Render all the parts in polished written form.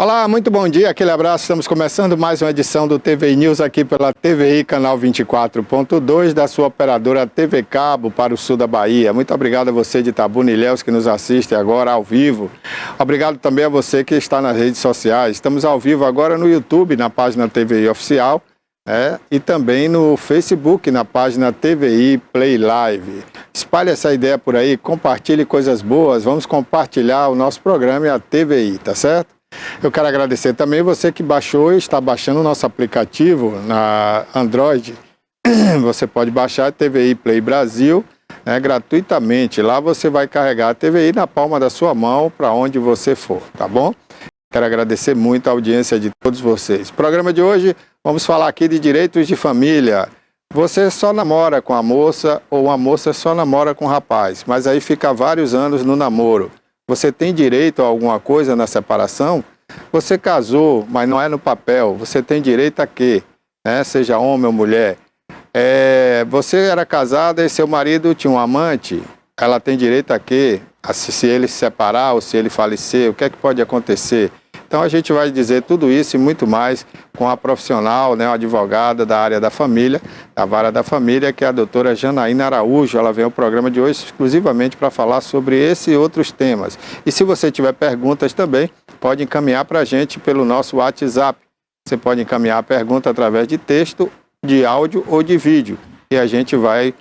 Olá, muito bom dia, aquele abraço. Estamos começando mais uma edição do TVI News aqui pela TVI, canal 24.2 da sua operadora TV Cabo para o sul da Bahia. Muito obrigado a você de Itabuna e Ilhéus que nos assiste agora ao vivo. Obrigado também a você que está nas redes sociais. Estamos ao vivo agora no YouTube, na página TVI Oficial, e também no Facebook, na página TVI Play Live. Espalhe essa ideia por aí, compartilhe coisas boas, vamos compartilhar o nosso programa e a TVI, tá certo? Eu quero agradecer também você que baixou e está baixando o nosso aplicativo na Android. Você pode baixar a TVI Play Brasil, gratuitamente. Lá você vai carregar a TVI na palma da sua mão para onde você for, tá bom? Quero agradecer muito a audiência de todos vocês. Programa de hoje, vamos falar aqui de direitos de família. Você só namora com a moça ou a moça só namora com o rapaz, mas aí fica vários anos no namoro. Você tem direito a alguma coisa na separação? Você casou, mas não é no papel. Você tem direito a quê? Seja homem ou mulher. Você era casada e seu marido tinha um amante. Ela tem direito a quê? Se ele se separar ou se ele falecer, o que é que pode acontecer? Então a gente vai dizer tudo isso e muito mais com a profissional, a advogada da área da família, da vara da família, que é a doutora Janaína Araújo. Ela vem ao programa de hoje exclusivamente para falar sobre esse e outros temas. E se você tiver perguntas também, pode encaminhar para a gente pelo nosso WhatsApp. Você pode encaminhar a pergunta através de texto, de áudio ou de vídeo. E a gente vai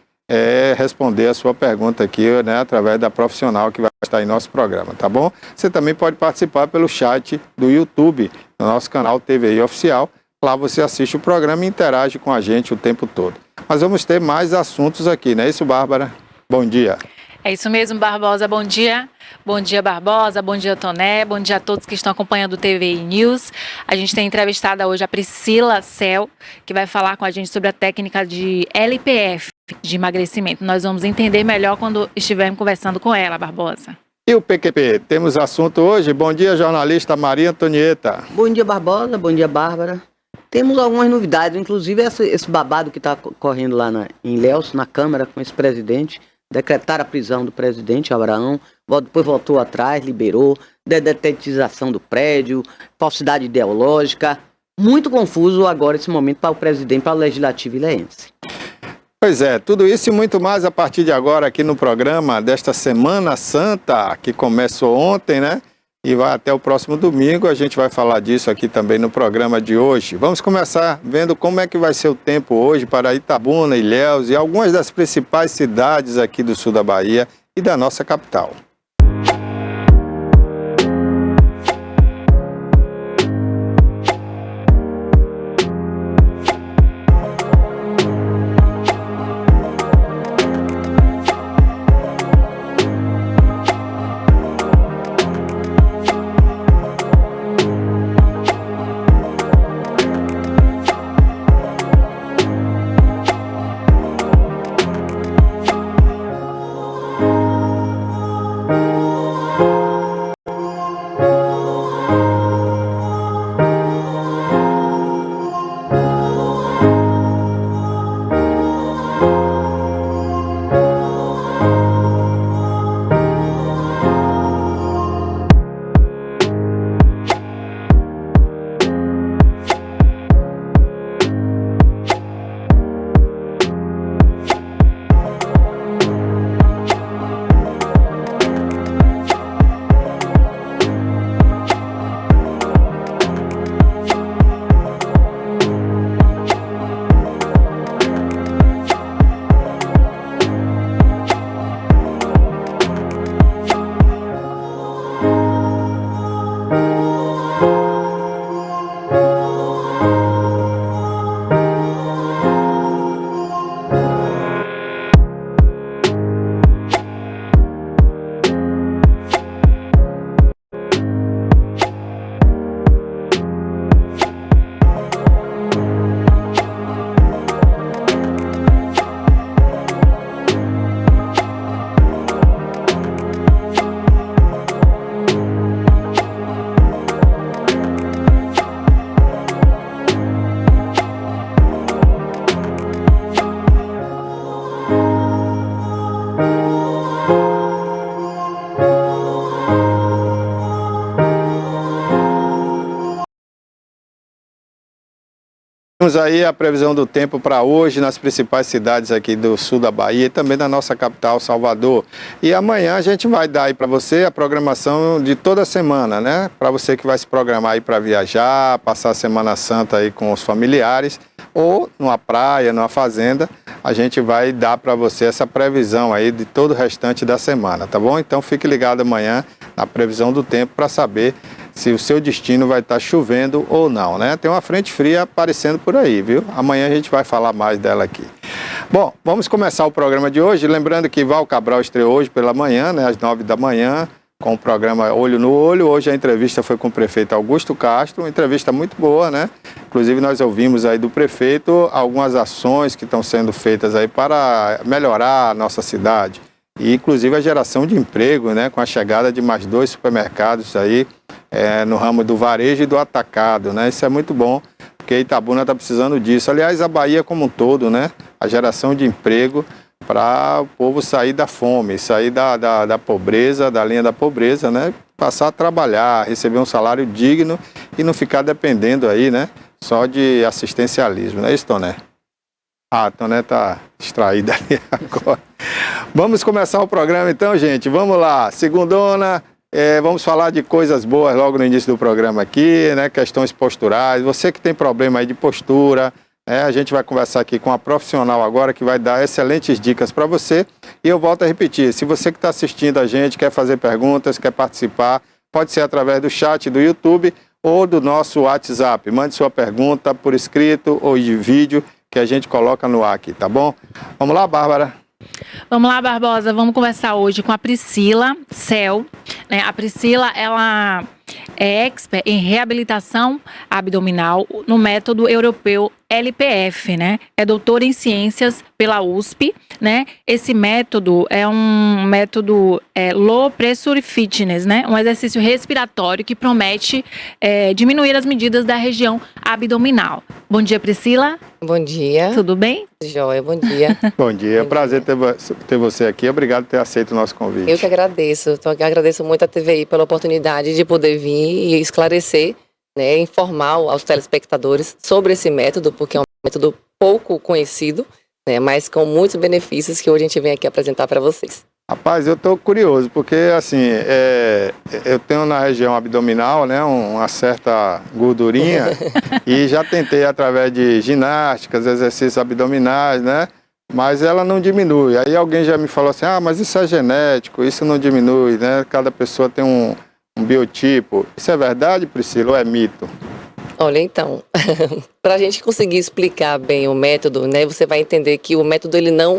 responder a sua pergunta aqui, através da profissional que vai estar em nosso programa, tá bom? Você também pode participar pelo chat do YouTube, no nosso canal TVI Oficial. Lá você assiste o programa e interage com a gente o tempo todo. Mas vamos ter mais assuntos aqui, não é isso, Bárbara? Bom dia. É isso mesmo, Barbosa, bom dia. Bom dia, Barbosa, bom dia, Toné, bom dia a todos que estão acompanhando o TVI News. A gente tem entrevistada hoje a Priscila Cel, que vai falar com a gente sobre a técnica de LPF, de emagrecimento. Nós vamos entender melhor quando estivermos conversando com ela, Barbosa. E o PQP? Temos assunto hoje? Bom dia, jornalista Maria Antonieta. Bom dia, Barbosa, bom dia, Bárbara. Temos algumas novidades, inclusive esse babado que está correndo lá em Ilhéus, na Câmara, com esse presidente. Decretaram a prisão do presidente Abraão, depois voltou atrás, liberou, dedetização do prédio, falsidade ideológica. Muito confuso agora esse momento para o presidente, para o legislativo ilhéense. Pois é, tudo isso e muito mais a partir de agora aqui no programa desta Semana Santa, que começou ontem, E vai até o próximo domingo. A gente vai falar disso aqui também no programa de hoje. Vamos começar vendo como é que vai ser o tempo hoje para Itabuna, Ilhéus e algumas das principais cidades aqui do sul da Bahia e da nossa capital. Temos aí a previsão do tempo para hoje nas principais cidades aqui do sul da Bahia e também da nossa capital, Salvador. E amanhã a gente vai dar aí para você a programação de toda a semana, né? Para você que vai se programar aí para viajar, passar a Semana Santa aí com os familiares ou numa praia, numa fazenda, a gente vai dar para você essa previsão aí de todo o restante da semana, tá bom? Então fique ligado amanhã na previsão do tempo para saber se o seu destino vai estar chovendo ou não, né? Tem uma frente fria aparecendo por aí, viu? Amanhã a gente vai falar mais dela aqui. Bom, vamos começar o programa de hoje, lembrando que Val Cabral estreou hoje pela manhã, né, às 9 da manhã, com o programa Olho no Olho. Hoje a entrevista foi com o prefeito Augusto Castro, uma entrevista muito boa, né? Inclusive nós ouvimos aí do prefeito algumas ações que estão sendo feitas aí para melhorar a nossa cidade. E inclusive a geração de emprego, né, com a chegada de mais 2 supermercados aí no ramo do varejo e do atacado, né? Isso é muito bom, porque Itabuna está precisando disso. Aliás, a Bahia como um todo, né? A geração de emprego para o povo sair da fome, sair da pobreza, da linha da pobreza, né? Passar a trabalhar, receber um salário digno e não ficar dependendo aí, né? Só de assistencialismo, não é isso, Toné? Ah, a Toné está distraída ali agora. Vamos começar o programa então, gente. Vamos lá. Segundona, vamos falar de coisas boas logo no início do programa aqui, né? Questões posturais. Você que tem problema aí de postura, a gente vai conversar aqui com a profissional agora que vai dar excelentes dicas para você. E eu volto a repetir, se você que está assistindo a gente, quer fazer perguntas, quer participar, pode ser através do chat do YouTube ou do nosso WhatsApp. Mande sua pergunta por escrito ou de vídeo que a gente coloca no ar aqui, tá bom? Vamos lá, Bárbara? Vamos lá, Barbosa, vamos conversar hoje com a Priscila Cel, né? A Priscila, ela é expert em reabilitação abdominal no método europeu LPF, né? É doutora em ciências pela USP, né? Esse método é um método low pressure fitness, né? Um exercício respiratório que promete diminuir as medidas da região abdominal. Bom dia, Priscila. Bom dia. Tudo bem? Joia, bom dia. Bom dia, prazer ter você aqui. Obrigado por ter aceito o nosso convite. Eu que agradeço. Agradeço muito a TVI pela oportunidade de poder vir e esclarecer, né, informar aos telespectadores sobre esse método, porque é um método pouco conhecido, né, mas com muitos benefícios que hoje a gente vem aqui apresentar para vocês. Rapaz, eu estou curioso, porque assim, eu tenho na região abdominal, né, uma certa gordurinha e já tentei através de ginásticas, exercícios abdominais, né, mas ela não diminui. Aí alguém já me falou assim, mas isso é genético, isso não diminui, né, cada pessoa tem um biotipo. Isso é verdade, Priscila, ou é mito? Olha, então, para a gente conseguir explicar bem o método, né, você vai entender que o método,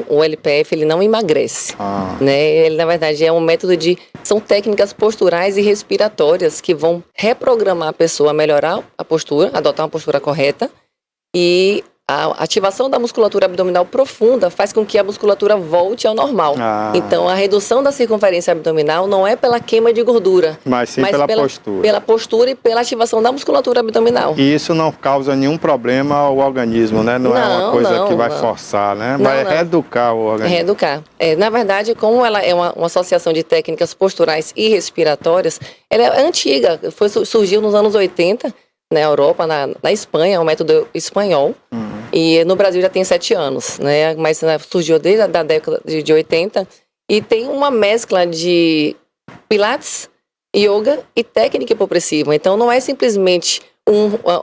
o LPF, ele não emagrece, né, ele na verdade é um método são técnicas posturais e respiratórias que vão reprogramar a pessoa a melhorar a postura, adotar uma postura correta, e a ativação da musculatura abdominal profunda faz com que a musculatura volte ao normal. Então, a redução da circunferência abdominal não é pela queima de gordura, mas sim pela postura. Pela postura e pela ativação da musculatura abdominal. E isso não causa nenhum problema ao organismo, né? Não é uma coisa que vai forçar, né? Vai reeducar o organismo. Reeducar. Na verdade, como ela é uma associação de técnicas posturais e respiratórias, ela é antiga, surgiu nos anos 80, na Europa, na Espanha, é um método espanhol. E no Brasil já tem 7 anos, né? Mas surgiu desde a década de 80 e tem uma mescla de pilates, yoga e técnica hipopressiva. Então não é simplesmente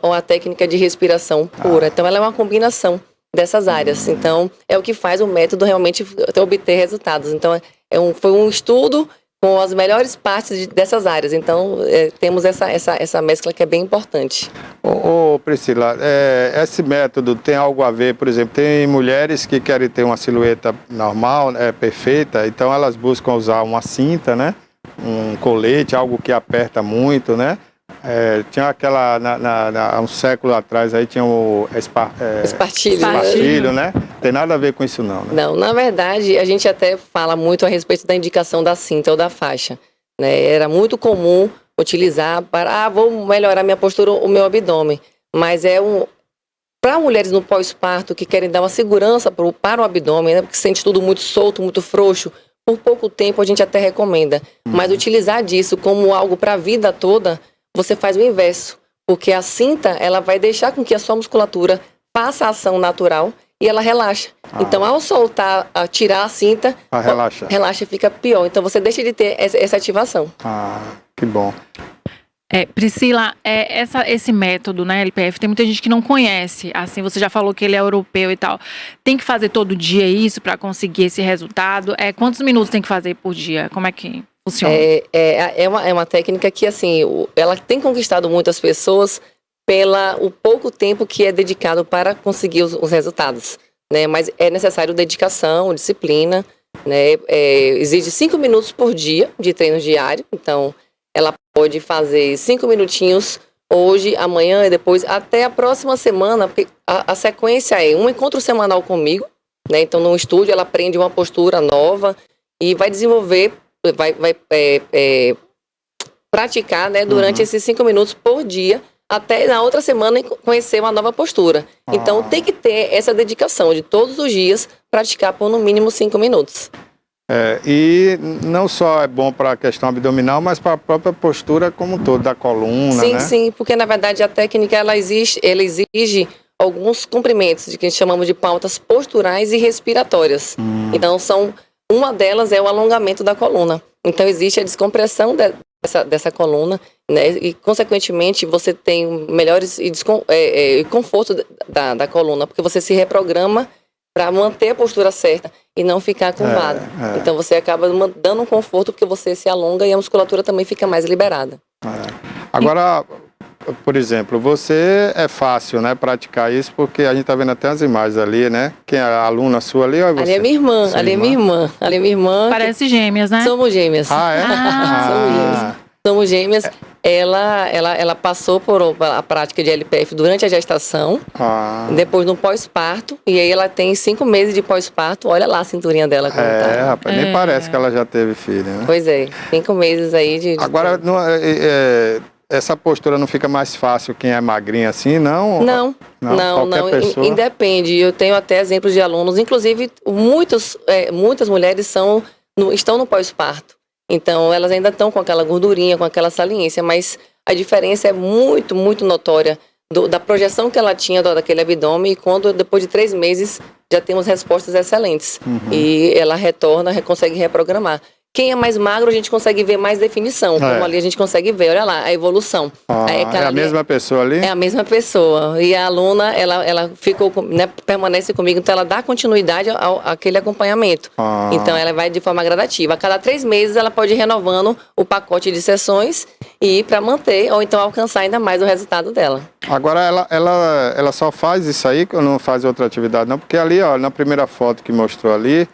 uma técnica de respiração pura. Então ela é uma combinação dessas áreas. Então é o que faz o método realmente obter resultados. Então foi um estudo com as melhores partes dessas áreas. Então, temos essa mescla que é bem importante. Ô Priscila, esse método tem algo a ver, por exemplo, tem mulheres que querem ter uma silhueta normal, perfeita, então elas buscam usar uma cinta, né? Um colete, algo que aperta muito, né? Tinha aquela, há um século atrás, aí tinha o espartilho, né? Tem nada a ver com isso não, né? Não, na verdade, a gente até fala muito a respeito da indicação da cinta ou da faixa, né? Era muito comum utilizar para, vou melhorar minha postura, o meu abdômen, mas para mulheres no pós-parto que querem dar uma segurança para o abdômen, né? Porque sente tudo muito solto, muito frouxo, por pouco tempo a gente até recomenda, mas utilizar disso como algo para a vida toda, você faz o inverso, porque a cinta, ela vai deixar com que a sua musculatura passa a ação natural e ela relaxa. Então, ao soltar, tirar a cinta, relaxa, fica pior. Então, você deixa de ter essa ativação. Que bom. Priscila, esse método, né, LPF, tem muita gente que não conhece. Assim, você já falou que ele é europeu e tal. Tem que fazer todo dia isso para conseguir esse resultado? Quantos minutos tem que fazer por dia? Como é que funciona? É uma técnica que, assim, ela tem conquistado muitas pessoas o pouco tempo que é dedicado para conseguir os resultados, né? Mas é necessário dedicação, disciplina, né? Exige 5 minutos por dia de treino diário. Então, ela pode fazer 5 minutinhos hoje, amanhã e depois, até a próxima semana, porque a sequência é um encontro semanal comigo, né? Então, no estúdio, ela aprende uma postura nova e vai desenvolver, vai praticar, né, durante esses 5 minutos por dia, até na outra semana conhecer uma nova postura. Então, tem que ter essa dedicação de todos os dias praticar por no mínimo 5 minutos. E não só é bom para a questão abdominal, mas para a própria postura como um todo, da coluna, sim, né? Sim, porque na verdade a técnica ela exige alguns comprimentos, que chamamos de pautas posturais e respiratórias. Então, uma delas é o alongamento da coluna. Então, existe a descompressão dessa coluna, né? E, consequentemente, você tem melhores conforto da coluna, porque você se reprograma para manter a postura certa e não ficar curvado. Então, você acaba dando um conforto porque você se alonga e a musculatura também fica mais liberada. Agora, por exemplo, é fácil, né, praticar isso, porque a gente está vendo até as imagens ali, né? Quem é a aluna sua ali? Ou é você? Ali é minha irmã, ali é minha irmã. Parece gêmeas, né? Somos gêmeas. Somos gêmeas. Somos gêmeas. Ela passou por a prática de LPF durante a gestação, depois no pós-parto, e aí ela tem 5 meses de pós-parto. Olha lá a cinturinha dela. Como tá. Rapaz, nem parece que ela já teve filho, né? Pois é, 5 meses aí de... Agora, essa postura não fica mais fácil quem é magrinho assim, não? Não. Pessoa. Independe. Eu tenho até exemplos de alunos, inclusive muitas mulheres estão no pós-parto. Então, elas ainda estão com aquela gordurinha, com aquela saliência, mas a diferença é muito, muito notória da projeção que ela tinha daquele abdômen e quando, depois de 3 meses, já temos respostas excelentes. E ela consegue reprogramar. Quem é mais magro, a gente consegue ver mais definição. Como ali a gente consegue ver, olha lá, a evolução. É a mesma pessoa ali? É a mesma pessoa. E a aluna, ela ficou, né, permanece comigo, então ela dá continuidade àquele acompanhamento. Então ela vai de forma gradativa. A cada 3 meses ela pode ir renovando o pacote de sessões e para manter ou então alcançar ainda mais o resultado dela. Agora ela só faz isso aí, ou não faz outra atividade não? Porque ali, ó, na primeira foto que mostrou ali,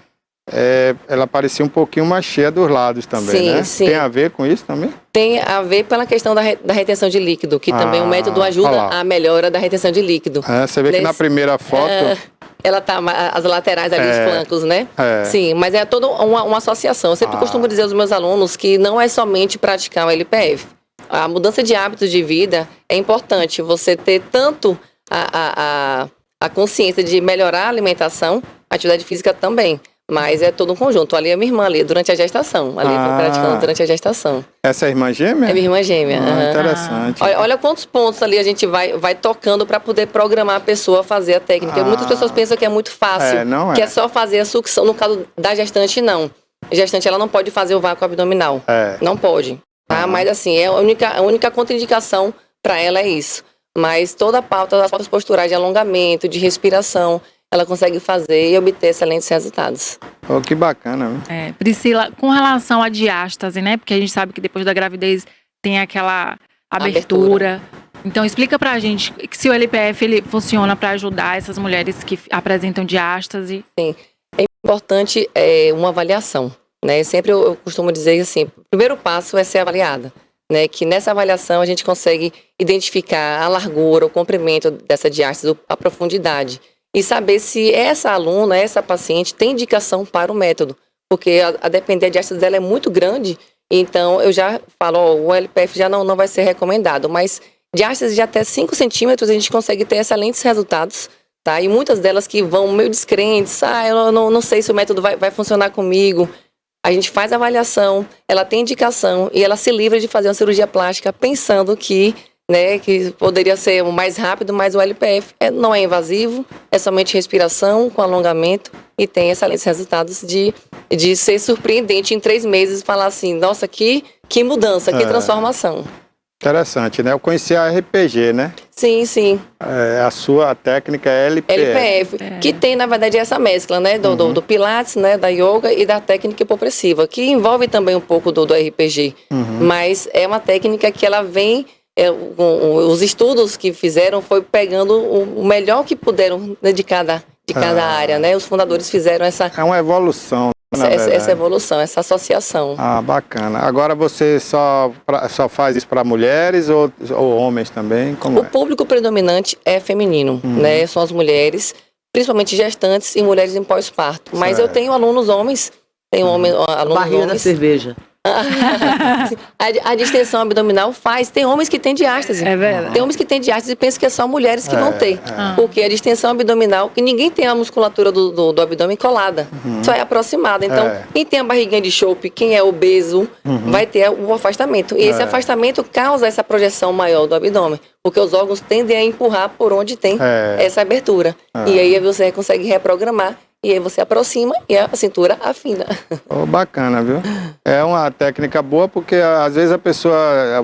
ela parecia um pouquinho mais cheia dos lados também, né? Sim. Tem a ver com isso também? Tem a ver pela questão da retenção de líquido, que também o método ajuda a melhora da retenção de líquido. Você vê que na primeira foto... ela tá, as laterais ali, os flancos, né? Sim, mas é toda uma associação. Eu sempre costumo dizer aos meus alunos que não é somente praticar o LPF. A mudança de hábitos de vida é importante. Você ter tanto a consciência de melhorar a alimentação, a atividade física também. Mas é todo um conjunto. Ali é minha irmã, durante a gestação. Ali foi praticando durante a gestação. Essa é a irmã gêmea? É minha irmã gêmea. Interessante. Olha quantos pontos ali a gente vai tocando para poder programar a pessoa a fazer a técnica. Muitas pessoas pensam que é muito fácil, que é só fazer a sucção. No caso da gestante, não. A gestante, ela não pode fazer o vácuo abdominal. Não pode. Tá? Mas assim, a única contraindicação para ela é isso. Mas toda a pauta, as pautas posturais de alongamento, de respiração, ela consegue fazer e obter excelentes resultados. Que bacana, viu? Priscila, com relação à diástase, né? Porque a gente sabe que depois da gravidez tem aquela abertura. Então, explica pra gente que se o LPF ele funciona para ajudar essas mulheres que apresentam diástase. Sim, é importante uma avaliação, né? Sempre eu costumo dizer assim, o primeiro passo é ser avaliada, né? Que nessa avaliação a gente consegue identificar a largura, o comprimento dessa diástase, a profundidade. E saber se essa aluna, essa paciente, tem indicação para o método. Porque a depender da diástase dela é muito grande, então eu já falo, o LPF já não vai ser recomendado. Mas diástase de até 5 centímetros a gente consegue ter excelentes resultados, tá? E muitas delas que vão meio descrentes, eu não sei se o método vai funcionar comigo. A gente faz a avaliação, ela tem indicação e ela se livra de fazer uma cirurgia plástica pensando que né, que poderia ser o mais rápido, mas o LPF não é invasivo, é somente respiração com alongamento e tem excelentes resultados de ser surpreendente em 3 meses, falar assim, nossa, que mudança, que transformação. Interessante, né? Eu conheci a RPG, né? Sim, sim. A sua técnica é LPF. Que tem, na verdade, essa mescla, né? Do Pilates, né? Da yoga e da técnica hipopressiva, que envolve também um pouco do RPG. Mas é uma técnica que ela vem... os estudos que fizeram foi pegando o melhor que puderam, né, de cada área, né? Os fundadores fizeram essa... É uma evolução. Essa evolução, essa associação. Ah, bacana. Agora você só faz isso para mulheres ou homens também? Como o público predominante é feminino, né? São as mulheres, principalmente gestantes e mulheres em pós-parto. Mas eu tenho alunos homens, alunos Barriga homens. da cerveja. A distensão abdominal faz. Tem homens que têm diástase. É verdade. Tem homens que têm diástase e pensam que é só mulheres que vão ter. Porque a distensão abdominal, que ninguém tem a musculatura do abdômen colada. Só é aproximada. Então, quem tem a barriguinha de chope, quem é obeso, vai ter o afastamento. E esse afastamento causa essa projeção maior do abdômen. Porque os órgãos tendem a empurrar por onde tem essa abertura. E aí você consegue reprogramar. E aí você aproxima e a cintura afina. Oh, bacana, viu? É uma técnica boa porque às vezes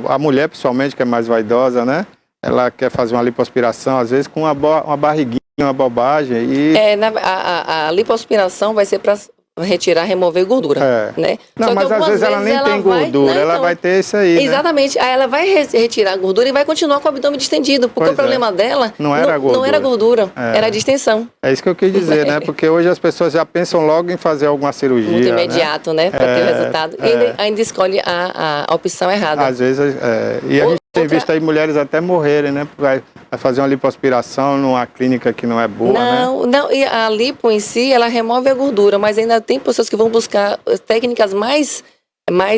a mulher principalmente, que é mais vaidosa, né? Ela quer fazer uma lipoaspiração, às vezes com uma barriguinha, uma bobagem e... A lipoaspiração vai ser para remover gordura, né? Não, mas às vezes ela nem tem gordura, ela vai ter isso aí, exatamente, aí ela vai retirar a gordura e vai continuar com o abdômen distendido, porque o problema dela não era gordura, era a distensão. É isso que eu quis dizer, né? Porque hoje as pessoas já pensam logo em fazer alguma cirurgia. Muito imediato, né? Para ter o resultado. E ainda escolhe a opção errada. Às vezes, e a gente tem visto aí mulheres até morrerem, né? Vai fazer uma lipoaspiração numa clínica que não é boa, né? Não, e a lipo em si, ela remove a gordura, mas ainda tem pessoas que vão buscar técnicas mais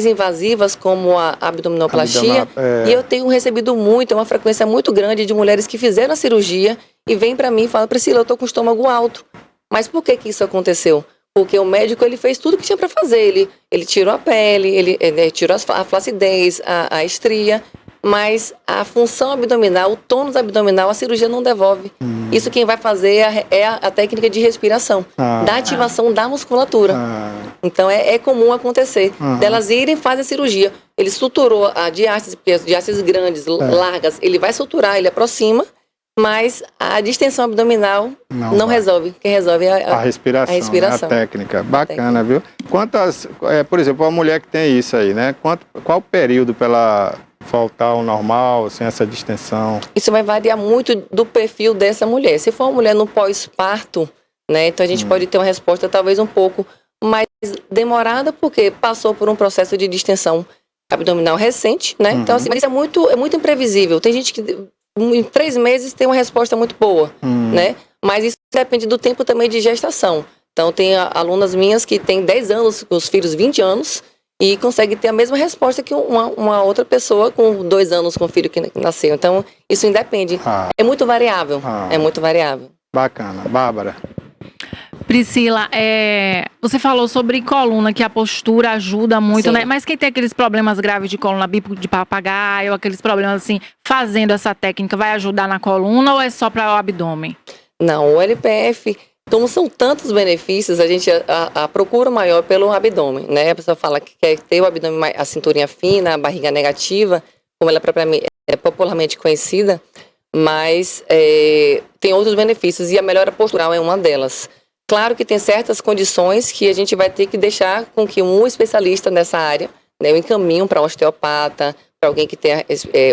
invasivas, como a abdominoplastia, e eu tenho recebido uma frequência muito grande de mulheres que fizeram a cirurgia e vêm para mim e falam, Priscila, eu tô com o estômago alto. Mas por que isso aconteceu? Porque o médico, ele fez tudo o que tinha para fazer, ele tirou a pele, ele tirou a flacidez, a estria, mas a função abdominal, o tônus abdominal, a cirurgia não devolve. Isso quem vai fazer é a técnica de respiração, da ativação da musculatura. Então é comum acontecer, delas irem e fazem a cirurgia. Ele suturou a diástase, porque as diástases grandes, largas, ele vai suturar, ele aproxima, mas a distensão abdominal não resolve. Quem resolve é a respiração. A técnica. Bacana, viu? Por exemplo, uma mulher que tem isso aí, né? Qual o período para ela voltar ao normal, sem essa distensão? Isso vai variar muito do perfil dessa mulher. Se for uma mulher no pós-parto, né, então a gente pode ter uma resposta talvez um pouco mais demorada, porque passou por um processo de distensão abdominal recente, né? Então, assim, mas isso é muito imprevisível. Tem gente que em 3 meses tem uma resposta muito boa, né? Mas isso depende do tempo também de gestação. Então, tem alunas minhas que têm 10 anos, com os filhos 20 anos, e consegue ter a mesma resposta que uma outra pessoa com 2 anos com o filho que nasceu. Então, isso independe. É muito variável. É muito variável. Bacana. Bárbara. Priscila, você falou sobre coluna, que a postura ajuda muito, né? Mas quem tem aqueles problemas graves de coluna, bico de papagaio, aqueles problemas assim, fazendo essa técnica, vai ajudar na coluna ou é só para o abdômen? Não, o LPF... Como são tantos benefícios, a gente procura maior pelo abdômen, né? A pessoa fala que quer ter o abdômen, a cinturinha fina, a barriga negativa, como ela é popularmente conhecida, mas tem outros benefícios e a melhora postural é uma delas. Claro que tem certas condições que a gente vai ter que deixar com que um especialista nessa área, né, eu encaminho para um osteopata, para alguém que tenha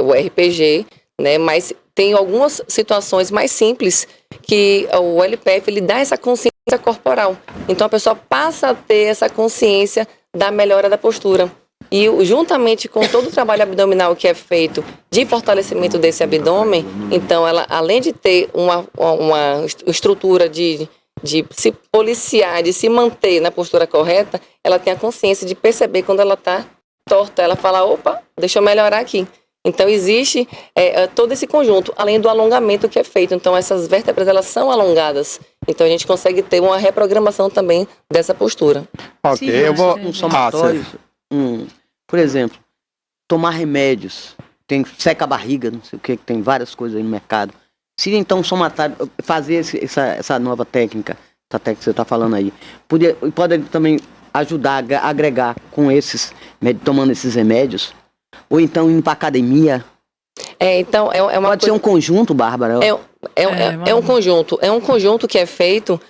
o RPG, né, mas tem algumas situações mais simples que o LPF ele dá essa consciência corporal. Então a pessoa passa a ter essa consciência da melhora da postura. E juntamente com todo o trabalho abdominal que é feito de fortalecimento desse abdômen, então ela, além de ter uma estrutura de se policiar, de se manter na postura correta, ela tem a consciência de perceber quando ela está torta. Ela fala, opa, deixa eu melhorar aqui. Então, existe todo esse conjunto, além do alongamento que é feito. Então, essas vértebras, elas são alongadas. Então, a gente consegue ter uma reprogramação também dessa postura. Ok, eu vou... Somatórios, por exemplo, tomar remédios. tem seca a barriga, não sei o que tem várias coisas aí no mercado. Se então somatório, fazer essa nova técnica, essa técnica que você está falando aí, pode também ajudar a agregar com tomando esses remédios, ou então indo para academia. Então, Pode ser um conjunto, Bárbara? É um conjunto que é feito,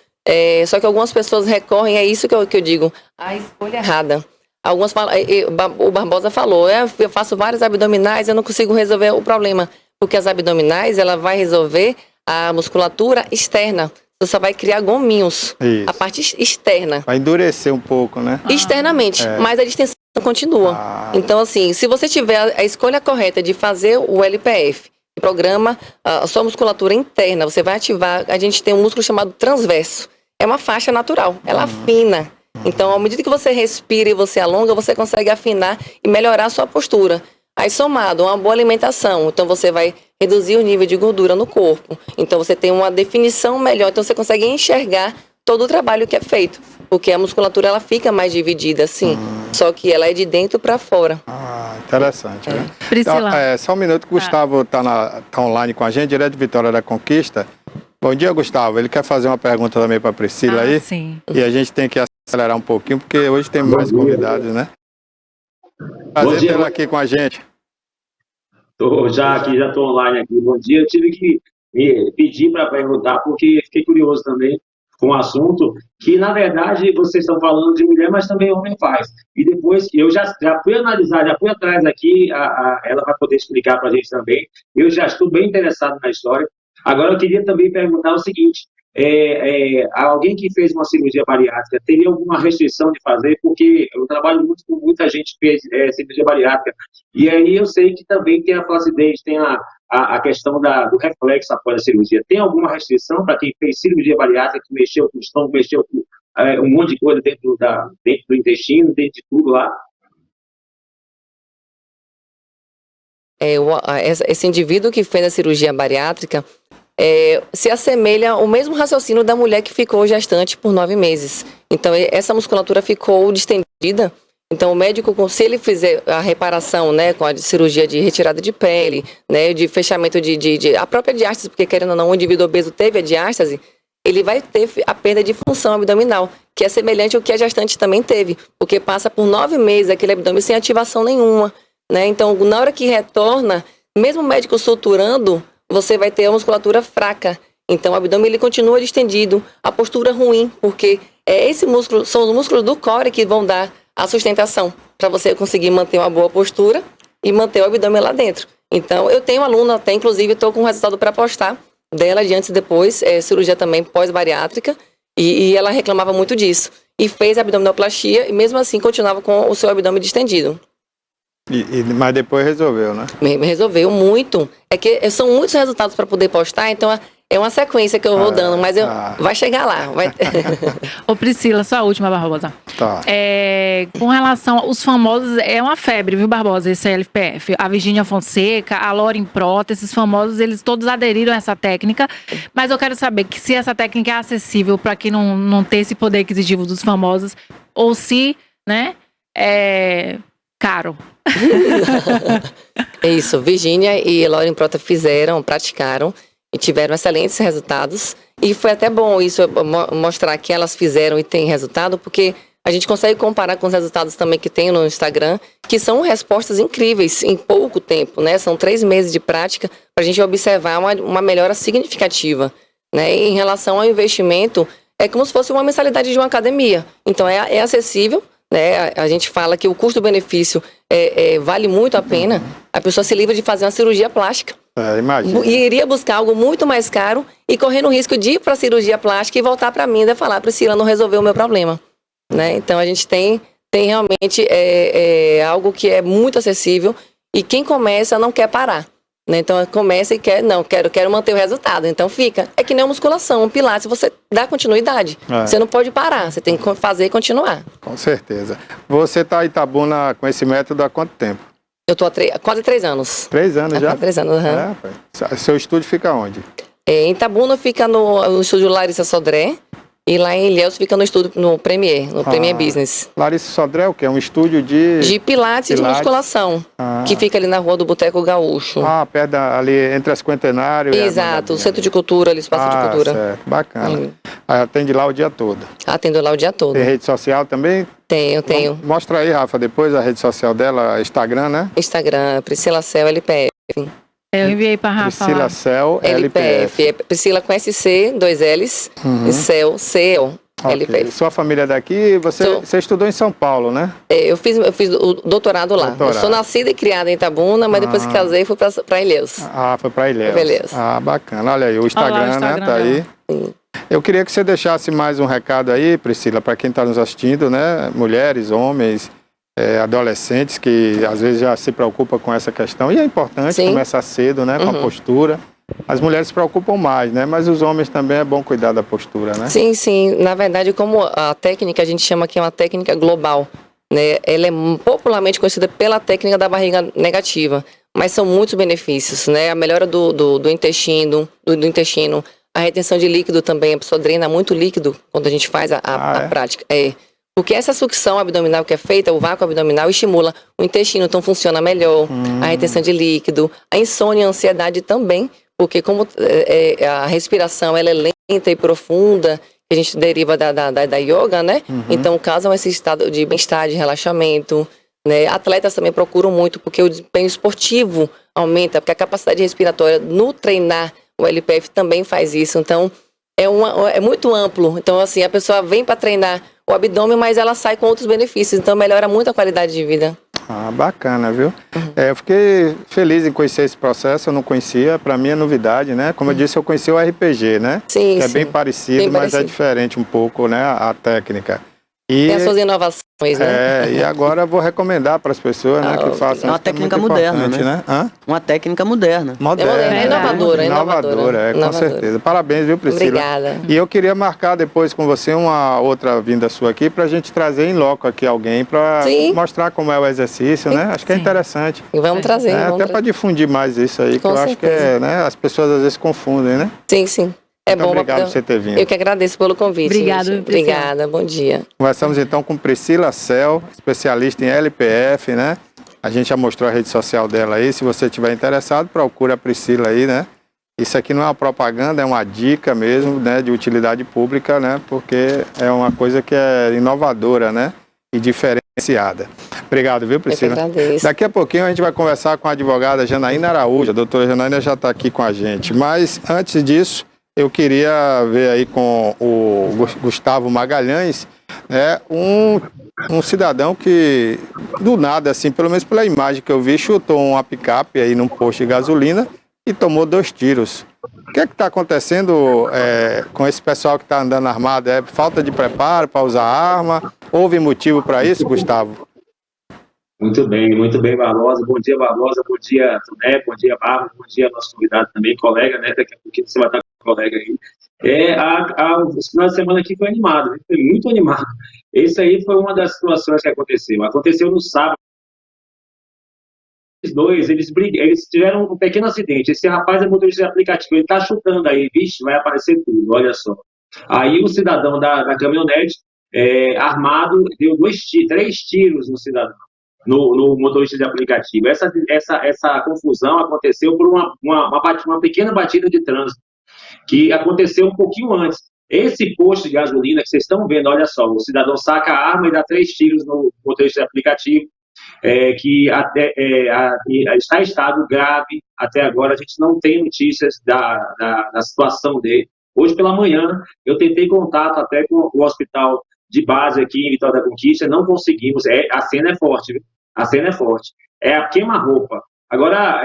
só que algumas pessoas recorrem, é isso que eu digo, a escolha errada. Algumas falam, o Barbosa falou, eu faço vários abdominais, eu não consigo resolver o problema, porque as abdominais, ela vai resolver a musculatura externa. Você só vai criar gominhos, Isso. a parte externa. Vai endurecer um pouco, né? Externamente, mas a distensão continua. Então, assim, se você tiver a escolha correta de fazer o LPF, programa a sua musculatura interna, você vai ativar, a gente tem um músculo chamado transverso. É uma faixa natural, ela afina. Então, à medida que você respira e você alonga, você consegue afinar e melhorar a sua postura. Aí, somado a uma boa alimentação, então você vai reduzir o nível de gordura no corpo. Então, você tem uma definição melhor, então você consegue enxergar todo o trabalho que é feito. Porque a musculatura, ela fica mais dividida, assim, só que ela é de dentro para fora. Interessante, né? Priscila. Então, só um minuto que o Gustavo está online com a gente, direto de Vitória da Conquista. Bom dia, Gustavo. Ele quer fazer uma pergunta também para a Priscila aí. Sim. E a gente tem que acelerar um pouquinho, porque hoje tem mais convidados, né? Prazer tê-lo aqui com a gente. Já estou online aqui. Bom dia. Eu tive que pedir para perguntar, porque fiquei curioso também com o assunto, que na verdade vocês estão falando de mulher, mas também homem faz. E depois, eu já fui analisar, já fui atrás aqui, ela vai poder explicar para a gente também. Eu já estou bem interessado na história. Agora, eu queria também perguntar o seguinte, alguém que fez uma cirurgia bariátrica, teria alguma restrição de fazer? Porque eu trabalho muito com muita gente que fez cirurgia bariátrica, e aí eu sei que também tem a flacidez, tem a questão do reflexo após a cirurgia. Tem alguma restrição para quem fez cirurgia bariátrica, que mexeu com o estômago, mexeu com um monte de coisa dentro do intestino, dentro de tudo lá? Esse indivíduo que fez a cirurgia bariátrica se assemelha ao mesmo raciocínio da mulher que ficou gestante por 9 meses. Então, essa musculatura ficou distendida. Então, o médico, se ele fizer a reparação, né, com a cirurgia de retirada de pele, né, de fechamento a própria diástase, porque querendo ou não, o indivíduo obeso teve a diástase, ele vai ter a perda de função abdominal, que é semelhante ao que a gestante também teve, porque passa por 9 meses aquele abdômen sem ativação nenhuma, né? Então, na hora que retorna, mesmo o médico suturando, você vai ter a musculatura fraca. Então, o abdômen ele continua distendido, a postura ruim, porque esse músculo, são os músculos do core que vão dar a sustentação, para você conseguir manter uma boa postura e manter o abdômen lá dentro. Então, eu tenho uma aluna, até inclusive, estou com um resultado para postar dela de antes e depois, cirurgia também pós-bariátrica, e ela reclamava muito disso. E fez abdominoplastia e mesmo assim continuava com o seu abdômen distendido. Mas depois resolveu, né? Resolveu muito. É que são muitos resultados para poder postar, então é uma sequência que eu vou dando, mas vai chegar lá. Ô Priscila, só a última, Barbosa. Tá. Com relação aos famosos, é uma febre, viu, Barbosa, esse LPF. A Virgínia Fonseca, a Lauren Prota, esses famosos, eles todos aderiram a essa técnica, mas eu quero saber que se essa técnica é acessível para quem não tem esse poder aquisitivo dos famosos, ou se, né, é caro. É isso, Virgínia e Lauren Prota praticaram e tiveram excelentes resultados. E foi até bom isso, mostrar que elas fizeram e têm resultado, porque a gente consegue comparar com os resultados também que tem no Instagram, que são respostas incríveis em pouco tempo, né? São 3 meses de prática para a gente observar uma melhora significativa, né? E em relação ao investimento, é como se fosse uma mensalidade de uma academia. Então, é acessível, né? A gente fala que o custo-benefício vale muito a pena. A pessoa se livra de fazer uma cirurgia plástica. Imagina. E iria buscar algo muito mais caro e correndo o risco de ir para a cirurgia plástica e voltar para mim e falar, Priscila, não resolveu o meu problema. Né? Então, a gente tem realmente algo que é muito acessível e quem começa não quer parar. Né? Então, começa e quero manter o resultado. Então, fica. É que nem a musculação, um pilates, você dá continuidade. Você não pode parar, você tem que fazer e continuar. Com certeza. Você está em Itabuna com esse método há quanto tempo? Eu estou há quase 3 anos. 3 anos já? Há 3 anos, Seu estúdio fica onde? Em Itabuna fica no estúdio Larissa Sodré. E lá em Ilhéus fica no estúdio, no Premier Business. Larissa Sodré, que é um estúdio de Pilates e de musculação, que fica ali na rua do Boteco Gaúcho. Perto ali entre a Cinquentenário Exato, o Centro de Cultura, ali, Espaço de Cultura. Certo, bacana. Aí atende lá o dia todo. Atendo lá o dia todo. Tem rede social também? Tenho. Mostra aí, Rafa, depois a rede social dela, Instagram, né? Instagram, Priscila Cel LPF. Eu enviei para Rafa Priscila lá. Cel LPF. É Priscila com SC, 2 L's, e Cel, CEL, LPF. Sua família é daqui, você estudou em São Paulo, né? Eu fiz o doutorado lá. Eu sou nascida e criada em Itabuna, mas depois que casei fui para Ilhéus. Foi para Ilhéus. Bacana. Olha aí, o Instagram, né? Tá aí. Sim. Eu queria que você deixasse mais um recado aí, Priscila, para quem está nos assistindo, né? Mulheres, homens, adolescentes que às vezes já se preocupam com essa questão. E é importante começar cedo, né? Com a postura. As mulheres se preocupam mais, né? Mas os homens também é bom cuidar da postura, né? Sim. Na verdade, como a técnica, a gente chama que é uma técnica global, né? Ela é popularmente conhecida pela técnica da barriga negativa. Mas são muitos benefícios, né? A melhora do intestino, a retenção de líquido também. A pessoa drena muito líquido quando a gente faz a prática. Porque essa sucção abdominal que é feita, o vácuo abdominal, estimula o intestino, então funciona melhor. A retenção de líquido, a insônia e a ansiedade também, porque como a respiração ela é lenta e profunda, que a gente deriva da yoga, né? Então causam esse estado de bem-estar, de relaxamento, né? Atletas também procuram muito, porque o desempenho esportivo aumenta, porque a capacidade respiratória no treinar, o LPF também faz isso. Então é muito amplo. Então assim, a pessoa vem para treinar o abdômen, mas ela sai com outros benefícios, então melhora muito a qualidade de vida. Bacana, viu? Eu fiquei feliz em conhecer esse processo, eu não conhecia, para mim é novidade, né? Como eu disse, eu conheci o RPG, né? Sim, que é bem parecido, mas é diferente um pouco, né? A técnica. Tem as suas inovações, né? E agora eu vou recomendar para as pessoas, né, que façam. É uma técnica moderna, né? Uma técnica moderna. É inovadora, com certeza. Parabéns, viu, Priscila? Obrigada. E eu queria marcar depois com você uma outra vinda sua aqui para a gente trazer em loco aqui alguém para mostrar como é o exercício, né? Acho que é interessante. E vamos trazer. Até para difundir mais isso aí, que eu acho que as pessoas às vezes confundem, né? Sim. Muito obrigado por você ter vindo. Eu que agradeço pelo convite. Obrigada, bom dia. Conversamos então com Priscila Cel, especialista em LPF, né? A gente já mostrou a rede social dela aí. Se você estiver interessado, procura a Priscila aí, né? Isso aqui não é uma propaganda, é uma dica mesmo, né? De utilidade pública, né? Porque é uma coisa que é inovadora, né? E diferenciada. Obrigado, viu, Priscila? Eu que agradeço. Daqui a pouquinho a gente vai conversar com a advogada Janaína Araújo. A doutora Janaína já está aqui com a gente. Mas antes disso, eu queria ver aí com o Gustavo Magalhães, né, um cidadão que, do nada, assim, pelo menos pela imagem que eu vi, chutou uma picape aí num posto de gasolina e tomou 2 tiros. O que é que está acontecendo com esse pessoal que está andando armado? É falta de preparo para usar arma? Houve motivo para isso, Gustavo? Muito bem, Barbosa. Bom dia, Barbosa. Bom dia, Toné. Bom dia, Bárbara. Bom dia, nosso convidado também, colega, né? Daqui a pouquinho você vai estar com o colega aí. Esse final de semana aqui foi animado, foi muito animado. Esse aí foi uma das situações que aconteceu. Aconteceu no sábado. Os dois, eles tiveram um pequeno acidente. Esse rapaz é motorista de aplicativo, ele tá chutando aí, vixe, vai aparecer tudo, olha só. Aí o cidadão da caminhonete, armado, deu 3 tiros no cidadão. No motorista de aplicativo. Essa confusão aconteceu por uma pequena batida de trânsito, que aconteceu um pouquinho antes. Esse posto de gasolina que vocês estão vendo, olha só, o cidadão saca a arma e dá 3 tiros no motorista de aplicativo, que está em estado grave. Até agora a gente não tem notícias da situação dele. Hoje pela manhã eu tentei contato até com o hospital de base aqui em Vitória da Conquista, não conseguimos. A cena é forte, viu? A cena é forte. É a queima-roupa. Agora,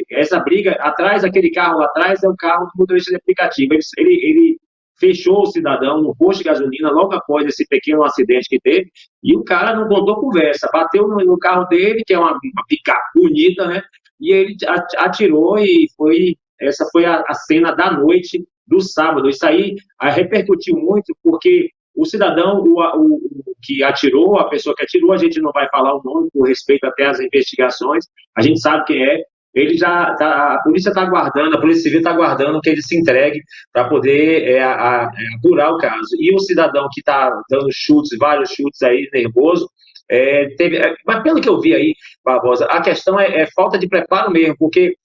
essa briga, atrás, aquele carro lá atrás, é o carro do motorista de aplicativo. Ele fechou o cidadão no posto de gasolina logo após esse pequeno acidente que teve, e o cara não contou conversa. Bateu no carro dele, que é uma picape bonita, né? E ele atirou e essa foi a cena da noite do sábado. Isso aí repercutiu muito, porque o cidadão, o que atirou, a pessoa que atirou, a gente não vai falar o nome por respeito até às investigações, a gente sabe quem é. a polícia está aguardando, a Polícia Civil está aguardando que ele se entregue para poder apurar o caso. E o cidadão que está dando chutes, vários chutes aí, nervoso, mas pelo que eu vi aí, Barbosa, a questão é falta de preparo mesmo, porque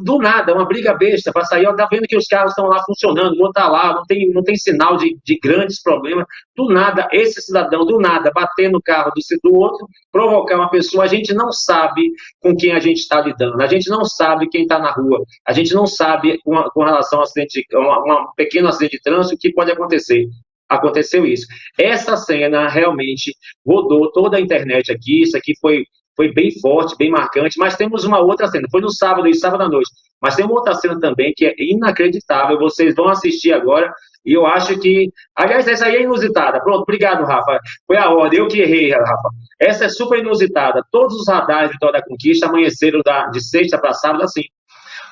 do nada, uma briga besta para sair, tá vendo que os carros estão lá funcionando, o outro tá lá, não tem sinal de grandes problemas, do nada, esse cidadão, do nada, bater no carro do outro, provocar uma pessoa, a gente não sabe com quem a gente está lidando, a gente não sabe quem está na rua, a gente não sabe com relação a um pequeno acidente de trânsito, o que pode acontecer. Aconteceu isso. Essa cena realmente rodou toda a internet aqui, isso aqui foi bem forte, bem marcante, mas temos uma outra cena, foi no sábado à noite, mas tem uma outra cena também que é inacreditável, vocês vão assistir agora, e eu acho que, aliás, essa aí é inusitada, pronto, obrigado, Rafa, foi a ordem, eu que errei, Rafa, essa é super inusitada, todos os radares de Vitória da Conquista amanheceram de sexta para sábado assim.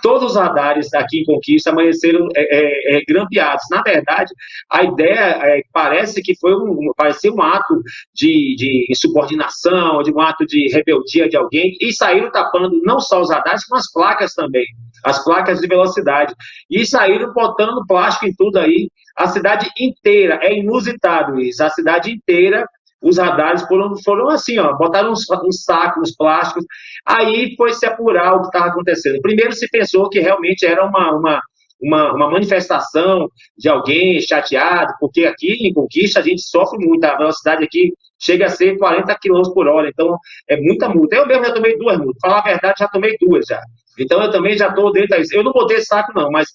Todos os radares aqui em Conquista amanheceram grampeados. Na verdade, a ideia parece que parecia um ato de insubordinação, de um ato de rebeldia de alguém, e saíram tapando não só os radares, como as placas também, as placas de velocidade. E saíram botando plástico em tudo aí. A cidade inteira, é inusitado isso, a cidade inteira. Os radares foram assim, ó, botaram uns sacos, uns plásticos, aí foi se apurar o que estava acontecendo. Primeiro se pensou que realmente era uma manifestação de alguém chateado, porque aqui em Conquista a gente sofre muito, a velocidade aqui chega a ser 40 km por hora, então é muita multa. Eu mesmo já tomei 2 multas, pra falar a verdade, já tomei 2 já. Então eu também já estou dentro disso. Eu não botei saco não, mas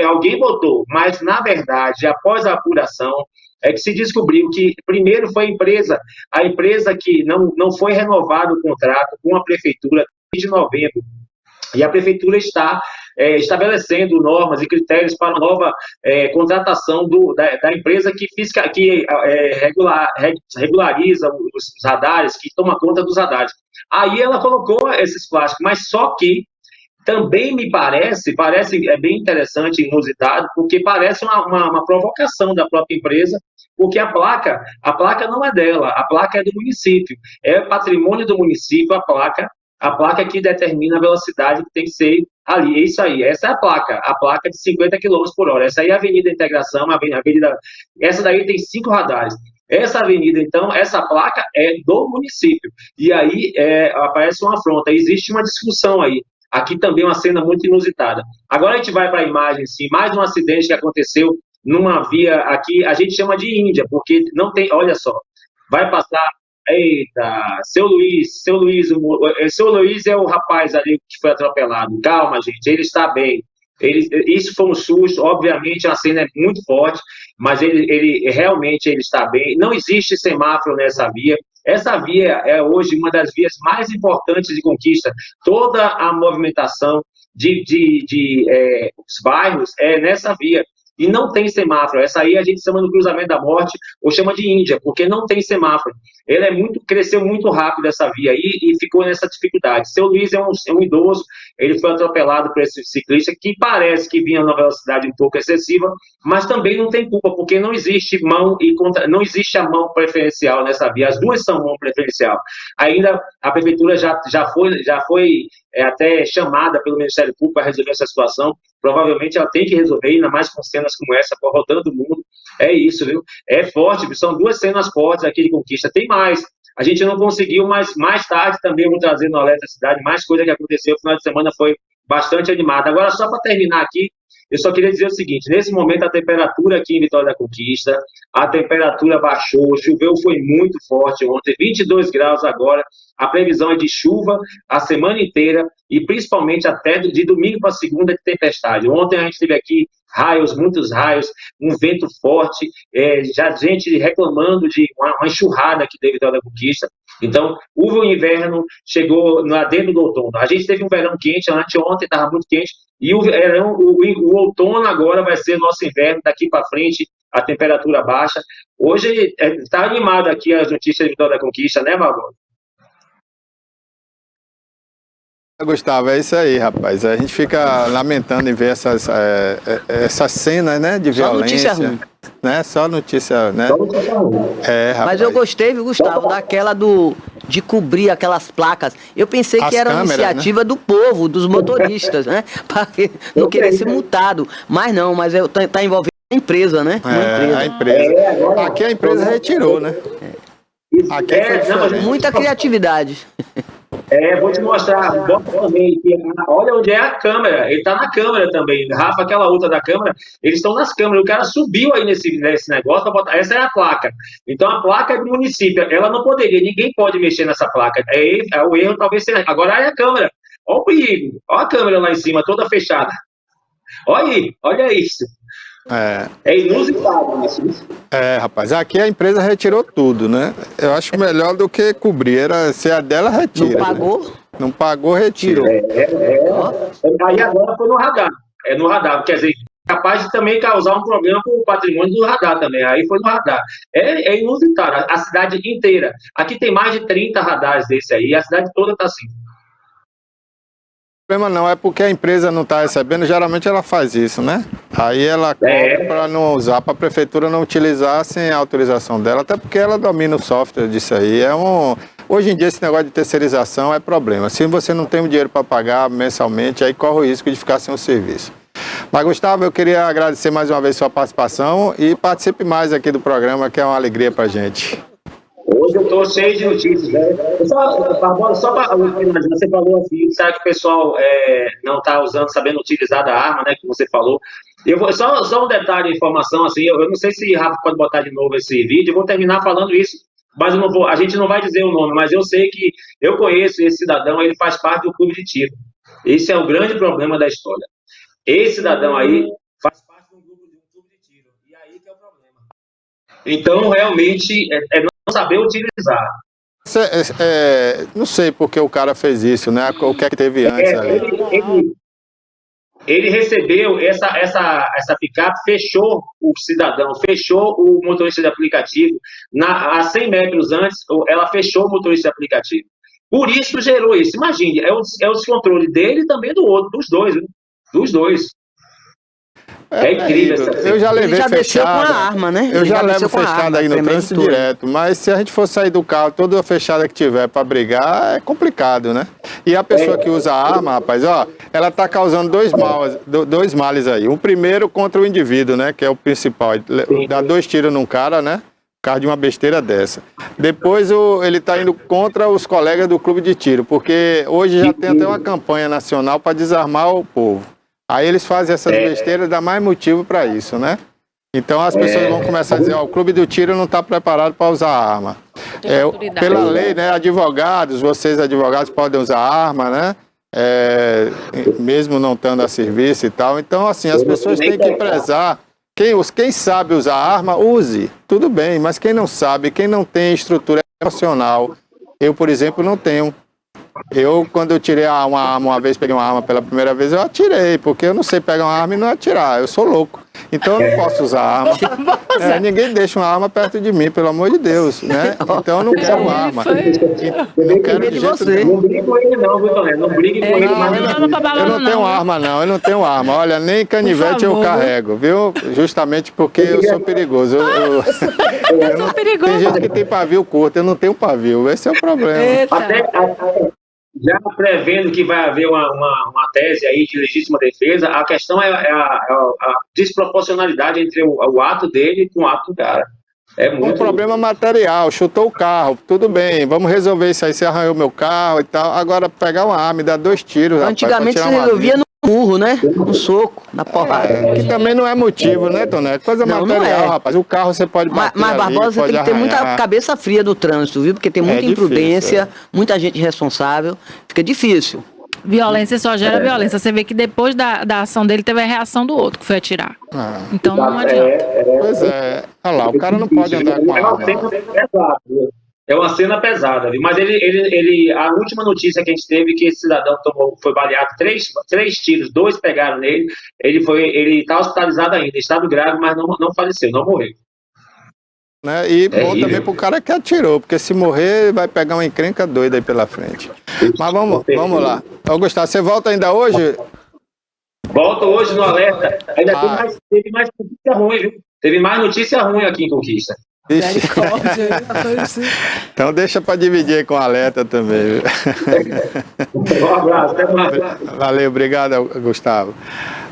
alguém botou, mas na verdade, após a apuração, é que se descobriu que, primeiro, foi a empresa que não foi renovado o contrato com a prefeitura desde novembro. E a prefeitura está estabelecendo normas e critérios para a nova contratação da empresa que regulariza os radares, que toma conta dos radares. Aí ela colocou esses plásticos, mas só que também me parece bem interessante e inusitado, porque parece uma provocação da própria empresa, porque a placa não é dela, a placa é do município, é patrimônio do município, a placa que determina a velocidade que tem que ser ali, é isso aí, essa é a placa de 50 km por hora, essa aí é a Avenida Integração, essa daí tem 5 radares. Essa avenida, então, essa placa é do município, e aí aparece uma afronta, existe uma discussão aí. Aqui também uma cena muito inusitada. Agora a gente vai para a imagem, sim, mais um acidente que aconteceu numa via aqui, a gente chama de Índia, porque não tem, olha só, vai passar, eita, seu Luiz é o rapaz ali que foi atropelado, calma, gente, ele está bem, isso foi um susto, obviamente a cena é muito forte, mas ele realmente está bem, não existe semáforo nessa via. Essa via é hoje uma das vias mais importantes de Conquista. Toda a movimentação os bairros é nessa via. E não tem semáforo. Essa aí a gente chama do cruzamento da morte ou chama de Índia, porque não tem semáforo. Ele cresceu muito rápido essa via aí e ficou nessa dificuldade. Seu Luiz é um idoso, ele foi atropelado por esse ciclista que parece que vinha numa velocidade um pouco excessiva, mas também não tem culpa, porque não existe não existe a mão preferencial nessa via. As duas são mão preferencial. Ainda a prefeitura já foi até chamada pelo Ministério Público para resolver essa situação. Provavelmente ela tem que resolver, ainda mais com cenas como essa, rodando o mundo. É isso, viu? É forte, são 2 cenas fortes aqui de Conquista. Tem mais. A gente não conseguiu, mas mais tarde também eu vou trazer no Alerta Cidade mais coisa que aconteceu. O final de semana foi bastante animado. Agora, só para terminar aqui, eu só queria dizer o seguinte, nesse momento a temperatura aqui em Vitória da Conquista, a temperatura baixou, choveu, foi muito forte ontem, 22 graus agora, a previsão é de chuva a semana inteira e principalmente até de domingo para segunda de tempestade. Ontem a gente teve aqui raios, muitos raios, um vento forte, já gente reclamando de uma enxurrada aqui de Vitória da Conquista. Então, o inverno chegou dentro do outono. A gente teve um verão quente, anteontem estava muito quente, e o outono agora vai ser nosso inverno, daqui para frente, a temperatura baixa. Hoje está animado aqui as notícias de Vitória da Conquista, né, Barbosa? Gustavo, é isso aí, rapaz. A gente fica lamentando em ver essas cenas, né, de violência. Só notícia ruim. Né? Só notícia, né? Só notícia ruim. Rapaz. Mas eu gostei, viu, Gustavo, daquela do de cobrir aquelas placas. Eu pensei As que era uma câmeras, iniciativa do povo, dos motoristas, né? Para não querer ser multado. Mas não, mas tá envolvendo a empresa, né? Uma empresa. A empresa. Aqui a empresa retirou, né? Aqui foi diferente. Muita criatividade. Vou te mostrar, bota também aqui, olha onde é a câmera, ele tá na câmera também, Rafa, aquela outra da câmera, eles estão nas câmeras, o cara subiu aí nesse negócio para botar, essa é a placa, então a placa é do município, ela não poderia, ninguém pode mexer nessa placa, o erro talvez seja, agora é a câmera, olha o perigo, olha a câmera lá em cima, toda fechada, olha isso. É inusitado isso. Rapaz, aqui a empresa retirou tudo, né? Eu acho melhor do que cobrir. Se a dela, retira. Não pagou? Né? Não pagou, retira. Aí agora foi no radar. É no radar, quer dizer, capaz de também causar um problema com o patrimônio do radar também. Aí foi no radar. É inusitado, a cidade inteira. Aqui tem mais de 30 radares desse aí, e a cidade toda tá assim. O problema não é porque a empresa não está recebendo, geralmente ela faz isso, né? Aí ela cobra para não usar, para a prefeitura não utilizar sem a autorização dela, até porque ela domina o software disso aí. Hoje em dia esse negócio de terceirização é problema. Se você não tem o dinheiro para pagar mensalmente, aí corre o risco de ficar sem o serviço. Mas, Gustavo, eu queria agradecer mais uma vez sua participação e participe mais aqui do programa, que é uma alegria para a gente. Hoje eu estou cheio de notícias, né? Só para você falou assim, sabe que o pessoal não está sabendo utilizar da arma, né? Que você falou. Só um detalhe de informação, assim, eu não sei se Rafa pode botar de novo esse vídeo, eu vou terminar falando isso, mas eu não vou, a gente não vai dizer o nome, mas eu sei que eu conheço esse cidadão, ele faz parte do clube de tiro. Esse é o grande problema da história. Esse cidadão aí faz parte de um clube de tiro. E aí que é o problema. Então, realmente, não saber utilizar. Não sei por que o cara fez isso, né? O que é que teve antes ali. Ele recebeu essa picape, fechou o cidadão, fechou o motorista de aplicativo. A 100 metros antes, ela fechou o motorista de aplicativo. Por isso gerou isso. Imagine, é o descontrole dele e também do outro, dos dois, né? Dos dois. É incrível essa cena. Eu já levei Ele já desceu fechada. com a arma, né? Eu Ele já desceu levo com a fechada arma, aí no tremendo trânsito tudo. direto, mas se a gente for sair do carro, toda fechada que tiver para brigar, é complicado, né? E a pessoa que usa a arma, rapaz, ela tá causando dois males aí. Um primeiro contra o indivíduo, né? Que é o principal. Dá 2 tiros num cara, né? Por causa de uma besteira dessa. Depois ele está indo contra os colegas do clube de tiro, porque hoje já tem até uma campanha nacional para desarmar o povo. Aí eles fazem essas besteiras, dá mais motivo para isso, né? Então as pessoas vão começar a dizer, o clube do tiro não está preparado para usar arma. Pela lei, né, advogados, vocês advogados podem usar arma, né? Mesmo não estando a serviço e tal. Então, assim, as pessoas têm que prezar. Quem sabe usar arma, use. Tudo bem, mas quem não sabe, quem não tem estrutura emocional, eu, por exemplo, não tenho. Quando eu tirei uma arma, uma vez peguei uma arma pela primeira vez, eu atirei, porque eu não sei pegar uma arma e não atirar, eu sou louco. Então eu não posso usar arma. Ninguém deixa uma arma perto de mim, pelo amor de Deus, né? Então eu não quero uma arma. Não quero de jeito nenhum. Não brigue com ele não, viu, Toné? Não brigue com ele. Eu não tenho arma não, eu não tenho arma. Olha, nem canivete eu carrego, viu? Justamente porque eu sou perigoso. Eu sou perigoso. Tem gente que tem pavio curto, eu não tenho pavio. Esse é o problema. Já prevendo que vai haver uma tese aí de legítima defesa, a questão é a desproporcionalidade entre o ato dele com o ato do cara. Um problema material, chutou o carro, tudo bem, vamos resolver isso aí, você arranhou meu carro e tal. Agora, pegar uma arma e dar 2 tiros... Antigamente rapaz, você resolvia no murro, né? No soco, na porrada. Que também não é motivo, né, Toné? Coisa material, rapaz. O carro você pode bater Mas Barbosa, ali, você tem que ter muita cabeça fria do trânsito, viu? Porque tem muita imprudência, muita gente irresponsável, fica difícil. Violência só gera violência. Você vê que depois da ação dele teve a reação do outro, que foi atirar. Então não adianta. Pois é. Olha lá, o cara não pode andar com arma. É uma cena pesada, viu? Mas a última notícia que a gente teve que esse cidadão foi baleado 3 tiros, 2 pegaram nele. Ele está hospitalizado ainda, estado grave, mas não faleceu, não morreu. Né? E bom também pro cara que atirou, porque se morrer vai pegar uma encrenca doida aí pela frente. Mas vamos lá. Gustavo, você volta ainda hoje? Volto hoje no Alerta. Ainda teve mais notícia ruim, viu? Teve mais notícia ruim aqui em Conquista. Ixi. Misericórdia, Então deixa para dividir aí com a Aleta também. Um abraço, até mais. Valeu, obrigado, Gustavo.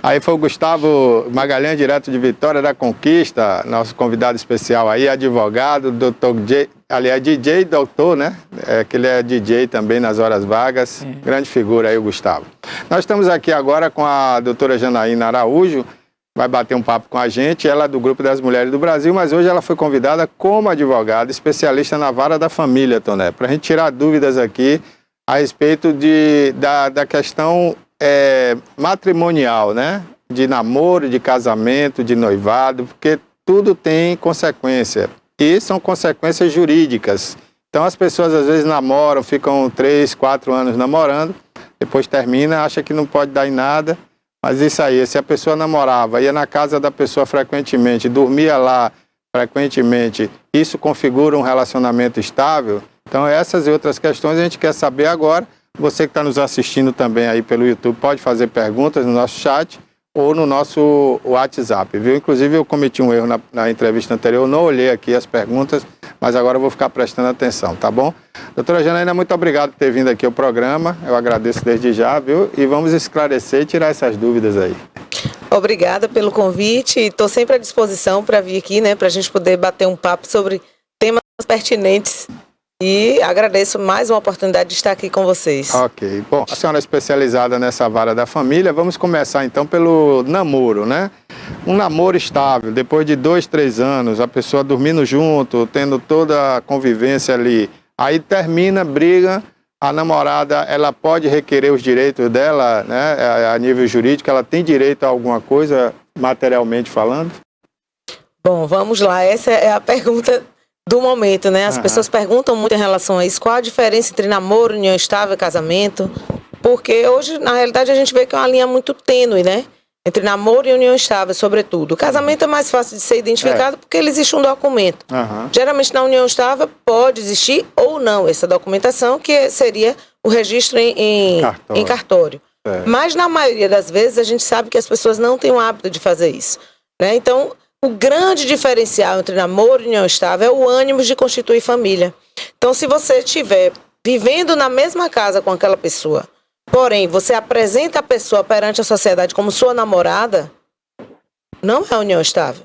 Aí foi o Gustavo Magalhães, direto de Vitória da Conquista, nosso convidado especial aí, advogado, DJ doutor, né? Que ele é DJ também nas horas vagas. Grande figura aí, o Gustavo. Nós estamos aqui agora com a doutora Janaína Araújo, vai bater um papo com a gente. Ela é do Grupo das Mulheres do Brasil, mas hoje ela foi convidada como advogada, especialista na vara da família, Toné, para a gente tirar dúvidas aqui a respeito da questão matrimonial, né? De namoro, de casamento, de noivado, porque tudo tem consequência. E são consequências jurídicas. Então as pessoas às vezes namoram, ficam 3, 4 anos namorando, depois termina, acha que não pode dar em nada. Mas isso aí, se a pessoa namorava, ia na casa da pessoa frequentemente, dormia lá frequentemente, isso configura um relacionamento estável? Então essas e outras questões a gente quer saber agora. Você que está nos assistindo também aí pelo YouTube pode fazer perguntas no nosso chat ou no nosso WhatsApp, viu? Inclusive eu cometi um erro na entrevista anterior, eu não olhei aqui as perguntas, mas agora eu vou ficar prestando atenção, tá bom? Doutora Janaína, muito obrigado por ter vindo aqui ao programa, eu agradeço desde já, viu? E vamos esclarecer e tirar essas dúvidas aí. Obrigada pelo convite e estou sempre à disposição para vir aqui, né, para a gente poder bater um papo sobre temas pertinentes. E agradeço mais uma oportunidade de estar aqui com vocês. Ok. Bom, a senhora é especializada nessa vara da família. Vamos começar então pelo namoro, né? Um namoro estável, depois de 2, 3 anos, a pessoa dormindo junto, tendo toda a convivência ali. Aí termina, briga, a namorada, ela pode requerer os direitos dela, né? A nível jurídico, ela tem direito a alguma coisa, materialmente falando? Bom, vamos lá. Essa é a pergunta do momento, né? As pessoas perguntam muito em relação a isso. Qual a diferença entre namoro, união estável e casamento? Porque hoje, na realidade, a gente vê que é uma linha muito tênue, né? Entre namoro e união estável, sobretudo. O casamento é mais fácil de ser identificado porque ele existe um documento. Geralmente, na união estável, pode existir ou não essa documentação, que seria o registro em cartório. Mas, na maioria das vezes, a gente sabe que as pessoas não têm o hábito de fazer isso, né? Então, o grande diferencial entre namoro e união estável é o ânimo de constituir família. Então, se você estiver vivendo na mesma casa com aquela pessoa, porém, você apresenta a pessoa perante a sociedade como sua namorada, não é união estável.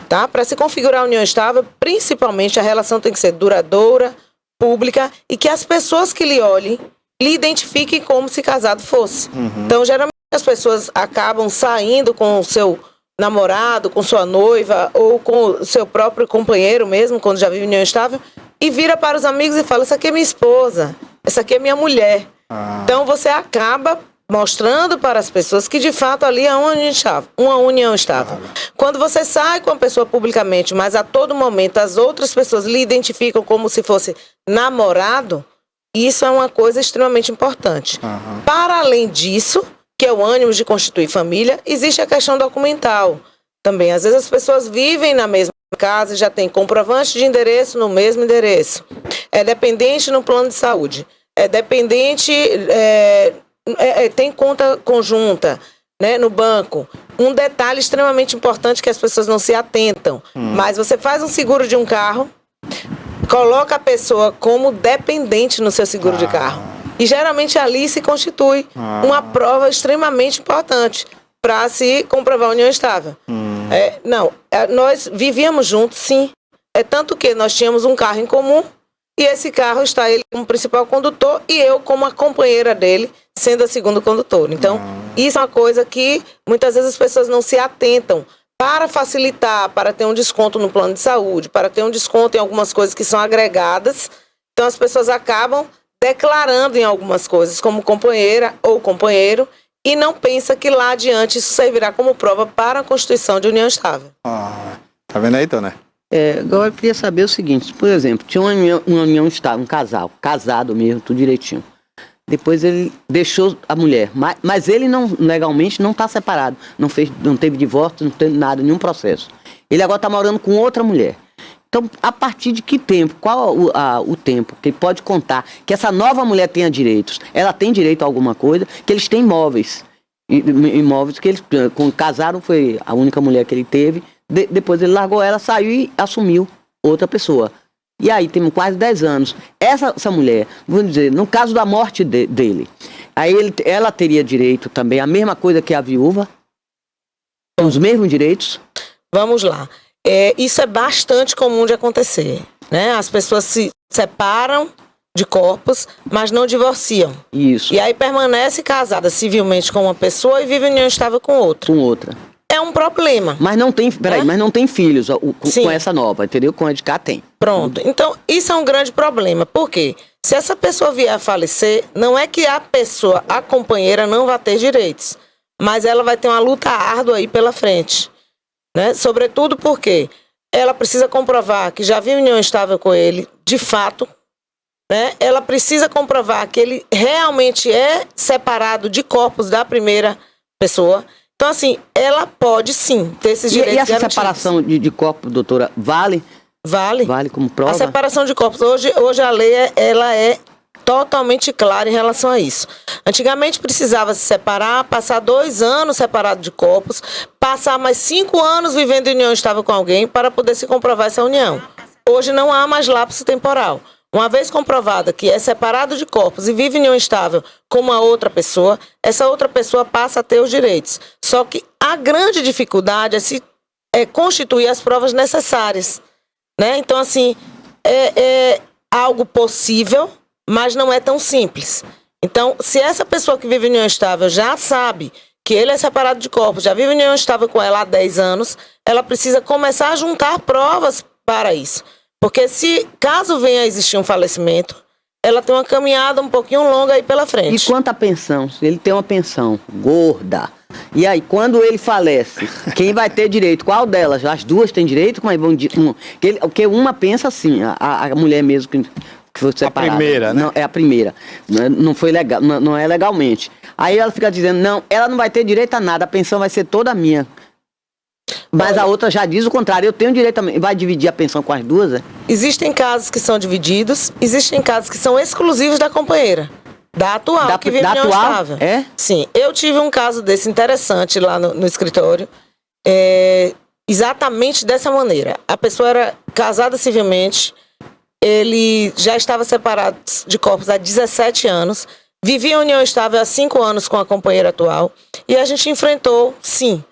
Tá? Para se configurar a união estável, principalmente a relação tem que ser duradoura, pública e que as pessoas que lhe olhem, lhe identifiquem como se casado fosse. Então, geralmente, as pessoas acabam saindo com o seu namorado, com sua noiva ou com o seu próprio companheiro mesmo, quando já vive em união estável, e vira para os amigos e fala: essa aqui é minha esposa, essa aqui é minha mulher. Então você acaba mostrando para as pessoas que de fato ali é uma união estável. Quando você sai com a pessoa publicamente, mas a todo momento as outras pessoas lhe identificam como se fosse namorado, isso é uma coisa extremamente importante. Para além disso, que é o ânimo de constituir família, existe a questão documental também. Às vezes as pessoas vivem na mesma casa e já tem comprovante de endereço no mesmo endereço. É dependente no plano de saúde. É dependente, tem conta conjunta, né, no banco. Um detalhe extremamente importante que as pessoas não se atentam. Mas você faz um seguro de um carro, coloca a pessoa como dependente no seu seguro de carro. E geralmente ali se constitui uma prova extremamente importante para se comprovar a união estável. Nós vivíamos juntos, sim. É tanto que nós tínhamos um carro em comum e esse carro está ele como principal condutor e eu como a companheira dele, sendo a segunda condutora. Então, isso é uma coisa que muitas vezes as pessoas não se atentam. Para facilitar, para ter um desconto no plano de saúde, para ter um desconto em algumas coisas que são agregadas, então as pessoas acabam declarando em algumas coisas como companheira ou companheiro e não pensa que lá adiante isso servirá como prova para a constituição de união estável. Tá vendo aí, Toné? Agora eu queria saber o seguinte, por exemplo, tinha uma união estável, um casal, casado mesmo, tudo direitinho. Depois ele deixou a mulher, mas ele não, legalmente não está separado, não teve divórcio, não teve nada, nenhum processo. Ele agora está morando com outra mulher. Então, a partir de que tempo, qual o tempo que ele pode contar que essa nova mulher tenha direitos? Ela tem direito a alguma coisa, que eles têm imóveis que eles, quando casaram, foi a única mulher que ele teve, depois ele largou ela, saiu e assumiu outra pessoa. E aí temos quase 10 anos. Essa mulher, vamos dizer, no caso da morte dele, aí ela teria direito também, a mesma coisa que a viúva? Os mesmos direitos? Vamos lá. Isso é bastante comum de acontecer, né? As pessoas se separam de corpos, mas não divorciam. Isso. E aí permanece casada civilmente com uma pessoa e vive em união estável com outra. Com outra. É um problema. Mas não tem, mas não tem filhos com essa nova, entendeu? Com a de cá tem. Pronto. Então, isso é um grande problema. Por quê? Se essa pessoa vier a falecer, não é que a pessoa, a companheira, não vai ter direitos, mas ela vai ter uma luta árdua aí pela frente, né? Sobretudo porque ela precisa comprovar que já vive em união estável com ele, de fato, né? Ela precisa comprovar que ele realmente é separado de corpos da primeira pessoa. Então, assim, ela pode sim ter esses direitos E essa garantidos. separação de corpo, doutora, vale? Vale. Vale como prova? A separação de corpos, hoje a lei ela é totalmente clara em relação a isso. Antigamente precisava se separar, passar 2 anos separado de corpos, passar mais 5 anos vivendo em união estável com alguém para poder se comprovar essa união. Hoje não há mais lapso temporal. Uma vez comprovada que é separado de corpos e vive em união estável com uma outra pessoa, essa outra pessoa passa a ter os direitos. Só que a grande dificuldade é constituir as provas necessárias, né? Então, assim, é algo possível, mas não é tão simples. Então, se essa pessoa que vive em união estável já sabe que ele é separado de corpos, já vive em união estável com ela há 10 anos, ela precisa começar a juntar provas para isso. Porque caso venha a existir um falecimento, ela tem uma caminhada um pouquinho longa aí pela frente. E quanto à pensão? Se ele tem uma pensão gorda, e aí quando ele falece, quem vai ter direito? Qual delas? As duas têm direito? Como é bom? Porque uma pensa assim, a mulher mesmo que foi separada. A primeira, né? Não, é a primeira. Não foi legal, não é legalmente. Aí ela fica dizendo, não, ela não vai ter direito a nada, a pensão vai ser toda minha. Mas a outra já diz o contrário, eu tenho direito também. Vai dividir a pensão com as duas, é? Existem casos que são divididos, existem casos que são exclusivos da companheira, da atual, que vive em união estável. É? Sim, eu tive um caso desse interessante lá no escritório, exatamente dessa maneira. A pessoa era casada civilmente, ele já estava separado de corpos há 17 anos, vivia em união estável há 5 anos com a companheira atual, e a gente enfrentou, sim,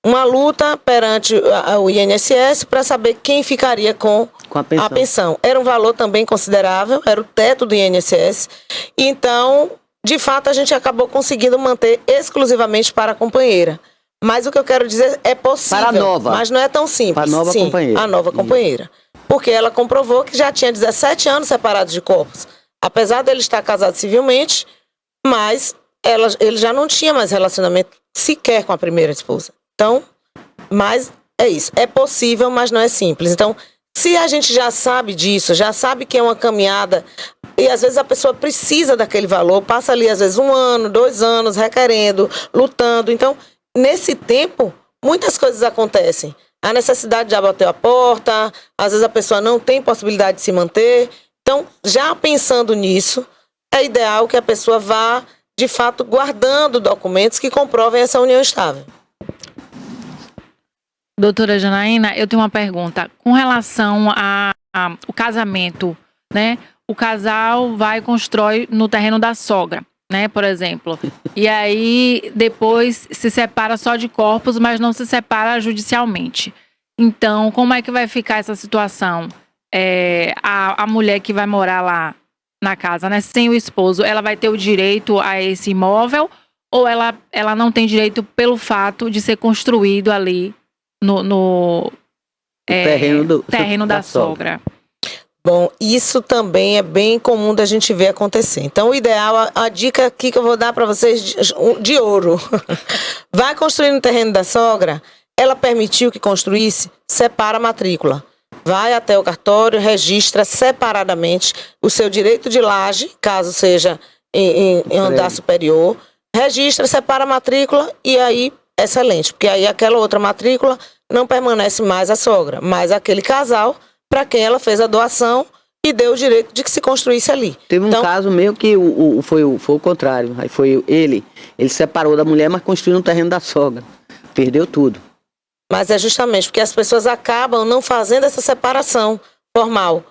uma luta perante o INSS para saber quem ficaria com a pensão. Era um valor também considerável, era o teto do INSS. Então, de fato, a gente acabou conseguindo manter exclusivamente para a companheira. Mas o que eu quero dizer é possível, para a nova. Mas não é tão simples. Para a nova companheira. A nova companheira. Porque ela comprovou que já tinha 17 anos separados de corpos. Apesar dele estar casado civilmente, mas ele já não tinha mais relacionamento sequer com a primeira esposa. Então, mas é isso. É possível, mas não é simples. Então, se a gente já sabe disso, já sabe que é uma caminhada, e às vezes a pessoa precisa daquele valor, passa ali às vezes 1 ano, 2 anos, requerendo, lutando. Então, nesse tempo, muitas coisas acontecem. A necessidade de bater a porta, às vezes a pessoa não tem possibilidade de se manter. Então, já pensando nisso, é ideal que a pessoa vá, de fato, guardando documentos que comprovem essa união estável. Doutora Janaína, eu tenho uma pergunta. Com relação ao casamento, né? O casal vai e constrói no terreno da sogra, né? Por exemplo. E aí, depois se separa só de corpos, mas não se separa judicialmente. Então, como é que vai ficar essa situação? A mulher que vai morar lá na casa, né? Sem o esposo, ela vai ter o direito a esse imóvel? Ou ela não tem direito pelo fato de ser construído ali no terreno da sogra? Bom, isso também é bem comum da gente ver acontecer. Então, o ideal, a dica aqui que eu vou dar para vocês de ouro. Vai construir no terreno da sogra, ela permitiu que construísse, separa a matrícula. Vai até o cartório, registra separadamente o seu direito de laje, caso seja em andar superior. Registra, separa a matrícula e aí, excelente. Porque aí aquela outra matrícula não permanece mais a sogra, mas aquele casal para quem ela fez a doação e deu o direito de que se construísse ali. Teve um caso meu que foi o contrário. Aí foi ele separou da mulher, mas construiu no terreno da sogra. Perdeu tudo. Mas é justamente porque as pessoas acabam não fazendo essa separação. formal.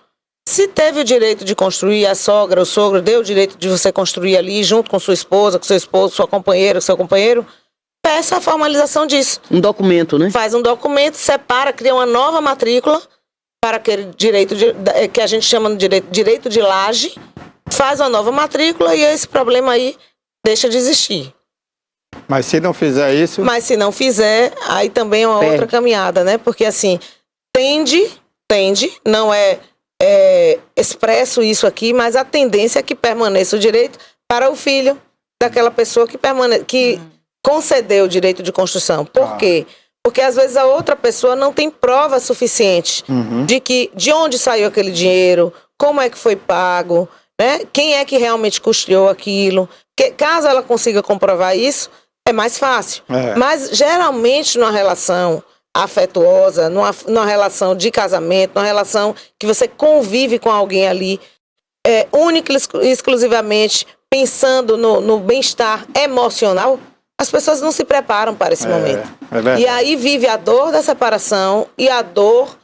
Se teve o direito de construir, a sogra, o sogro deu o direito de você construir ali, junto com sua esposa, com seu esposo, sua companheira, seu companheiro, peça a formalização disso. Um documento, né? Faz um documento, separa, cria uma nova matrícula para aquele direito que a gente chama de direito de laje, faz uma nova matrícula e esse problema aí deixa de existir. Mas se não fizer isso... Mas se não fizer, aí também é uma outra caminhada, né? Porque assim, tende, não é expresso isso aqui, mas a tendência é que permaneça o direito para o filho daquela pessoa que concedeu o direito de construção. Por quê? Porque às vezes a outra pessoa não tem prova suficiente de onde saiu aquele dinheiro, como é que foi pago, né? Quem é que realmente custeou aquilo. Porque, caso ela consiga comprovar isso, é mais fácil. Mas geralmente numa relação afetuosa, numa relação de casamento, numa relação que você convive com alguém ali, única e exclusivamente pensando no bem-estar emocional, as pessoas não se preparam para esse momento. E aí vive a dor da separação e a dor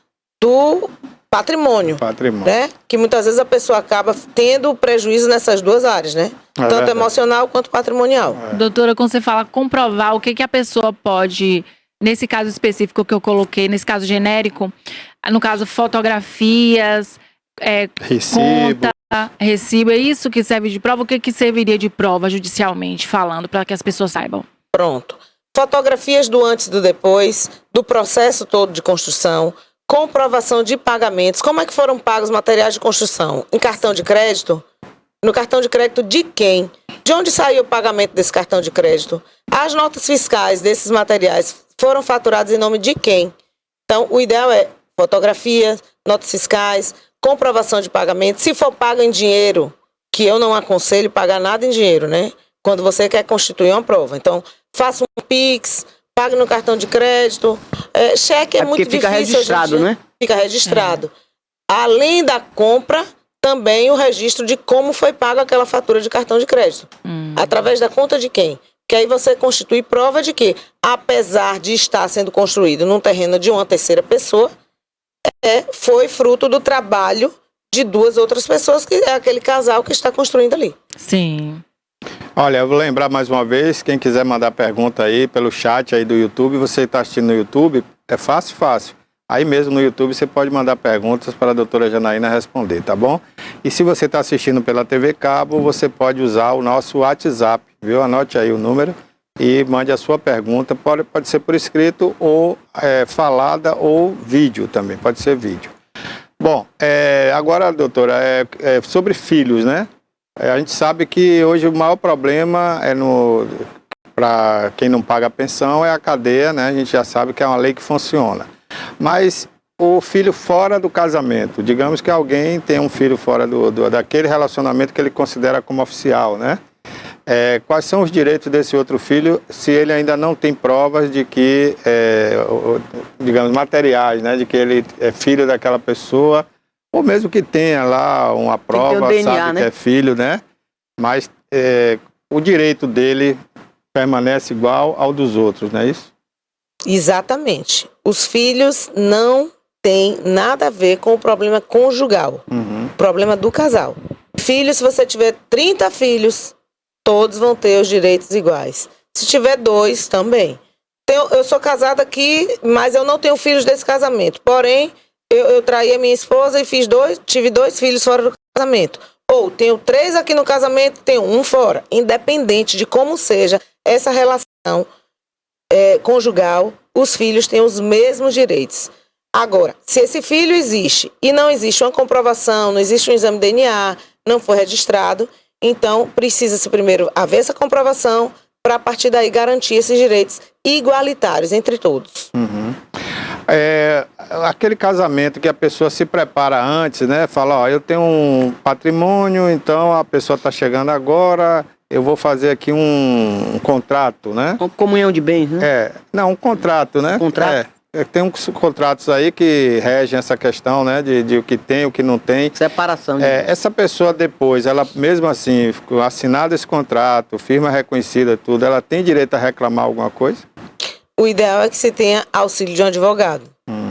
do patrimônio. Né? Que muitas vezes a pessoa acaba tendo prejuízo nessas duas áreas, né? Tanto emocional quanto patrimonial. Doutora, quando você fala comprovar, o que a pessoa pode, nesse caso específico que eu coloquei, nesse caso genérico, no caso fotografias, conta, recibo, é isso que serve de prova? O que serviria de prova judicialmente falando, para que as pessoas saibam? Pronto. Fotografias do antes e do depois, do processo todo de construção, comprovação de pagamentos. Como é que foram pagos os materiais de construção? Em cartão de crédito? No cartão de crédito de quem? De onde saiu o pagamento desse cartão de crédito? As notas fiscais desses materiais foram faturadas em nome de quem? Então, o ideal é fotografias, notas fiscais, comprovação de pagamento. Se for pago em dinheiro, que eu não aconselho pagar nada em dinheiro, né? Quando você quer constituir uma prova. Então, faça um Pix, pague no cartão de crédito. Cheque é muito difícil. Fica registrado, né? Fica registrado. Além da compra, também o registro de como foi paga aquela fatura de cartão de crédito. Através da conta de quem? Que aí você constitui prova de que, apesar de estar sendo construído num terreno de uma terceira pessoa, foi fruto do trabalho de duas outras pessoas, que é aquele casal que está construindo ali. Sim. Olha, eu vou lembrar mais uma vez, quem quiser mandar pergunta aí pelo chat aí do YouTube, você está assistindo no YouTube, é fácil. Aí mesmo no YouTube você pode mandar perguntas para a doutora Janaína responder, tá bom? E se você está assistindo pela TV Cabo, você pode usar o nosso WhatsApp, viu? Anote aí o número e mande a sua pergunta, pode ser por escrito ou falada ou vídeo também, pode ser vídeo. Bom, agora, doutora, sobre filhos, né? A gente sabe que hoje o maior problema para quem não paga a pensão é a cadeia, né? A gente já sabe que é uma lei que funciona. Mas o filho fora do casamento, digamos que alguém tem um filho fora daquele relacionamento que ele considera como oficial, né? Quais são os direitos desse outro filho se ele ainda não tem provas de que, digamos, materiais, né? De que ele é filho daquela pessoa, ou mesmo que tenha lá uma prova, DNA, sabe, né? que é filho, né? Mas o direito dele permanece igual ao dos outros, não é isso? Exatamente. Os filhos não têm nada a ver com o problema conjugal. Problema do casal. Filhos, se você tiver 30 filhos, todos vão ter os direitos iguais. Se tiver 2, também. Eu sou casada aqui, mas eu não tenho filhos desse casamento. Porém, eu traí a minha esposa e tive 2 filhos fora do casamento. Ou tenho 3 aqui no casamento, tenho 1 fora. Independente de como seja essa relação conjugal, os filhos têm os mesmos direitos. Agora, se esse filho existe e não existe uma comprovação, não existe um exame de DNA, não foi registrado, então precisa-se primeiro haver essa comprovação para a partir daí garantir esses direitos igualitários entre todos. Aquele casamento que a pessoa se prepara antes, né? Fala, eu tenho um patrimônio, então a pessoa está chegando agora, eu vou fazer aqui um contrato, né? Uma comunhão de bens, né? Não, um contrato, né? Contrato? Tem uns contratos aí que regem essa questão, né? De o que tem, o que não tem. Separação. Essa pessoa depois, ela mesmo assim, assinado esse contrato, firma reconhecida, tudo, ela tem direito a reclamar alguma coisa? O ideal é que você tenha auxílio de um advogado,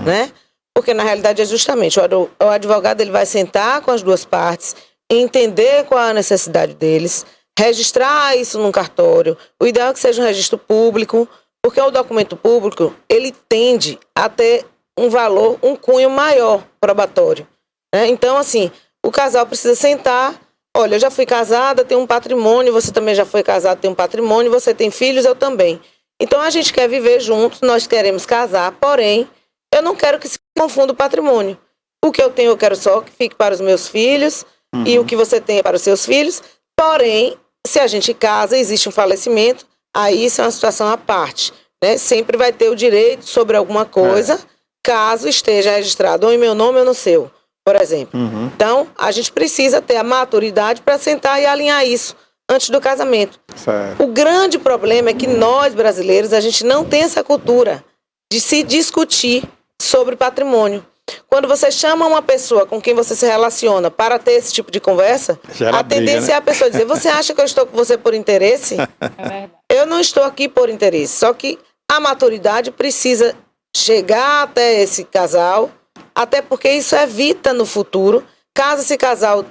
né? porque na realidade é justamente o advogado ele vai sentar com as duas partes, entender qual é a necessidade deles, registrar isso num cartório. O ideal é que seja um registro público, porque o documento público ele tende a ter um valor, um cunho maior probatório, né? Então, assim, o casal precisa sentar. Olha, eu já fui casada, tenho um patrimônio, você também já foi casado, tem um patrimônio, você tem filhos, eu também. Então a gente quer viver juntos, nós queremos casar, porém, eu não quero que se confunda o patrimônio. O que eu tenho, eu quero só que fique para os meus filhos, e o que você tem é para os seus filhos. Porém, se a gente casa, existe um falecimento, aí isso é uma situação à parte, né? Sempre vai ter o direito sobre alguma coisa, caso esteja registrado ou em meu nome ou no seu, por exemplo. Então, a gente precisa ter a maturidade para sentar e alinhar isso antes do casamento. Certo. O grande problema é que nós, brasileiros, a gente não tem essa cultura de se discutir sobre patrimônio. Quando você chama uma pessoa com quem você se relaciona para ter esse tipo de conversa, Gera a tendência briga, né? é a pessoa dizer, você acha que eu estou com você por interesse? É verdade. Eu não estou aqui por interesse. Só que a maturidade precisa chegar até esse casal, até porque isso evita no futuro, caso esse casal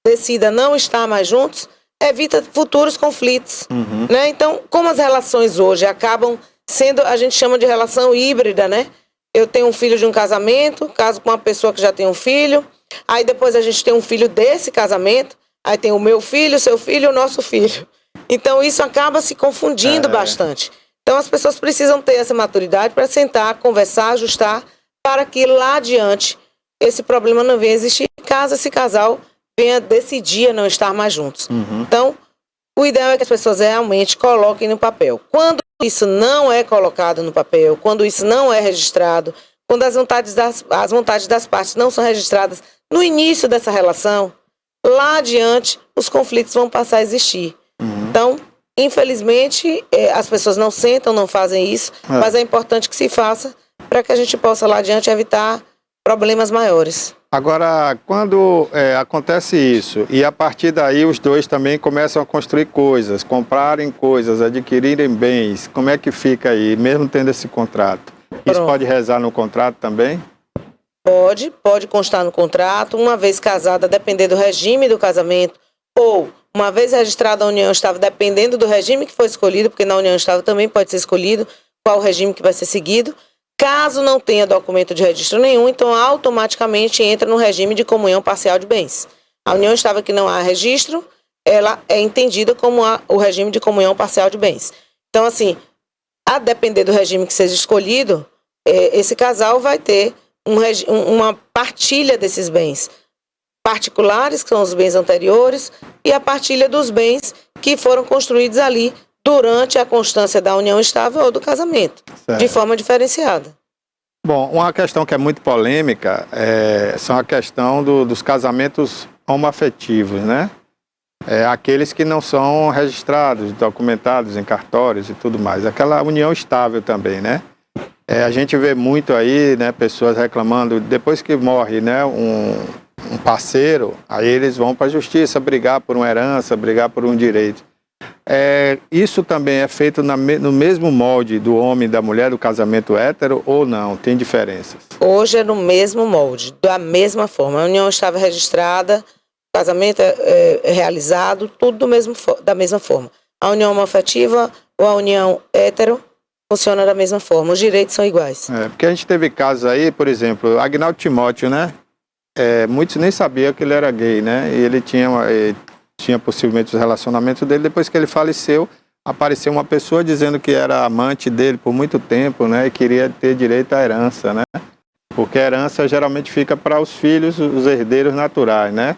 decida não estar mais juntos, evita futuros conflitos, né? Então, como as relações hoje acabam sendo, a gente chama de relação híbrida, né? Eu tenho um filho de um casamento, caso com uma pessoa que já tem um filho, aí depois a gente tem um filho desse casamento, aí tem o meu filho, o seu filho e o nosso filho. Então, isso acaba se confundindo bastante. Então, as pessoas precisam ter essa maturidade para sentar, conversar, ajustar, para que lá adiante esse problema não venha existir, caso esse casal venha decidir a não estar mais juntos. Então, o ideal é que as pessoas realmente coloquem no papel. Quando isso não é colocado no papel, quando isso não é registrado, quando as vontades das partes não são registradas no início dessa relação, lá adiante os conflitos vão passar a existir. Então, infelizmente, as pessoas não sentam, não fazem isso, mas é importante que se faça para que a gente possa lá adiante evitar problemas maiores. Agora, quando acontece isso, e a partir daí os dois também começam a construir coisas, comprarem coisas, adquirirem bens, como é que fica aí, mesmo tendo esse contrato? Isso Pronto. pode rezar no contrato também? Pode constar no contrato, uma vez casada, depender do regime do casamento, ou uma vez registrada a união estável, dependendo do regime que foi escolhido, porque na união estável também pode ser escolhido qual o regime que vai ser seguido. Caso não tenha documento de registro nenhum, então automaticamente entra no regime de comunhão parcial de bens. A união estável que não há registro, ela é entendida como o regime de comunhão parcial de bens. Então, assim, a depender do regime que seja escolhido, esse casal vai ter uma partilha desses bens particulares, que são os bens anteriores, e a partilha dos bens que foram construídos ali durante a constância da união estável ou do casamento, Certo. de forma diferenciada. Bom, uma questão que é muito polêmica são a questão dos casamentos homoafetivos, né? Aqueles que não são registrados, documentados em cartórios e tudo mais. Aquela união estável também, né? A gente vê muito aí, né, pessoas reclamando, depois que morre, né, um parceiro, aí eles vão para a justiça brigar por uma herança, brigar por um direito. Isso também é feito no mesmo molde do homem e da mulher do casamento hétero ou não? Tem diferenças? Hoje é no mesmo molde, da mesma forma. A união estava registrada, o casamento é realizado, tudo da mesma forma. A união homoafetiva ou a união hétero funciona da mesma forma, os direitos são iguais. Porque a gente teve casos aí, por exemplo, Agnaldo Timóteo, né? Muitos nem sabiam que ele era gay, né? E ele tinha possivelmente os relacionamentos dele. Depois que ele faleceu, apareceu uma pessoa dizendo que era amante dele por muito tempo, né? E queria ter direito à herança, né? Porque a herança geralmente fica para os filhos, os herdeiros naturais, né?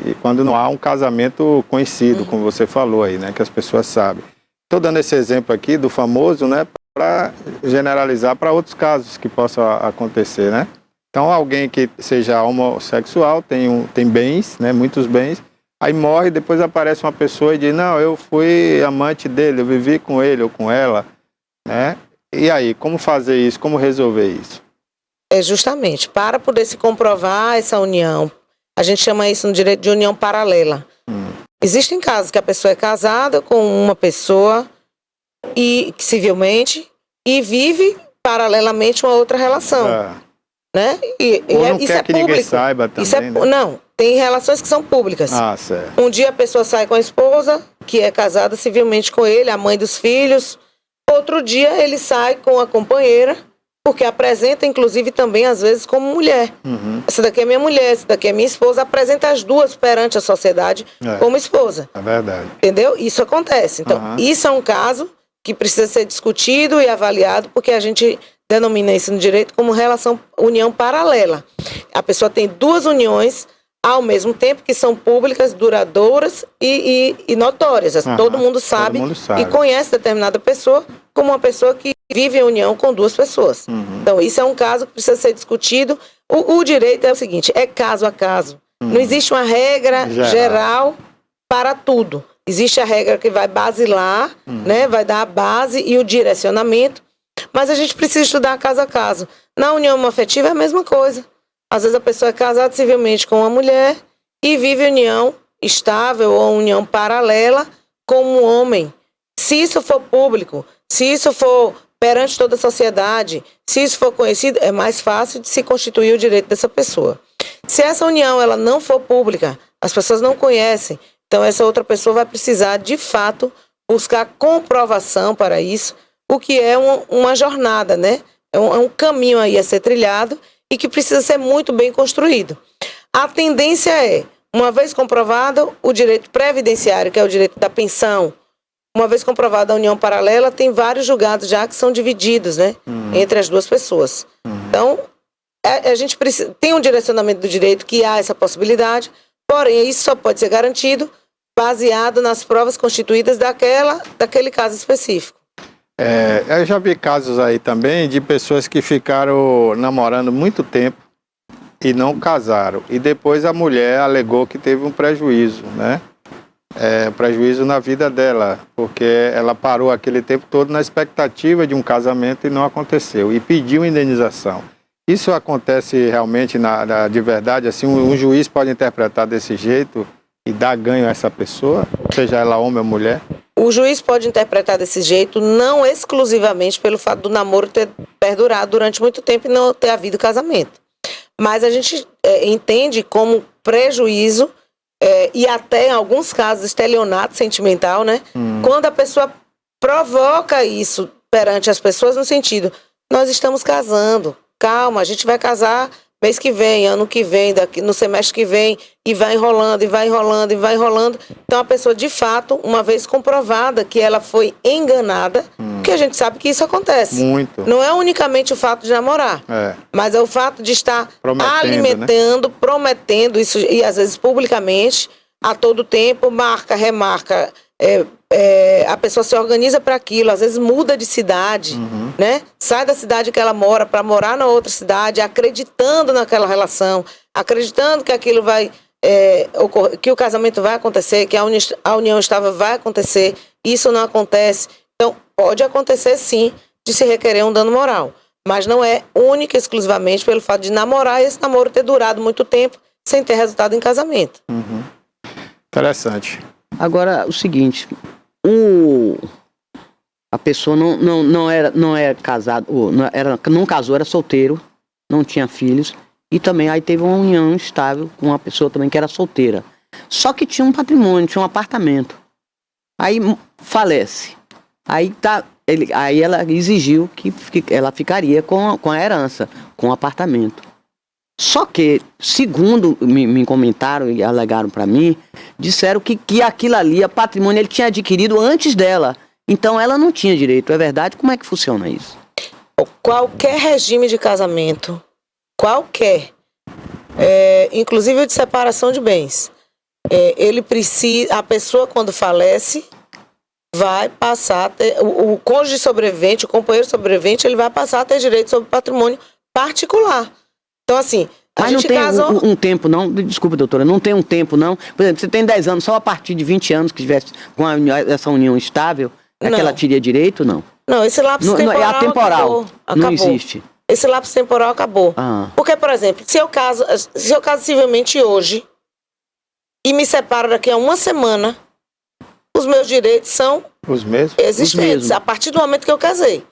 E quando não há um casamento conhecido, como você falou aí, né? Que as pessoas sabem. Estou dando esse exemplo aqui do famoso, né? Para generalizar para outros casos que possam acontecer, né? Então, alguém que seja homossexual tem bens, né? Muitos bens. Aí morre, depois aparece uma pessoa e diz, não, eu fui amante dele, eu vivi com ele ou com ela, né? E aí, como fazer isso? Como resolver isso? Justamente, para poder se comprovar essa união, a gente chama isso no direito de união paralela. Existem casos que a pessoa é casada com uma pessoa civilmente e vive paralelamente uma outra relação. né? Ou não isso quer é que ninguém público. saiba também, Isso é, né? Não, tem relações que são públicas. Ah, certo. Um dia a pessoa sai com a esposa, que é casada civilmente com ele, a mãe dos filhos. Outro dia ele sai com a companheira, porque apresenta, inclusive, também, às vezes, como mulher. Uhum. Essa daqui é minha mulher, essa daqui é minha esposa. Apresenta as duas perante a sociedade como esposa. É verdade. Entendeu? Isso acontece. Então, isso é um caso que precisa ser discutido e avaliado, porque a gente denomina isso no direito como união paralela. A pessoa tem duas uniões ao mesmo tempo que são públicas, duradouras e notórias. Todo mundo sabe e conhece determinada pessoa como uma pessoa que vive em união com duas pessoas. Então, isso é um caso que precisa ser discutido. O direito é o seguinte, é caso a caso. Não existe uma regra geral para tudo. Existe a regra que vai basilar, né? Vai dar a base e o direcionamento, mas a gente precisa estudar caso a caso. Na união afetiva é a mesma coisa. Às vezes a pessoa é casada civilmente com uma mulher e vive união estável ou união paralela com um homem. Se isso for público, se isso for perante toda a sociedade, se isso for conhecido, é mais fácil de se constituir o direito dessa pessoa. Se essa união ela não for pública, as pessoas não conhecem, então essa outra pessoa vai precisar, de fato, buscar comprovação para isso, o que é uma jornada, né? É um caminho aí a ser trilhado e que precisa ser muito bem construído. A tendência é, uma vez comprovado o direito previdenciário, que é o direito da pensão, uma vez comprovada a união paralela, tem vários julgados já que são divididos, né? Entre as duas pessoas. Então, a gente tem um direcionamento do direito que há essa possibilidade, porém, isso só pode ser garantido baseado nas provas constituídas daquele caso específico. Eu já vi casos aí também de pessoas que ficaram namorando muito tempo e não casaram. E depois a mulher alegou que teve um prejuízo, né? Prejuízo na vida dela, porque ela parou aquele tempo todo na expectativa de um casamento e não aconteceu. E pediu indenização. Isso acontece realmente de verdade? Assim, um juiz pode interpretar desse jeito e dar ganho a essa pessoa, seja ela homem ou mulher? O juiz pode interpretar desse jeito, não exclusivamente pelo fato do namoro ter perdurado durante muito tempo e não ter havido casamento. Mas a gente entende como prejuízo e até em alguns casos estelionato sentimental, né? Quando a pessoa provoca isso perante as pessoas no sentido, nós estamos casando, calma, a gente vai casar mês que vem, ano que vem, no semestre que vem, e vai enrolando, e vai enrolando, e vai enrolando. Então a pessoa, de fato, uma vez comprovada que ela foi enganada, porque a gente sabe que isso acontece. Muito. Não é unicamente o fato de namorar, mas é o fato de estar alimentando, né? Prometendo isso, e às vezes publicamente, a todo tempo, marca, remarca, a pessoa se organiza para aquilo, às vezes muda de cidade, né? Sai da cidade que ela mora para morar na outra cidade, acreditando naquela relação, acreditando que aquilo vai que o casamento vai acontecer, que a união estável vai acontecer. Isso não acontece. Então, pode acontecer sim de se requerer um dano moral, mas não é única e exclusivamente pelo fato de namorar e esse namoro ter durado muito tempo sem ter resultado em casamento. Interessante. Agora, o seguinte, a pessoa não era casado, não casou, era solteiro, não tinha filhos, e também aí teve uma união estável com uma pessoa também que era solteira. Só que tinha um patrimônio, tinha um apartamento. Aí falece. Aí ela exigiu que ela ficaria com a herança, com o apartamento. Só que, segundo me comentaram e alegaram para mim, disseram que aquilo ali, a patrimônio, ele tinha adquirido antes dela. Então ela não tinha direito, é verdade? Como é que funciona isso? Qualquer regime de casamento, qualquer, inclusive o de separação de bens, a pessoa quando falece, vai passar a ter, o cônjuge sobrevivente, o companheiro sobrevivente, ele vai passar a ter direito sobre o patrimônio particular. Então, assim, mas não tem um tempo, não? Desculpa, doutora, não tem um tempo, não? Por exemplo, você tem 10 anos, só a partir de 20 anos que tivesse com essa união estável, é que ela teria direito, não? Não, esse lapso temporal é atemporal, acabou. Não existe. Esse lapso temporal acabou. Porque, por exemplo, se eu caso civilmente hoje e me separo daqui a uma semana, os meus direitos são os mesmos? Existentes, a partir do momento que eu casei.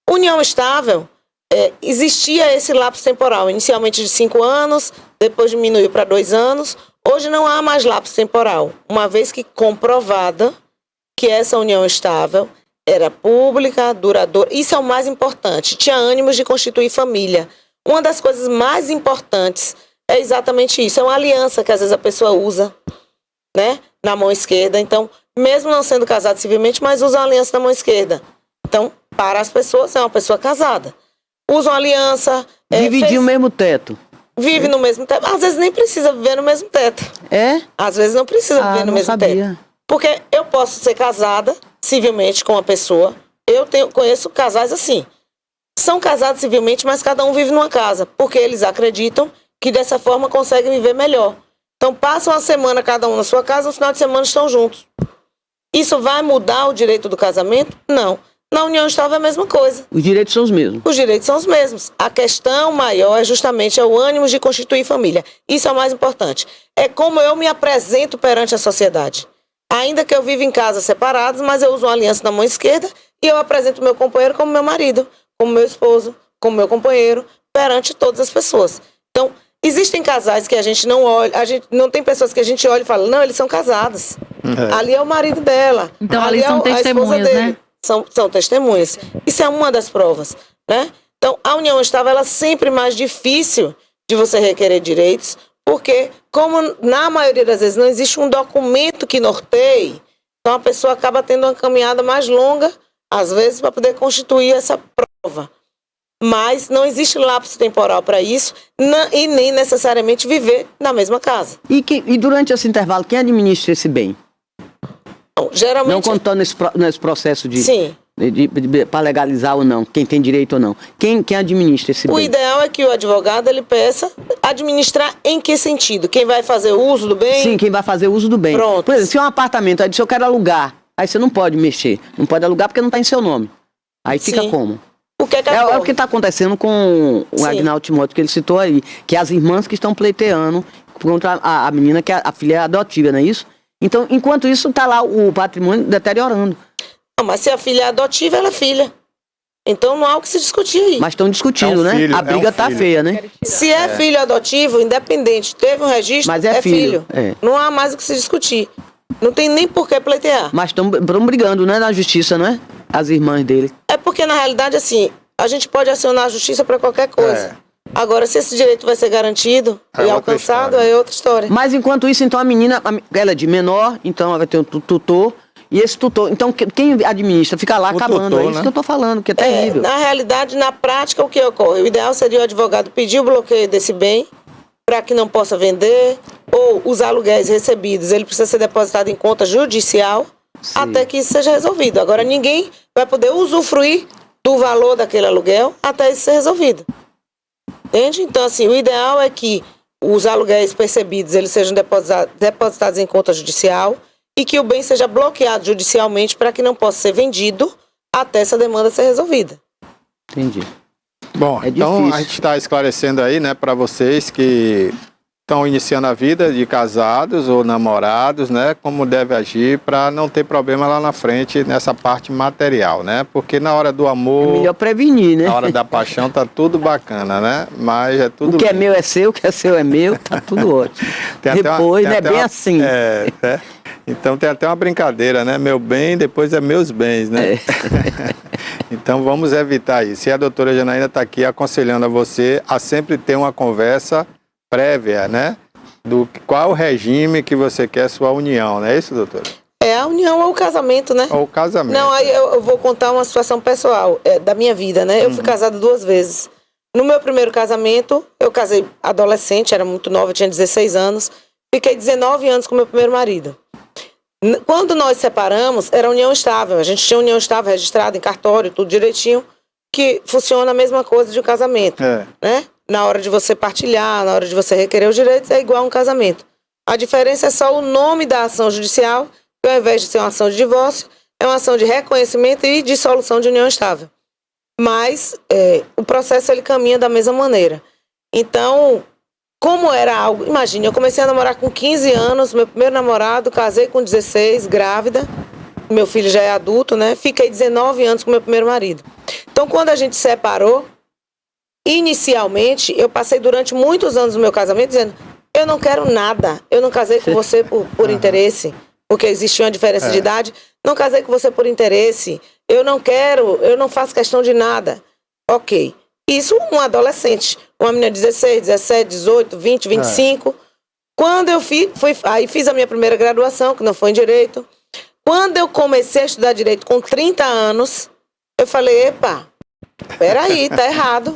União estável existia esse lapso temporal, inicialmente de 5 anos, depois diminuiu para 2 anos. Hoje não há mais lapso temporal, uma vez que comprovada que essa união estável era pública, duradoura. Isso é o mais importante. Tinha ânimos de constituir família. Uma das coisas mais importantes é exatamente isso. É uma aliança que às vezes a pessoa usa, né, na mão esquerda. Então, mesmo não sendo casado civilmente, mas usa uma aliança na mão esquerda. Então, para as pessoas, é uma pessoa casada. Usa uma aliança. Dividir o mesmo teto. Vive no mesmo teto. Às vezes nem precisa viver no mesmo teto. É? Às vezes não precisa viver no não mesmo sabia. teto. Porque eu posso ser casada civilmente com uma pessoa. Conheço casais assim. São casados civilmente, mas cada um vive numa casa. Porque eles acreditam que dessa forma conseguem viver melhor. Então passam a semana cada um na sua casa, no final de semana estão juntos. Isso vai mudar o direito do casamento? Não. Na união estável é a mesma coisa. Os direitos são os mesmos. Os direitos são os mesmos. A questão maior é justamente o ânimo de constituir família. Isso é o mais importante. É como eu me apresento perante a sociedade. Ainda que eu viva em casas separadas, mas eu uso uma aliança na mão esquerda e eu apresento meu companheiro como meu marido, como meu esposo, como meu companheiro, perante todas as pessoas. Então, existem casais que a gente não olha, não tem pessoas que a gente olha e fala, não, eles são casados. Ali é o marido dela. Então, ali são a esposa testemunhas, dele. né? São testemunhas. Isso é uma das provas, né? Então, a união estável, ela é sempre mais difícil de você requerer direitos, porque, como na maioria das vezes não existe um documento que norteie, então a pessoa acaba tendo uma caminhada mais longa, às vezes, para poder constituir essa prova. Mas não existe lapso temporal para isso e nem necessariamente viver na mesma casa. E durante esse intervalo, quem administra esse bem? Não, geralmente... Não contando nesse processo de... Sim. Para legalizar ou não, quem tem direito ou não. Quem administra esse bem? O ideal é que o advogado ele peça administrar em que sentido? Quem vai fazer o uso do bem? Sim, quem vai fazer uso do bem. Pronto. Por exemplo, se é um apartamento, aí diz, eu quero alugar, aí você não pode mexer. Não pode alugar porque não está em seu nome. Aí fica Sim. como? O que é que É o que está acontecendo com o Sim. Agnaldo Timóteo, que ele citou aí, que as irmãs que estão pleiteando contra a menina, que a filha é adotiva, não é isso? Então, enquanto isso, está lá o patrimônio deteriorando. Não, mas se a filha é adotiva, ela é filha. Então não há o que se discutir aí. Mas estão discutindo, É um né? filho, A é um briga tá filho. feia, né? Se é filho adotivo, independente, teve um registro, Mas é filho, é. Não há mais o que se discutir. Não tem nem por que pleitear. Mas estão brigando, né? Na justiça, não é? As irmãs dele. É porque, na realidade, assim, a gente pode acionar a justiça para qualquer coisa. Agora, se esse direito vai ser garantido É e outra alcançado, história. é outra história. Mas enquanto isso, então a menina, ela é de menor, então ela vai ter um tutor. E esse tutor, então quem administra fica lá O acabando. tutor, É isso né? que eu tô falando, que é terrível. Na realidade, na prática, o que ocorre? O ideal seria o advogado pedir o bloqueio desse bem para que não possa vender, ou os aluguéis recebidos, ele precisa ser depositado em conta judicial Sim. até que isso seja resolvido. Agora, ninguém vai poder usufruir do valor daquele aluguel até isso ser resolvido. Entende? Então, assim, o ideal é que os aluguéis percebidos eles sejam depositados em conta judicial e que o bem seja bloqueado judicialmente para que não possa ser vendido até essa demanda ser resolvida. Entendi. Bom, É então difícil. a gente está esclarecendo aí, né, para vocês que estão iniciando a vida de casados ou namorados, né, como deve agir para não ter problema lá na frente nessa parte material, né? Porque na hora do É amor, melhor prevenir, né? na hora da paixão tá tudo bacana, né? Mas é tudo O que é lindo. meu é seu, o que é seu é meu, tá tudo ótimo. Tem até uma- Depois, tem não é até bem uma- assim. É, né? Então tem até uma brincadeira, né? Meu bem, depois é meus bens, né? Então vamos evitar isso. E a doutora Janaína está aqui aconselhando a você a sempre ter uma conversa prévia, né? Do qual o regime que você quer sua união, não é isso, doutora? É a união ou o casamento, né? Ou o casamento. Não, aí eu vou contar uma situação pessoal da minha vida, né? Eu fui casada 2 vezes. No meu primeiro casamento, eu casei adolescente, era muito nova, eu tinha 16 anos. Fiquei 19 anos com meu primeiro marido. Quando nós separamos, era união estável. A gente tinha união estável registrada em cartório, tudo direitinho, que funciona a mesma coisa de um casamento, É. né? Na hora de você partilhar, na hora de você requerer os direitos, é igual a um casamento. A diferença é só o nome da ação judicial, que ao invés de ser uma ação de divórcio, é uma ação de reconhecimento e dissolução de união estável. Mas o processo ele caminha da mesma maneira. Então, como era algo... Imagine, eu comecei a namorar com 15 anos, meu primeiro namorado, casei com 16, grávida. Meu filho já é adulto, né? Fiquei 19 anos com meu primeiro marido. Então, quando a gente separou, Inicialmente, eu passei durante muitos anos do meu casamento dizendo, eu não quero nada, eu não casei com você por interesse, porque existia uma diferença de idade, não casei com você por interesse, eu não quero, eu não faço questão de nada. Ok. Isso um adolescente, uma menina de 16, 17, 18, 20, 25. Quando eu fiz a minha primeira graduação, que não foi em Direito. Quando eu comecei a estudar Direito com 30 anos, eu falei, epa, peraí, tá errado.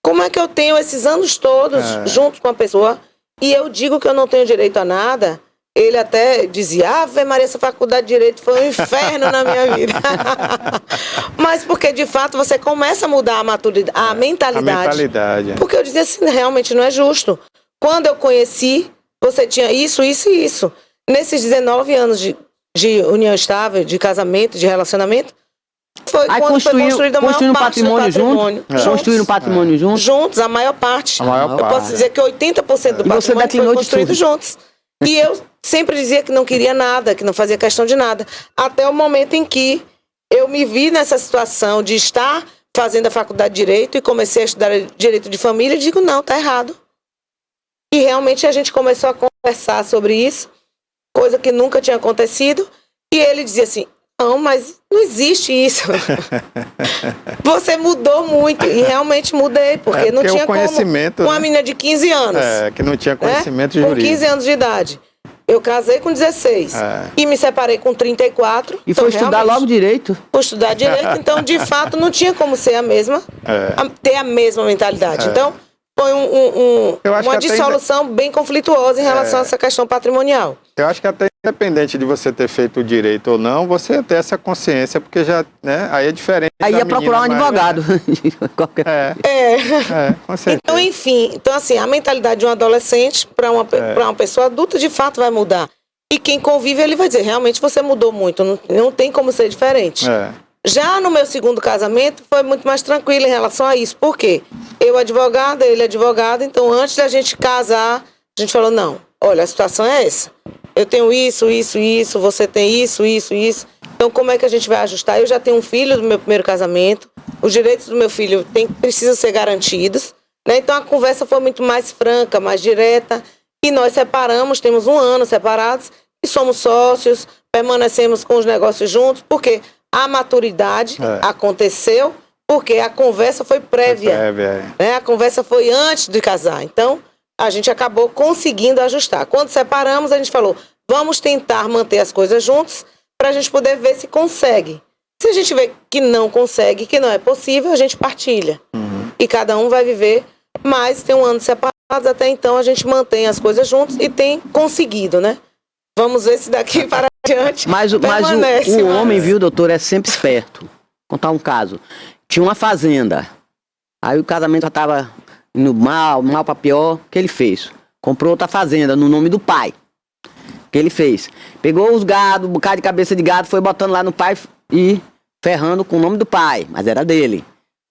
Como é que eu tenho esses anos todos junto com a pessoa e eu digo que eu não tenho direito a nada? Ele até dizia, Ave Maria, essa faculdade de Direito foi um inferno na minha vida. Mas porque, de fato, você começa a mudar a mentalidade. Porque eu dizia assim, realmente não é justo. Quando eu conheci, você tinha isso, isso e isso. Nesses 19 anos de união estável, de casamento, de relacionamento, foi aí quando foi construída a maior parte patrimônio do patrimônio. Construíram patrimônio juntos? Juntos, a maior parte. Eu posso dizer que 80% do patrimônio foi construído juntos. E eu sempre dizia que não queria nada, que não fazia questão de nada. Até o momento em que eu me vi nessa situação de estar fazendo a faculdade de Direito e comecei a estudar Direito de Família e digo, não, tá errado. E realmente a gente começou a conversar sobre isso, coisa que nunca tinha acontecido. E ele dizia assim, não, mas não existe isso. Você mudou muito. E realmente mudei, porque não tinha conhecimento, como uma menina de 15 anos. Que não tinha conhecimento jurídico. Com 15 anos de idade. Eu casei com 16 e me separei com 34. E foi estudar logo Direito? Foi estudar Direito, então de fato não tinha como ser a mesma, ter a mesma mentalidade. Então foi uma dissolução bem conflituosa em relação a essa questão patrimonial. Eu acho que até independente de você ter feito o direito ou não, você ter essa consciência, porque já, né, aí é diferente. Aí ia procurar um advogado. Com certeza. Então, enfim, então assim, a mentalidade de um adolescente para uma pessoa adulta de fato vai mudar. E quem convive, ele vai dizer, realmente você mudou muito, não tem como ser diferente. Já no meu segundo casamento, foi muito mais tranquilo em relação a isso. Por quê? Eu advogada, ele advogado, então antes da gente casar, a gente falou, não, olha, a situação é essa. Eu tenho isso, você tem isso. Então, como é que a gente vai ajustar? Eu já tenho um filho do meu primeiro casamento, os direitos do meu filho precisam ser garantidos, né? Então, a conversa foi muito mais franca, mais direta, e nós separamos, temos 1 ano separados, e somos sócios, permanecemos com os negócios juntos, porque a maturidade aconteceu, porque a conversa foi prévia. Né? A conversa foi antes de casar. Então, a gente acabou conseguindo ajustar. Quando separamos, a gente falou, vamos tentar manter as coisas juntos para a gente poder ver se consegue. Se a gente vê que não consegue, que não é possível, a gente partilha. E cada um vai viver, mas tem 1 ano separados, até então a gente mantém as coisas juntos e tem conseguido, né? Vamos ver se daqui para adiante Mas o homem, viu, doutor, é sempre esperto. Vou contar um caso. Tinha uma fazenda, aí o casamento já estava indo mal para pior. O que ele fez? Comprou outra fazenda no nome do pai. O que ele fez? Pegou os gados, um bocado de cabeça de gado, foi botando lá no pai e ferrando com o nome do pai, mas era dele.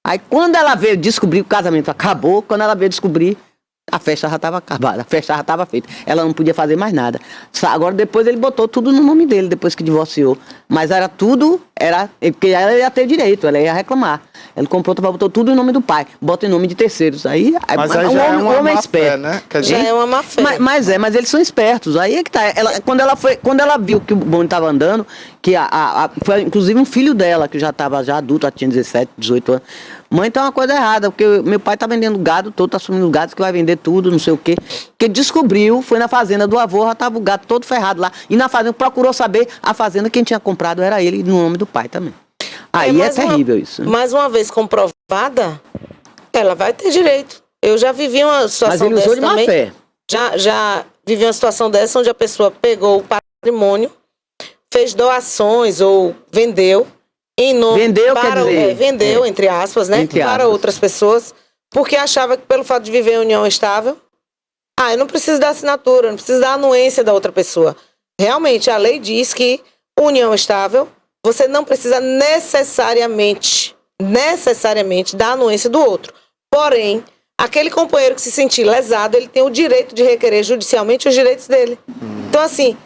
Aí quando ela veio descobrir que o casamento acabou, quando ela veio descobrir, a festa já estava acabada, a festa já estava feita. Ela não podia fazer mais nada. Agora depois ele botou tudo no nome dele, depois que divorciou. Mas era tudo, porque ela ia ter direito, ela ia reclamar. Ele comprou, botou tudo em nome do pai, bota em nome de terceiros. Mas aí já é uma má fé, né? Já é uma má fé. Mas eles são espertos. Aí é que tá. Quando ela viu que o bonde estava andando, que foi inclusive um filho dela, que já estava adulto, já tinha 17, 18 anos. Mãe, tá uma coisa errada, porque meu pai tá vendendo gado todo, tá assumindo gado, que vai vender tudo, não sei o quê. Porque descobriu, foi na fazenda do avô, já tava o gado todo ferrado lá. E na fazenda, procurou saber, a fazenda, quem tinha comprado era ele, no nome do pai também. Aí é terrível isso. Mais uma vez comprovada, ela vai ter direito. Eu já vivi uma situação dessa também. Mas ele usou de má fé. Já vivi uma situação dessa, onde a pessoa pegou o patrimônio, fez doações ou vendeu, vendeu, entre aspas, né? Para outras pessoas, porque achava que pelo fato de viver em união estável, eu não preciso da assinatura, não preciso da anuência da outra pessoa. Realmente, a lei diz que união estável, você não precisa necessariamente da anuência do outro. Porém, aquele companheiro que se sentir lesado, ele tem o direito de requerer judicialmente os direitos dele. Então, assim,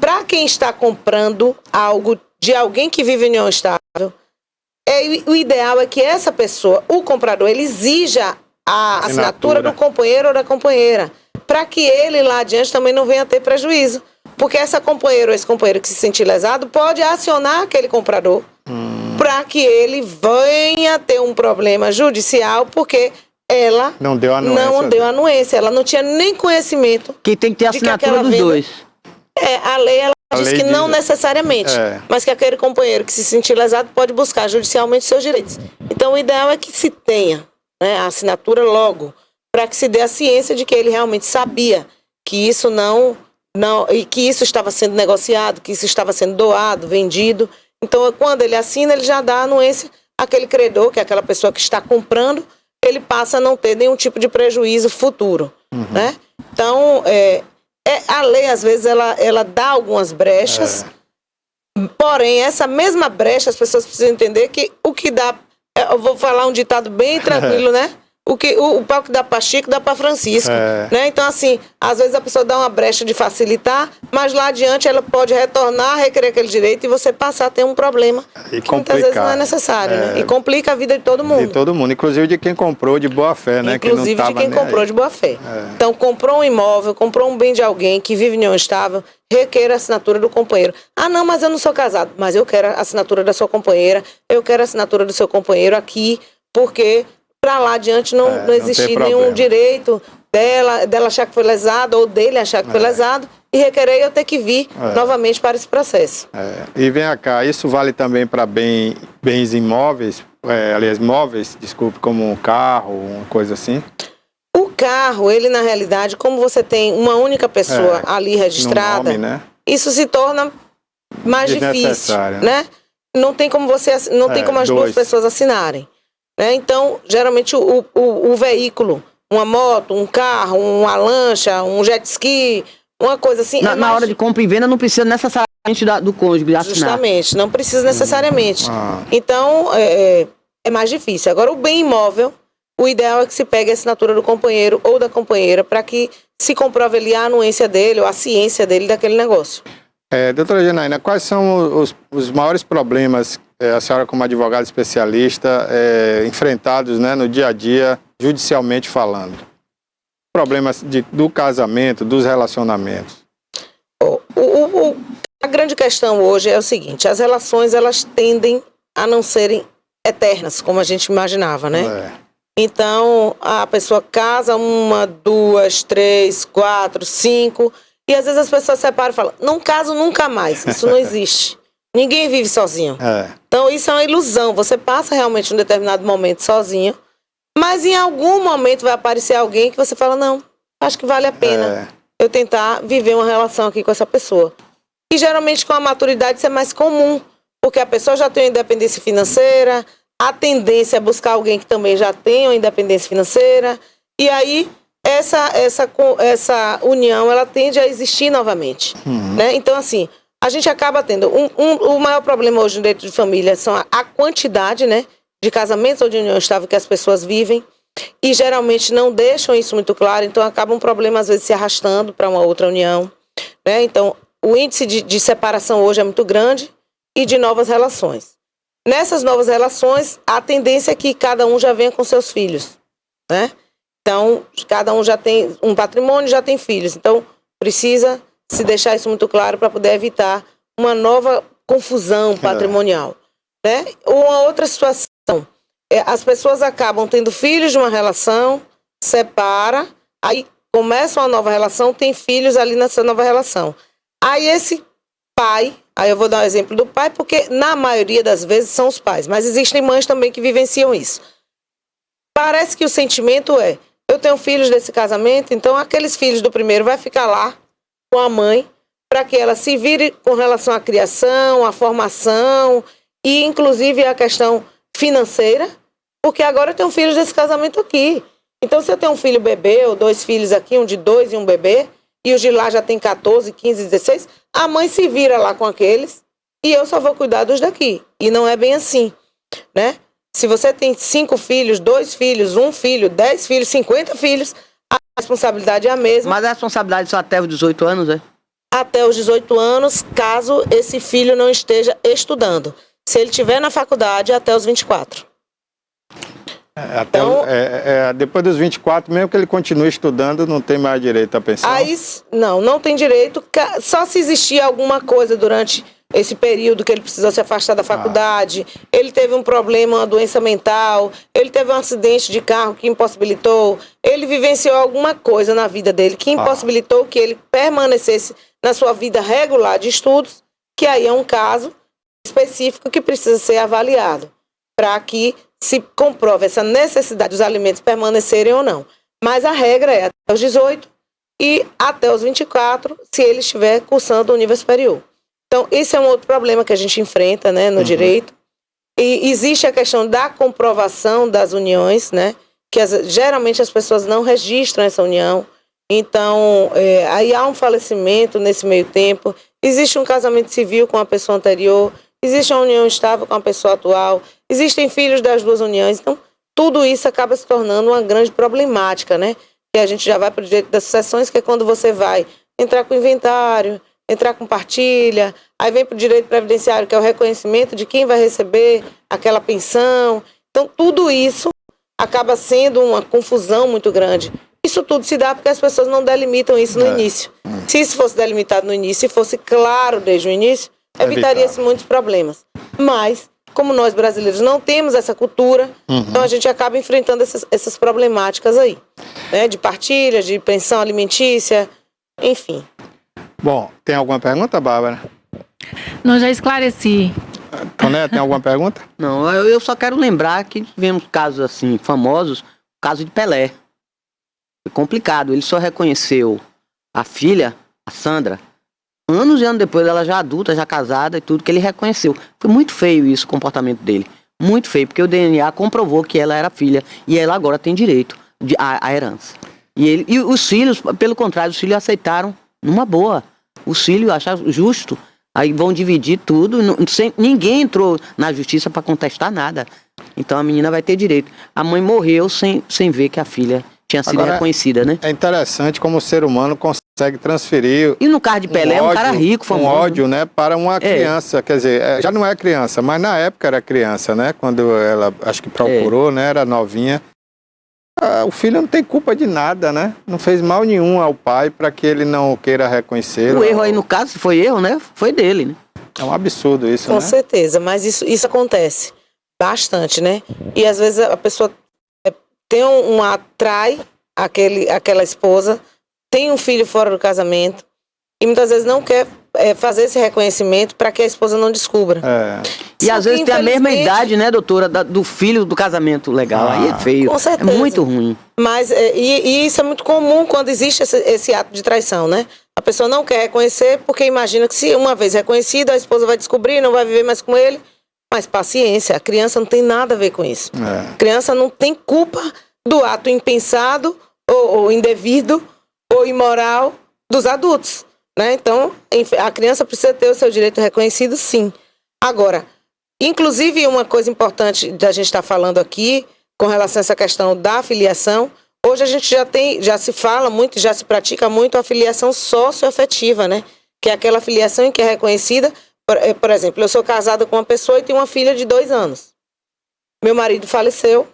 para quem está comprando algo de alguém que vive em união estável, O ideal é que essa pessoa, o comprador, ele exija a assinatura do companheiro ou da companheira, para que ele lá adiante também não venha ter prejuízo. Porque essa companheira ou esse companheiro que se sentir lesado pode acionar aquele comprador para que ele venha ter um problema judicial, porque ela não deu anuência. Ela não tinha nem conhecimento. Quem tem que ter a assinatura dos dois. A lei, ela diz que não necessariamente, mas que aquele companheiro que se sentir lesado pode buscar judicialmente seus direitos. Então, o ideal é que se tenha, né, a assinatura logo, para que se dê a ciência de que ele realmente sabia que isso e que isso estava sendo negociado, que isso estava sendo doado, vendido. Então, quando ele assina, ele já dá a anuência àquele credor, que é aquela pessoa que está comprando, ele passa a não ter nenhum tipo de prejuízo futuro, né? Então, a lei, às vezes, ela dá algumas brechas, porém, essa mesma brecha, as pessoas precisam entender que o que dá... Eu vou falar um ditado bem tranquilo, né? O pau que dá para Chico, dá para Francisco, né? Então, assim, às vezes a pessoa dá uma brecha de facilitar, mas lá adiante ela pode retornar, requerer aquele direito e você passar a ter um problema que muitas vezes não é necessário, né? E complica a vida de todo mundo. De todo mundo, inclusive de quem comprou de boa fé, né? Inclusive de quem comprou de boa fé. Então, comprou um imóvel, comprou um bem de alguém que vive em união estável, requeira a assinatura do companheiro. Ah, não, mas eu não sou casado. Mas eu quero a assinatura da sua companheira, eu quero a assinatura do seu companheiro aqui, porque... para lá adiante não existir nenhum direito dela achar que foi lesado ou dele achar que foi lesado e requerer eu ter que vir novamente para esse processo. E vem cá, isso vale também para bens imóveis, aliás, móveis, desculpe, como um carro, uma coisa assim? O carro, ele na realidade, como você tem uma única pessoa ali registrada, nome, né? isso se torna mais difícil, né? Não tem como como as duas pessoas assinarem. Então, geralmente, o veículo, uma moto, um carro, uma lancha, um jet ski, uma coisa assim... Na hora de compra e venda não precisa necessariamente do cônjuge assinar. Justamente, não precisa necessariamente. Então, é mais difícil. Agora, o bem imóvel, o ideal é que se pegue a assinatura do companheiro ou da companheira para que se comprove ali a anuência dele ou a ciência dele daquele negócio. Doutora Janaína, quais são os maiores problemas, a senhora como advogada especialista, enfrentados, né, no dia a dia, judicialmente falando? Problemas do casamento, dos relacionamentos. A grande questão hoje é o seguinte, as relações elas tendem a não serem eternas, como a gente imaginava, né? Então, a pessoa casa 1, 2, 3, 4, 5... E às vezes as pessoas separam e falam, não caso nunca mais. Isso não existe. Ninguém vive sozinho. Então isso é uma ilusão. Você passa realmente um determinado momento sozinho, mas em algum momento vai aparecer alguém que você fala, não, acho que vale a pena eu tentar viver uma relação aqui com essa pessoa. E geralmente com a maturidade isso é mais comum, porque a pessoa já tem uma independência financeira, a tendência é buscar alguém que também já tem uma independência financeira, e aí... Essa união, ela tende a existir novamente, né? Então, assim, a gente acaba tendo... O maior problema hoje no direito de família são a quantidade, né, de casamentos ou de união estável que as pessoas vivem e geralmente não deixam isso muito claro, então acaba um problema, às vezes, se arrastando para uma outra união, né? Então, o índice de separação hoje é muito grande e de novas relações. Nessas novas relações, a tendência é que cada um já venha com seus filhos, né? Então, cada um já tem um patrimônio, já tem filhos. Então, precisa se deixar isso muito claro para poder evitar uma nova confusão patrimonial, né? Uma outra situação, as pessoas acabam tendo filhos de uma relação, separa, aí começa uma nova relação, tem filhos ali nessa nova relação. Aí esse pai, aí eu vou dar um exemplo do pai, porque na maioria das vezes são os pais, mas existem mães também que vivenciam isso. Parece que o sentimento é, eu tenho filhos desse casamento, então aqueles filhos do primeiro vai ficar lá com a mãe para que ela se vire com relação à criação, à formação e inclusive a questão financeira, porque agora eu tenho filhos desse casamento aqui. Então se eu tenho um filho bebê ou 2 filhos aqui, um de 2 e um bebê, e os de lá já tem 14, 15, 16, a mãe se vira lá com aqueles e eu só vou cuidar dos daqui. E não é bem assim, né? Se você tem 5 filhos, 2 filhos, 1 filho, 10 filhos, 50 filhos, a responsabilidade é a mesma. Mas a responsabilidade só até os 18 anos, é? Até os 18 anos, caso esse filho não esteja estudando. se ele estiver na faculdade até os 24. Então, depois dos 24, mesmo que ele continue estudando, não tem mais direito à pensão? Aí, não tem direito, só se existir alguma coisa durante esse período que ele precisou se afastar da faculdade, ele teve um problema, uma doença mental, ele teve um acidente de carro que impossibilitou, ele vivenciou alguma coisa na vida dele que impossibilitou que ele permanecesse na sua vida regular de estudos, que aí é um caso específico que precisa ser avaliado, para que se comprove essa necessidade dos alimentos permanecerem ou não. Mas a regra é até os 18 e até os 24, se ele estiver cursando o nível superior. Então, esse é um outro problema que a gente enfrenta, né, no direito. E existe a questão da comprovação das uniões, né, que geralmente as pessoas não registram essa união. Então, aí há um falecimento nesse meio tempo, existe um casamento civil com a pessoa anterior, existe uma união estável com a pessoa atual, existem filhos das duas uniões. Então, tudo isso acaba se tornando uma grande problemática, né? E a gente já vai para o direito das sucessões, que é quando você vai entrar com inventário, entrar com partilha, aí vem para o direito previdenciário, que é o reconhecimento de quem vai receber aquela pensão. Então, tudo isso acaba sendo uma confusão muito grande. Isso tudo se dá porque as pessoas não delimitam isso no início. Se isso fosse delimitado no início, se fosse claro desde o início, evitaria-se muitos problemas. Mas, como nós brasileiros não temos essa cultura, então a gente acaba enfrentando essas problemáticas aí, né? De partilha, de pensão alimentícia, enfim. Bom, tem alguma pergunta, Bárbara? Não, já esclareci. Toné, tem alguma pergunta? Não, eu só quero lembrar que tivemos casos assim famosos, o caso de Pelé. Foi complicado, ele só reconheceu a filha, a Sandra, anos e anos depois, ela já adulta, já casada e tudo, que ele reconheceu. Foi muito feio isso, o comportamento dele. Muito feio, porque o DNA comprovou que ela era filha e ela agora tem direito à herança. E os filhos, pelo contrário, os filhos aceitaram numa boa. Os filhos acharam justo. Aí vão dividir tudo, ninguém entrou na justiça para contestar nada. Então a menina vai ter direito. A mãe morreu sem ver que a filha tinha sido reconhecida, né? É interessante como o ser humano consegue transferir. E no caso de Pelé, é um cara rico, famoso. Um ódio, né, para uma criança. Quer dizer, já não é criança, mas na época era criança, né? Quando ela, acho que procurou, né? Era novinha. O filho não tem culpa de nada, né? Não fez mal nenhum ao pai para que ele não queira reconhecer. O erro aí, no caso, se foi erro, né? Foi dele, né? É um absurdo isso, né? Com certeza, mas isso acontece bastante, né? E às vezes a pessoa atrai aquela esposa, tem um filho fora do casamento e muitas vezes não quer fazer esse reconhecimento para que a esposa não descubra. E às vezes tem a mesma idade, né, doutora, do filho do casamento legal. Aí é feio. Com certeza. É muito ruim. Mas e isso é muito comum quando existe esse ato de traição, né? A pessoa não quer reconhecer porque imagina que se uma vez reconhecida, a esposa vai descobrir, não vai viver mais com ele. Mas paciência, a criança não tem nada a ver com isso. A criança não tem culpa do ato impensado ou indevido ou imoral dos adultos, né? Então, a criança precisa ter o seu direito reconhecido, sim. Agora, inclusive uma coisa importante da gente estar falando aqui, com relação a essa questão da filiação, hoje a gente já se fala muito, já se pratica muito a filiação socioafetiva, né? Que é aquela filiação em que é reconhecida, por exemplo, eu sou casada com uma pessoa e tenho uma filha de 2 anos. Meu marido faleceu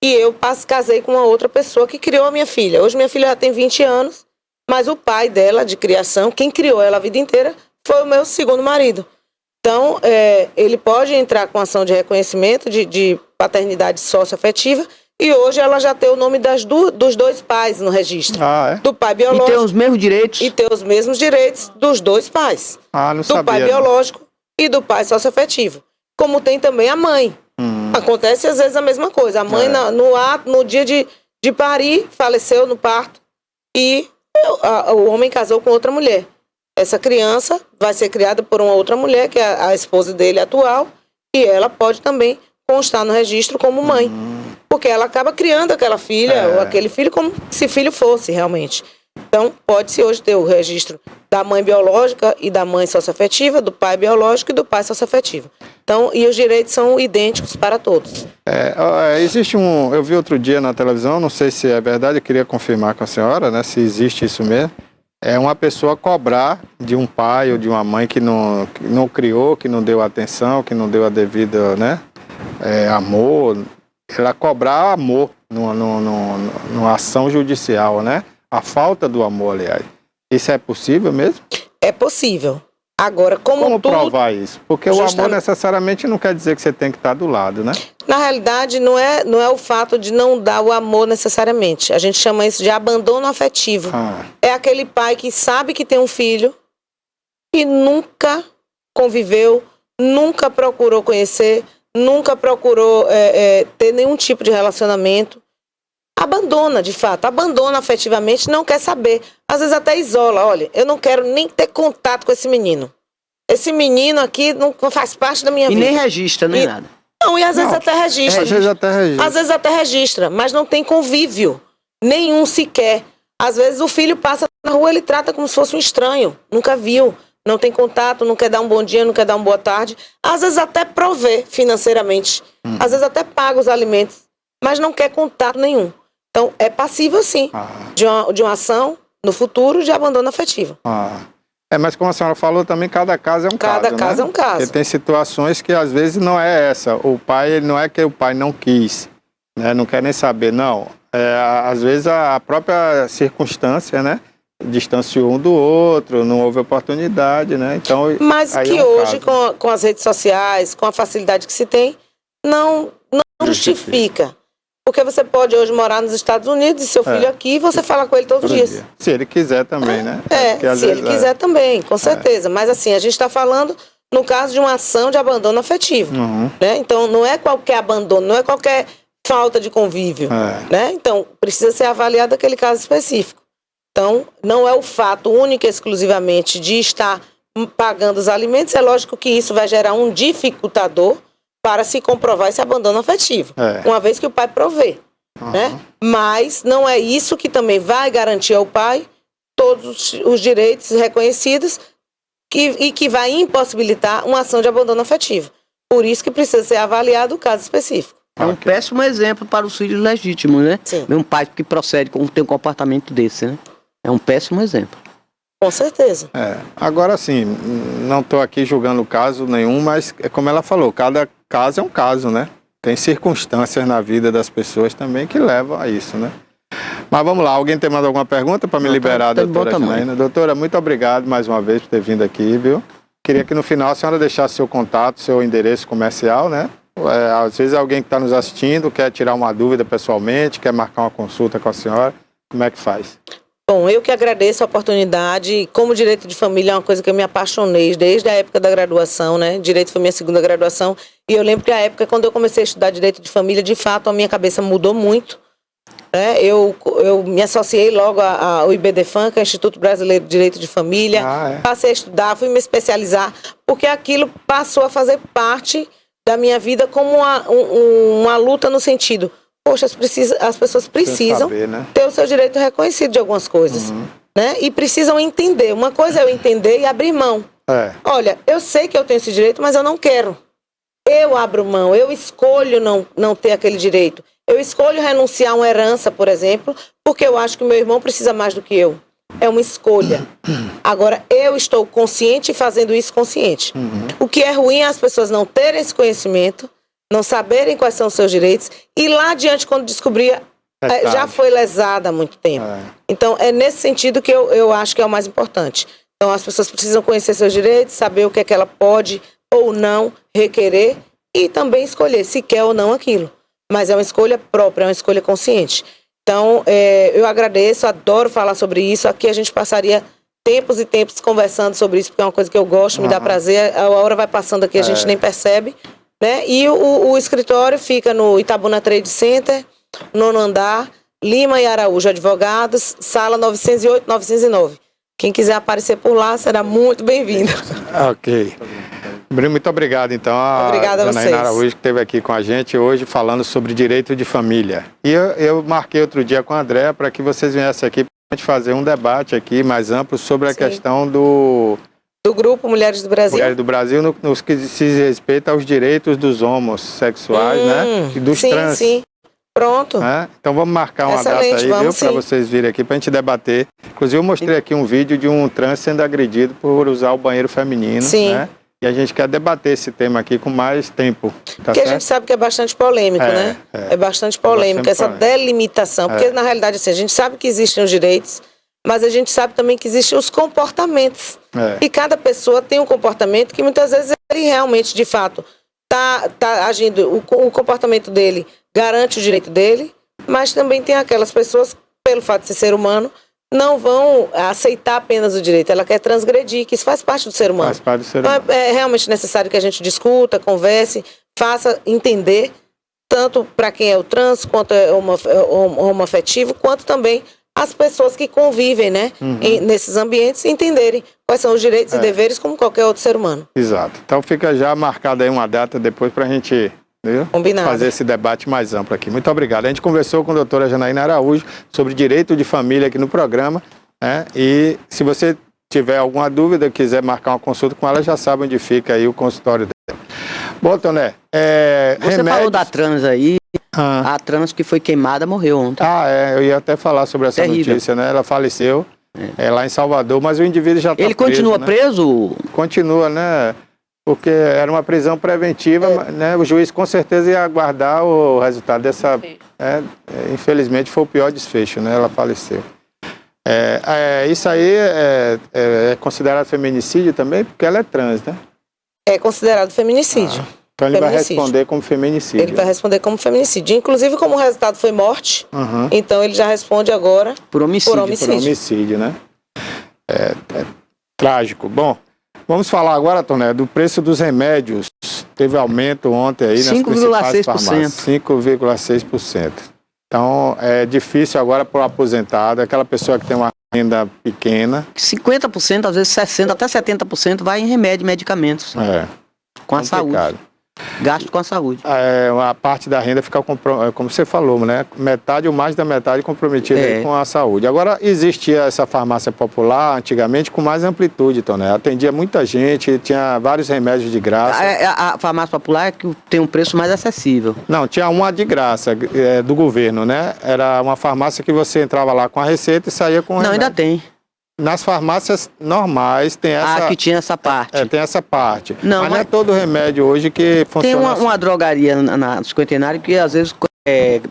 e eu casei com uma outra pessoa que criou a minha filha. Hoje minha filha já tem 20 anos, mas o pai dela, de criação, quem criou ela a vida inteira, foi o meu segundo marido. Então, ele pode entrar com ação de reconhecimento de paternidade socioafetiva e hoje ela já tem o nome dos 2 pais no registro. Do pai biológico. E tem os mesmos direitos. E tem os mesmos direitos dos 2 pais. Não do sabia, pai biológico e do pai socioafetivo. Como tem também a mãe. Acontece às vezes a mesma coisa. A mãe no dia de parir, faleceu no parto e o homem casou com outra mulher. Essa criança vai ser criada por uma outra mulher, que é a esposa dele atual, e ela pode também constar no registro como mãe. Porque ela acaba criando aquela filha ou aquele filho como se filho fosse realmente. Então, pode-se hoje ter o registro da mãe biológica e da mãe socioafetiva, do pai biológico e do pai socioafetivo. Então, e os direitos são idênticos para todos. Existe eu vi outro dia na televisão, não sei se é verdade, eu queria confirmar com a senhora, né, se existe isso mesmo. é uma pessoa cobrar de um pai ou de uma mãe que não criou, que não deu atenção, que não deu a devida, né, amor, ela cobrar amor numa ação judicial, né? A falta do amor, aliás. Isso é possível mesmo? É possível. Agora, como tudo, provar isso? Porque o amor necessariamente não quer dizer que você tem que estar do lado, né? na realidade, não é o fato de não dar o amor necessariamente. A gente chama isso de abandono afetivo. É aquele pai que sabe que tem um filho e nunca conviveu, nunca procurou conhecer, nunca procurou ter nenhum tipo de relacionamento. Abandona, de fato, abandona afetivamente, não quer saber. Às vezes até isola. Olha, eu não quero nem ter contato com esse menino. Esse menino aqui não faz parte da minha vida. E nem registra, nem nada. Não, e às vezes até registra. Às vezes até registra. Às vezes até registra, mas não tem convívio. Nenhum sequer. Às vezes o filho passa na rua, ele trata como se fosse um estranho. Nunca viu, não tem contato, não quer dar um bom dia, não quer dar uma boa tarde. Às vezes até provê financeiramente. Às vezes até paga os alimentos, mas não quer contato nenhum. Então, é passível, sim, de uma ação no futuro de abandono afetivo. Mas como a senhora falou também, cada caso é um caso. Cada caso né? é um caso. Porque tem situações que às vezes não é essa. O pai, não é que o pai não quis, né? Não quer nem saber, não. Às vezes a própria circunstância, né? Distanciou um do outro, não houve oportunidade, né? Então, mas que hoje, com as redes sociais, com a facilidade que se tem, não justifica. Porque você pode hoje morar nos Estados Unidos e seu filho aqui, você fala com ele todos os dias. Se ele quiser também, né? Se ele quiser também, com certeza. Mas assim, a gente está falando no caso de uma ação de abandono afetivo. Né? Então, não é qualquer abandono, não é qualquer falta de convívio. Né? Então, precisa ser avaliado aquele caso específico. Então, não é o fato único e exclusivamente de estar pagando os alimentos. É lógico que isso vai gerar um dificultador para se comprovar esse abandono afetivo, uma vez que o pai provê. Né? Mas não é isso que também vai garantir ao pai todos os direitos reconhecidos e que vai impossibilitar uma ação de abandono afetivo. Por isso que precisa ser avaliado o caso específico. É um péssimo exemplo para os filhos legítimos, né? Sim. Um pai que procede tem um comportamento desse, né? É um péssimo exemplo. Com certeza. Agora sim, não estou aqui julgando caso nenhum, mas é como ela falou, cada caso é um caso, né? Tem circunstâncias na vida das pessoas também que levam a isso, né? Mas vamos lá, alguém tem mais alguma pergunta para me liberar, doutora Janaína? Doutora, muito obrigado mais uma vez por ter vindo aqui, viu? Queria que no final a senhora deixasse seu contato, seu endereço comercial, né? Às vezes alguém que está nos assistindo quer tirar uma dúvida pessoalmente, quer marcar uma consulta com a senhora, como é que faz? Bom, eu que agradeço a oportunidade. Como direito de família é uma coisa que eu me apaixonei desde a época da graduação, né? Direito foi minha segunda graduação. E eu lembro que a época, quando eu comecei a estudar direito de família, de fato, a minha cabeça mudou muito. Né? Eu me associei logo ao IBDFAM, que é o Instituto Brasileiro de Direito de Família. Passei a estudar, fui me especializar, porque aquilo passou a fazer parte da minha vida como uma luta no sentido... Poxa, as pessoas precisam saber, né? ter o seu direito reconhecido de algumas coisas. Né? E precisam entender. Uma coisa é eu entender e abrir mão. Olha, eu sei que eu tenho esse direito, mas eu não quero. Eu abro mão, eu escolho não ter aquele direito. Eu escolho renunciar a uma herança, por exemplo, porque eu acho que meu irmão precisa mais do que eu. É uma escolha. Agora, eu estou consciente e fazendo isso consciente. O que é ruim é as pessoas não terem esse conhecimento, não saberem quais são os seus direitos, e lá adiante, quando descobrir, já foi lesada há muito tempo. Então, é nesse sentido que eu acho que é o mais importante. Então, as pessoas precisam conhecer seus direitos, saber o que é que ela pode ou não requerer, e também escolher se quer ou não aquilo. Mas é uma escolha própria, é uma escolha consciente. Então, eu agradeço, adoro falar sobre isso. Aqui a gente passaria tempos e tempos conversando sobre isso, porque é uma coisa que eu gosto, me dá prazer. A hora vai passando aqui, a gente nem percebe. Né? E o escritório fica no Itabuna Trade Center, 9º andar, Lima e Araújo Advogados, sala 908, 909. Quem quiser aparecer por lá será muito bem-vindo. Ok. Muito obrigado, então, Obrigada a Janaína vocês. Araújo, que esteve aqui com a gente hoje falando sobre direito de família. E eu marquei outro dia com a Andréa para que vocês viessem aqui para a gente fazer um debate aqui mais amplo sobre a questão do Grupo Mulheres do Brasil. Mulheres do Brasil, nos que se respeita aos direitos dos homossexuais, né? E dos trans. Sim. Pronto. Né? Então vamos marcar uma Excelente, data aí, vamos viu? Para sim. vocês virem aqui, para a gente debater. Inclusive eu mostrei aqui um vídeo de um trans sendo agredido por usar o banheiro feminino. Sim. Né? E a gente quer debater esse tema aqui com mais tempo. Tá Porque a certo? gente sabe que é bastante polêmico, né? É bastante polêmico, essa delimitação. Porque, na realidade, assim, a gente sabe que existem os direitos, mas a gente sabe também que existem os comportamentos. E cada pessoa tem um comportamento que muitas vezes ele realmente, de fato, tá agindo, o comportamento dele garante o direito dele, mas também tem aquelas pessoas, pelo fato de ser humano, não vão aceitar apenas o direito, ela quer transgredir, que isso faz parte do ser humano. Faz parte do ser humano. Então é realmente necessário que a gente discuta, converse, faça entender, tanto para quem é o trans, quanto é homoafetivo, quanto também as pessoas que convivem, né, nesses ambientes, entenderem quais são os direitos e deveres como qualquer outro ser humano. Exato. Então fica já marcada aí uma data depois para a gente, viu? Combinado. Fazer esse debate mais amplo aqui. Muito obrigado. A gente conversou com a doutora Janaína Araújo sobre direito de família aqui no programa, né? E se você tiver alguma dúvida, quiser marcar uma consulta com ela, já sabe onde fica aí o consultório dela. Bom, Toné, Você falou da trans aí, a trans que foi queimada morreu ontem. Eu ia até falar sobre essa Terrível. notícia, né? Ela faleceu lá em Salvador, mas o indivíduo já está Ele preso, continua né? preso? Continua, né? Porque era uma prisão preventiva, né? O juiz com certeza ia aguardar o resultado dessa... infelizmente foi o pior desfecho, né? Ela faleceu. Isso aí é considerado feminicídio também, porque ela é trans, né? É considerado feminicídio. Então ele vai Feminicídio. responder como feminicídio. Ele vai responder como feminicídio. Inclusive, como o resultado foi morte, então ele já responde agora Por homicídio. Por homicídio, né? Trágico. Bom, vamos falar agora, Toné, do preço dos remédios. Teve aumento ontem aí nas principais 5,6%. farmácias. 5,6%. Então, é difícil agora para o aposentado, aquela pessoa que tem uma renda pequena. 50%, às vezes 60%, até 70% vai em remédio e medicamentos. Com a saúde. Gasto com a saúde. A parte da renda fica, como você falou, né? Metade ou mais da metade comprometida aí com a saúde. Agora, existia essa farmácia popular, antigamente, com mais amplitude, Toné. Atendia muita gente, tinha vários remédios de graça. A farmácia popular é que tem um preço mais acessível. Não, tinha uma de graça, do governo, né? Era uma farmácia que você entrava lá com a receita e saía com o remédio. Não, ainda tem. Nas farmácias normais tem essa... que tinha essa parte. Tem essa parte. Não, mas não é todo remédio hoje que funciona. Tem assim. uma drogaria na Cinquentenário que às vezes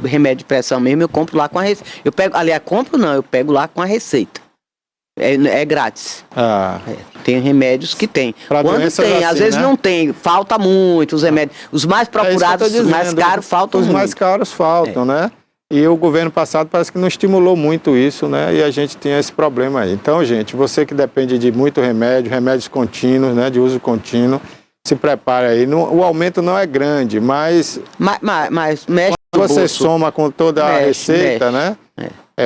remédio de pressão mesmo, eu compro lá com a receita. Eu pego lá com a receita. É grátis. Tem remédios que tem. Quando tem, assim, às vezes não tem, falta muito os remédios. Os mais procurados, os mais caros, faltam muito. Os mais caros faltam, né? E o governo passado parece que não estimulou muito isso, né? E a gente tinha esse problema aí. Então, gente, você que depende de muito remédio, remédios contínuos, né? De uso contínuo, se prepare aí. O aumento não é grande, mas mexe quando você bolso. soma com toda a receita, né?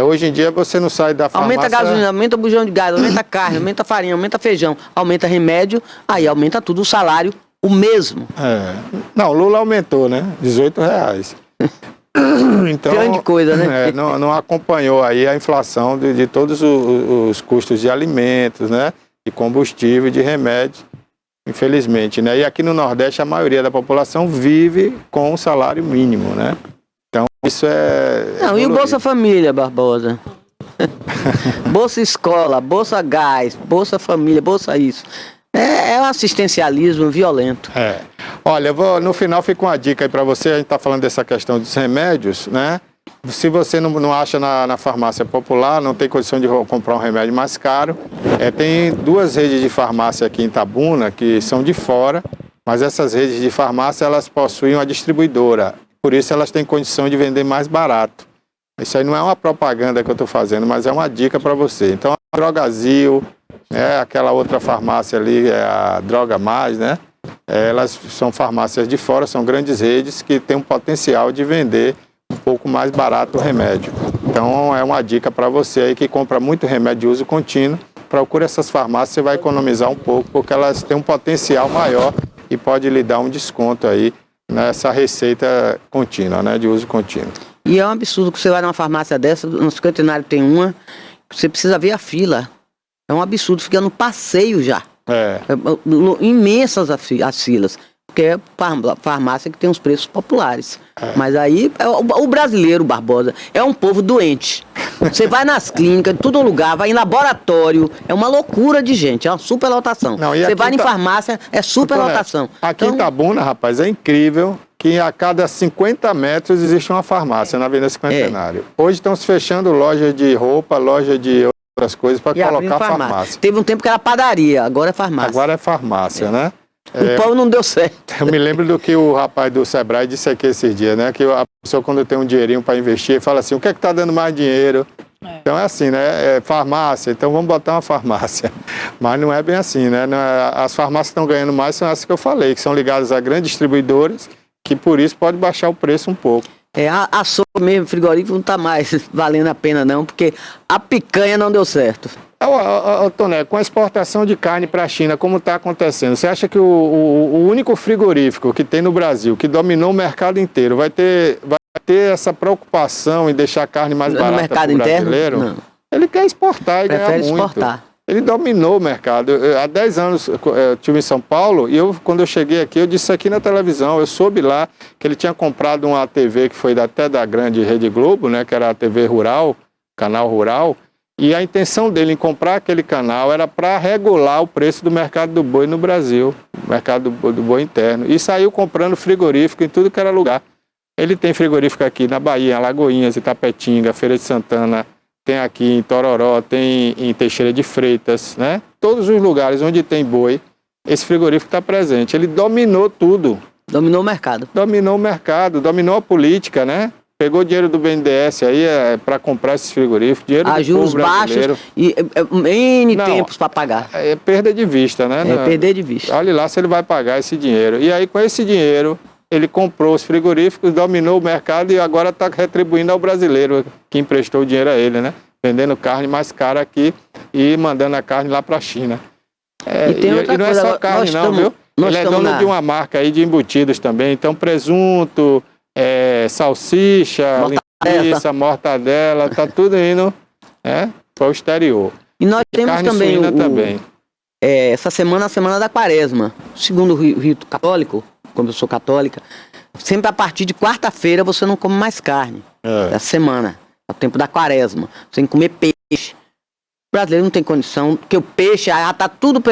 Hoje em dia você não sai da farmácia... Aumenta a gasolina, aumenta o bujão de gás, aumenta a carne, aumenta a farinha, aumenta feijão, aumenta remédio, aí aumenta tudo o salário, o mesmo. Não, o Lula aumentou, né? R$18. Então, grande coisa, né? Não acompanhou aí a inflação de todos os custos de alimentos, né? De combustível, de remédios, infelizmente, né? E aqui no Nordeste a maioria da população vive com um salário mínimo, né? Então isso Não, e o Bolsa Família, Barbosa? Bolsa Escola, Bolsa Gás, Bolsa Família, Bolsa isso. É um assistencialismo violento. Olha, no final fica uma dica aí para você, a gente está falando dessa questão dos remédios, né? Se você não acha na farmácia popular, não tem condição de comprar um remédio mais caro, tem duas redes de farmácia aqui em Itabuna que são de fora, mas essas redes de farmácia elas possuem uma distribuidora, por isso elas têm condição de vender mais barato. Isso aí não é uma propaganda que eu estou fazendo, mas é uma dica para você. Então, a Drogazil, aquela outra farmácia ali, a Droga Mais, né? Elas são farmácias de fora, são grandes redes que têm um potencial de vender um pouco mais barato o remédio. Então, é uma dica para você aí que compra muito remédio de uso contínuo. Procure essas farmácias, você vai economizar um pouco, porque elas têm um potencial maior e pode lhe dar um desconto aí nessa receita contínua, né? De uso contínuo. E é um absurdo que você vai numa farmácia dessa, no Cinquentenário tem uma, você precisa ver a fila. É um absurdo, fica no passeio já. Imensas as filas. porque é farmácia que tem os preços populares. Mas aí, o brasileiro, Barbosa, é um povo doente. Você vai nas clínicas, em todo lugar, vai em laboratório, é uma loucura de gente, é uma superlotação. Não, e Você aqui vai em farmácia, é superlotação. Aqui em Itabuna, rapaz, é incrível que a cada 50 metros existe uma farmácia na Avenida Cinquentenário. Hoje estão se fechando loja de roupa, loja de outras coisas para colocar farmácia. Teve um tempo que era padaria, agora é farmácia. Agora é farmácia, né? O pão não deu certo. Eu me lembro do que o rapaz do Sebrae disse aqui esses dias, né? Que a pessoa, quando tem um dinheirinho para investir, fala assim, o que é que está dando mais dinheiro? Então é assim, né? É farmácia, então vamos botar uma farmácia. Mas não é bem assim, né? As farmácias que estão ganhando mais são essas que eu falei, que são ligadas a grandes distribuidores, que por isso pode baixar o preço um pouco. A sopa mesmo, frigorífico, não está mais valendo a pena não, porque a picanha não deu certo. Toné, com a exportação de carne para a China, como está acontecendo, você acha que o único frigorífico que tem no Brasil, que dominou o mercado inteiro, vai ter essa preocupação em deixar a carne mais barata para o brasileiro? Não. Ele quer exportar e ganhar muito. Exportar. Ele dominou o mercado. Há 10 anos eu estive em São Paulo e quando eu cheguei aqui, eu disse aqui na televisão, eu soube lá que ele tinha comprado uma TV que foi até da grande Rede Globo, né, que era a TV Rural, canal Rural, e a intenção dele em comprar aquele canal era para regular o preço do mercado do boi no Brasil, o mercado do boi interno, e saiu comprando frigorífico em tudo que era lugar. Ele tem frigorífico aqui na Bahia, Alagoinhas, Itapetinga, Feira de Santana, tem aqui em Tororó, tem em Teixeira de Freitas, né? Todos os lugares onde tem boi, esse frigorífico está presente. Ele dominou tudo. Dominou o mercado. Dominou o mercado, dominou a política, né? Pegou dinheiro do BNDES aí para comprar esses frigoríficos, dinheiro do juros povo brasileiro. baixos e N tempos para pagar. É perda de vista, né? Perder de vista. Olha lá se ele vai pagar esse dinheiro. E aí, com esse dinheiro, ele comprou os frigoríficos, dominou o mercado e agora está retribuindo ao brasileiro que emprestou o dinheiro a ele, né? Vendendo carne mais cara aqui e mandando a carne lá para a China. E não é só carne não, viu? Ele é dono de uma marca aí de embutidos também. Então, presunto, salsicha, linguiça, mortadela, tá tudo indo para o exterior. E nós temos carne também, também. Essa semana, a semana da Quaresma. Segundo o rito católico, como eu sou católica, sempre a partir de quarta-feira você não come mais carne. Essa semana, é o tempo da Quaresma. Você tem que comer peixe. O brasileiro não tem condição, porque o peixe tá tudo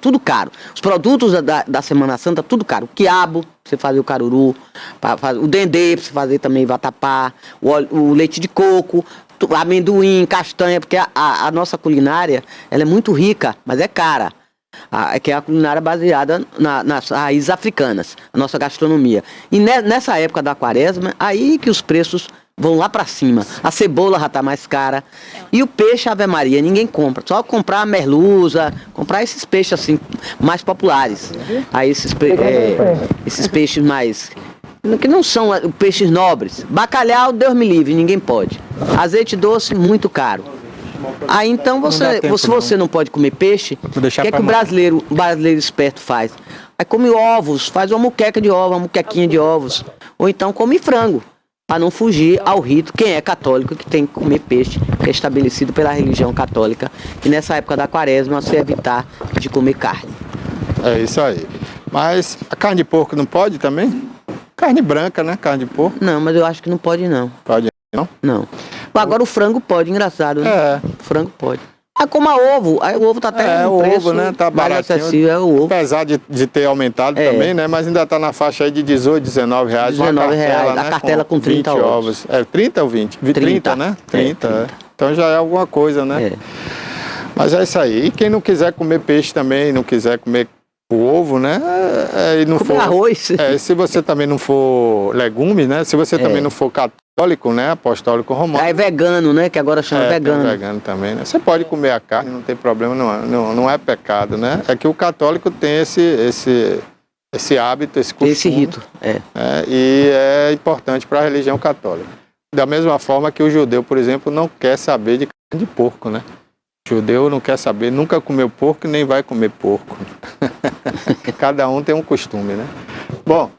tudo caro. Os produtos da Semana Santa, tudo caro. O quiabo, pra você fazer o caruru, o dendê, pra você fazer também vatapá, o leite de coco, amendoim, castanha, porque a nossa culinária, ela é muito rica, mas é cara. Que é a culinária baseada nas raízes africanas, a nossa gastronomia. E nessa época da Quaresma, aí que os preços vão lá pra cima. A cebola já tá mais cara. E o peixe Ave Maria, ninguém compra. Só comprar a merluza, comprar esses peixes assim, mais populares. Aí esses peixes mais... que não são peixes nobres. Bacalhau, Deus me livre, ninguém pode. Azeite doce, muito caro. Aí então se você não pode comer peixe, o que é que o brasileiro esperto faz? Aí come ovos, faz uma muqueca de ovos, uma muquequinha de ovos. Ou então come frango, para não fugir ao rito, quem é católico que tem que comer peixe, que é estabelecido pela religião católica, e nessa época da Quaresma você evitar de comer carne. É isso aí. Mas a carne de porco não pode também? Carne branca, né? Carne de porco. Não, mas eu acho que não pode não. Pode não? Não. Agora o frango pode, engraçado, né? O frango pode. Como a ovo, aí o ovo tá até o ovo, né? Tá baratinho. Acessível, é o ovo. Apesar de ter aumentado também, né? Mas ainda tá na faixa aí de 18, 19 reais. R$19, né? A cartela com 30 ovos. 30 ou 20? 30, né? 30. Então já é alguma coisa, né? Mas é isso aí. E quem não quiser comer peixe também, não quiser comer o ovo, né? E não comer arroz. Se você também não for legume, né? Se você também não for católico, né? Apostólico romano. É vegano, né? Que agora chama vegano. Tem vegano também, né? Você pode comer a carne, não tem problema, não é pecado, né? É que o católico tem esse hábito, esse costume. Esse rito, e é importante para a religião católica. Da mesma forma que o judeu, por exemplo, não quer saber de carne de porco, né? O judeu não quer saber, nunca comeu porco e nem vai comer porco. Cada um tem um costume, né? Bom,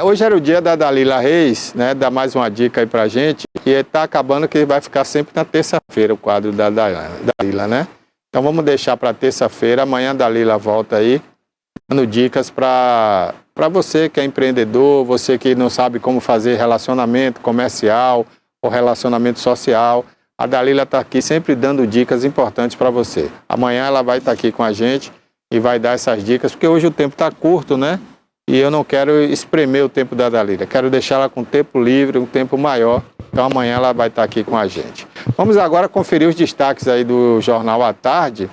hoje era o dia da Dalila Reis, né? Dá mais uma dica aí pra gente. E está acabando que vai ficar sempre na terça-feira o quadro da Dalila, né? Então vamos deixar para terça-feira. Amanhã a Dalila volta aí dando dicas para você que é empreendedor, você que não sabe como fazer relacionamento comercial ou relacionamento social. A Dalila está aqui sempre dando dicas importantes para você. Amanhã ela vai estar aqui com a gente e vai dar essas dicas, porque hoje o tempo está curto, né? E eu não quero espremer o tempo da Dalila, quero deixar ela com tempo livre, um tempo maior. Então amanhã ela vai estar aqui com a gente. Vamos agora conferir os destaques aí do Jornal à Tarde,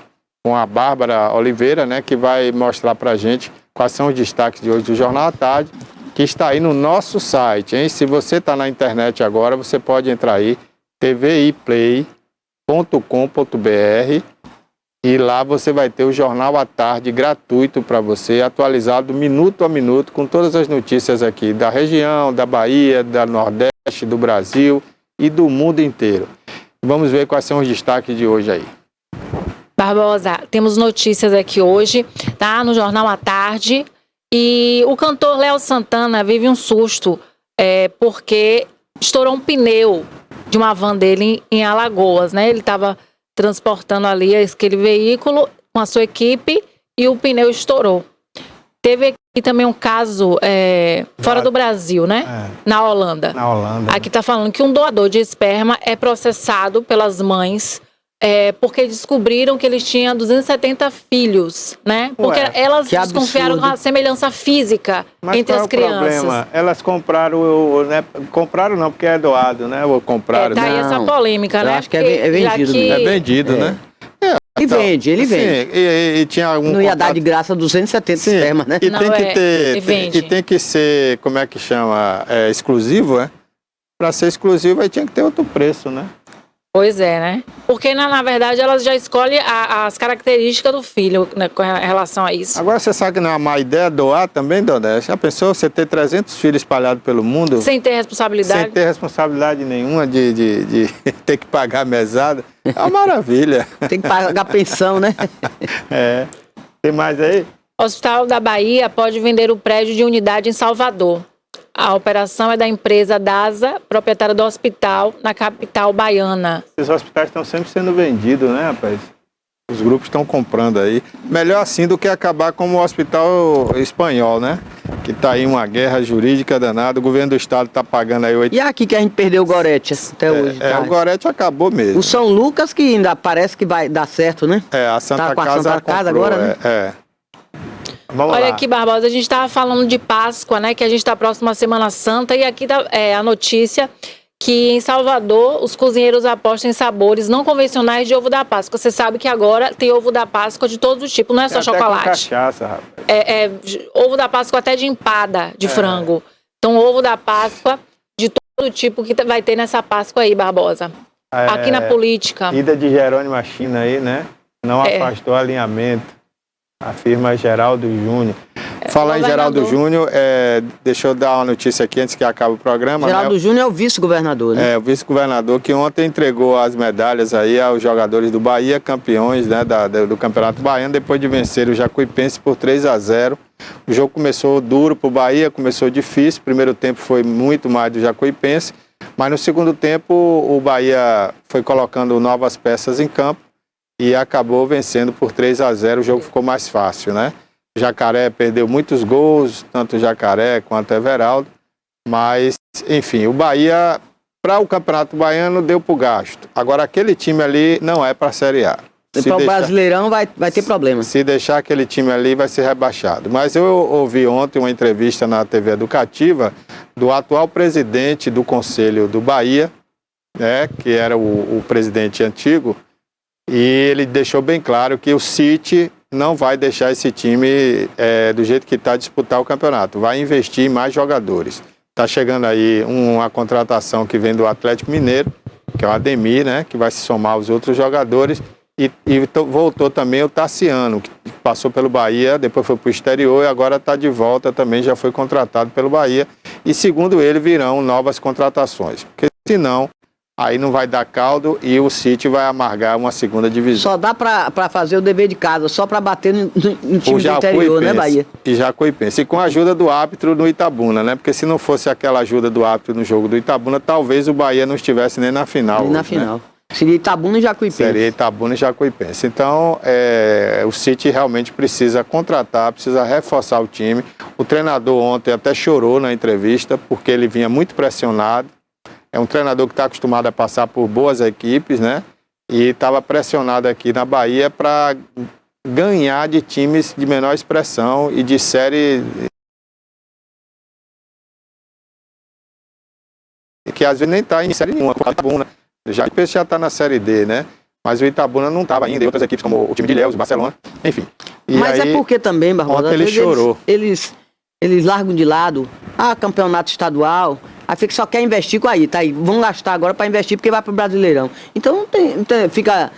com a Bárbara Oliveira, né, que vai mostrar para a gente quais são os destaques de hoje do Jornal à Tarde, que está aí no nosso site, hein? Se você está na internet agora, você pode entrar aí, tviplay.com.br, e lá você vai ter o Jornal à Tarde gratuito para você, atualizado minuto a minuto, com todas as notícias aqui da região, da Bahia, da Nordeste, do Brasil e do mundo inteiro. Vamos ver quais são os destaques de hoje aí. Barbosa, temos notícias aqui hoje, tá? No Jornal à Tarde. E o cantor Léo Santana vive um susto, porque estourou um pneu de uma van dele em Alagoas, né? Ele estava transportando ali aquele veículo com a sua equipe e o pneu estourou. Teve aqui também um caso fora do Brasil, né? Na Holanda. Na Holanda. Aqui está falando que um doador de esperma é processado pelas mães porque descobriram que eles tinham 270 filhos, né? Porque elas desconfiaram da semelhança física entre as crianças. Problema? Elas compraram, né? Compraram não, porque é doado, né? Ou compraram. Tá aí essa polêmica, né? Eu acho que é vendido mesmo. É vendido, né? Ele vende, ele vende. E tinha algum não ia dar de graça 270 esperma, né? E Não, tem que ter, vende. e tem que ser, como é que chama? Exclusivo, é? Para ser exclusivo aí tinha que ter outro preço, né? Pois é, né? Porque, na verdade, elas já escolhem as características do filho, né, com relação a isso. Agora, você sabe que não é uma má ideia doar também, Dona? Já pensou você ter 300 filhos espalhados pelo mundo? Sem ter responsabilidade? Sem ter responsabilidade nenhuma de ter que pagar mesada. É uma maravilha. Tem que pagar pensão, né? Tem mais aí? O Hospital da Bahia pode vender o prédio de unidade em Salvador. A operação é da empresa DASA, proprietária do hospital na capital baiana. Esses hospitais estão sempre sendo vendidos, né, rapaz? Os grupos estão comprando aí. Melhor assim do que acabar como o hospital espanhol, né? Que está aí uma guerra jurídica danada. O governo do estado está pagando aí 8... E aqui que a gente perdeu o Gorete até hoje. Tá? O Gorete acabou mesmo. O São Lucas que ainda parece que vai dar certo, né? A Santa tá com Casa a Santa Casa comprou, agora, né? Vamos Olha lá. aqui, Barbosa, a gente estava falando de Páscoa, né? Que a gente está próximo à Semana Santa e aqui tá a notícia que em Salvador os cozinheiros apostam em sabores não convencionais de ovo da Páscoa. Você sabe que agora tem ovo da Páscoa de todos os tipos, não é só chocolate. Com cachaça, rapaz. Ovo da Páscoa até de empada de frango. Então, ovo da Páscoa de todo tipo que vai ter nessa Páscoa aí, Barbosa. Aqui na política. Ida de Jerônimo à China aí, né? Não afastou alinhamento. Afirma Geraldo Júnior. Falar em Geraldo Júnior, deixa eu dar uma notícia aqui antes que acabe o programa. Geraldo Júnior é o vice-governador, né? O vice-governador que ontem entregou as medalhas aí aos jogadores do Bahia, campeões, né, do Campeonato Baiano, depois de vencer o Jacuipense por 3-0. O jogo começou duro para o Bahia, começou difícil. O primeiro tempo foi muito mais do Jacuipense, mas no segundo tempo o Bahia foi colocando novas peças em campo e acabou vencendo por 3-0, o jogo ficou mais fácil, né? O Jacaré perdeu muitos gols, tanto o Jacaré quanto o Everaldo, mas, enfim, o Bahia, para o Campeonato Baiano, deu pro gasto. Agora, aquele time ali não é para a Série A. Para o Brasileirão vai ter problema. Se deixar aquele time ali, vai ser rebaixado. Mas eu ouvi ontem uma entrevista na TV Educativa do atual presidente do Conselho do Bahia, né, que era o presidente antigo, e ele deixou bem claro que o City não vai deixar esse time do jeito que está disputar o campeonato. Vai investir em mais jogadores. Está chegando aí uma contratação que vem do Atlético Mineiro, que é o Ademir, né, que vai se somar aos outros jogadores. E voltou também o Tassiano, que passou pelo Bahia, depois foi para o exterior e agora está de volta também, já foi contratado pelo Bahia. E segundo ele, virão novas contratações. Porque senão, aí não vai dar caldo e o City vai amargar uma segunda divisão. Só dá para fazer o dever de casa, só para bater no time do interior, né, Bahia? E Jacuipense. E com a ajuda do árbitro no Itabuna, né? Porque se não fosse aquela ajuda do árbitro no jogo do Itabuna, talvez o Bahia não estivesse nem na final. Nem na hoje, final. Né? Seria Itabuna e Jacuipense. Seria Itabuna e Jacuipense. Então, o City realmente precisa contratar, precisa reforçar o time. O treinador ontem até chorou na entrevista, porque ele vinha muito pressionado. É um treinador que está acostumado a passar por boas equipes, né? E estava pressionado aqui na Bahia para ganhar de times de menor expressão e de série que às vezes nem está em série nenhuma. O Itabuna já está na série D, né? Mas o Itabuna não estava ainda, e outras equipes como o time de Ilhéus, o Barcelona, enfim. Mas aí, é porque também, Barbosa, ontem ele chorou. Eles largam de lado, campeonato estadual, aí fica só quer investir com aí, tá aí, vão gastar agora para investir porque vai pro Brasileirão. Então fica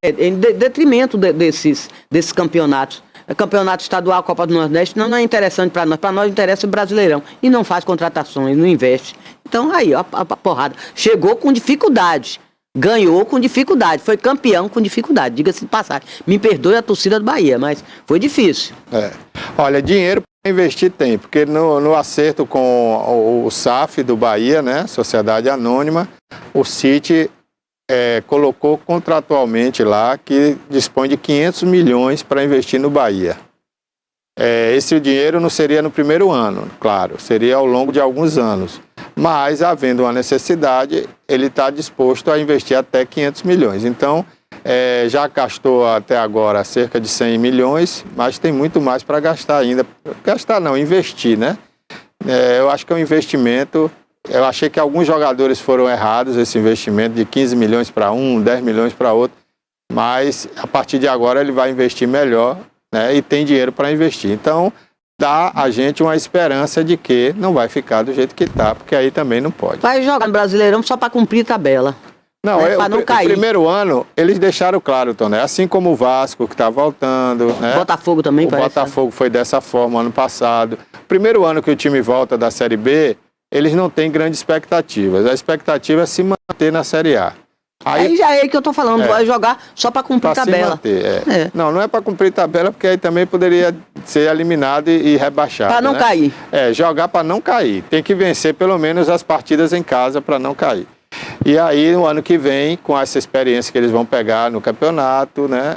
em detrimento desses campeonatos. Campeonato estadual, Copa do Nordeste, não é interessante para nós interessa o Brasileirão. E não faz contratações, não investe. Então aí, ó, a porrada. Chegou com dificuldade, ganhou com dificuldade, foi campeão com dificuldade, diga-se de passagem. Me perdoe a torcida do Bahia, mas foi difícil. Olha, dinheiro para investir tem, porque no acerto com o SAF do Bahia, né, Sociedade Anônima, o City colocou contratualmente lá que dispõe de 500 milhões para investir no Bahia. Esse dinheiro não seria no primeiro ano, claro, seria ao longo de alguns anos. Mas, havendo uma necessidade, ele está disposto a investir até 500 milhões. Então, já gastou até agora cerca de 100 milhões, mas tem muito mais para gastar ainda. Gastar não, investir, né? Eu acho que é um investimento. Eu achei que alguns jogadores foram errados, esse investimento de 15 milhões para um, 10 milhões para outro, mas a partir de agora ele vai investir melhor, né, e tem dinheiro para investir. Então, dá a gente uma esperança de que não vai ficar do jeito que está, porque aí também não pode. Vai jogar no Brasileirão só para cumprir tabela. Não, para não cair. O primeiro ano, eles deixaram claro, Toné, assim como o Vasco, que está voltando. Né? Botafogo também, parece. O Botafogo foi dessa forma ano passado. Primeiro ano que o time volta da Série B, eles não têm grandes expectativas. A expectativa é se manter na Série A. Aí já é que eu tô falando, vai jogar só para cumprir tabela. Manter, Não é para cumprir tabela, porque aí também poderia ser eliminado e rebaixado. Para não cair. Jogar para não cair. Tem que vencer pelo menos as partidas em casa para não cair. E aí, no ano que vem, com essa experiência que eles vão pegar no campeonato, né,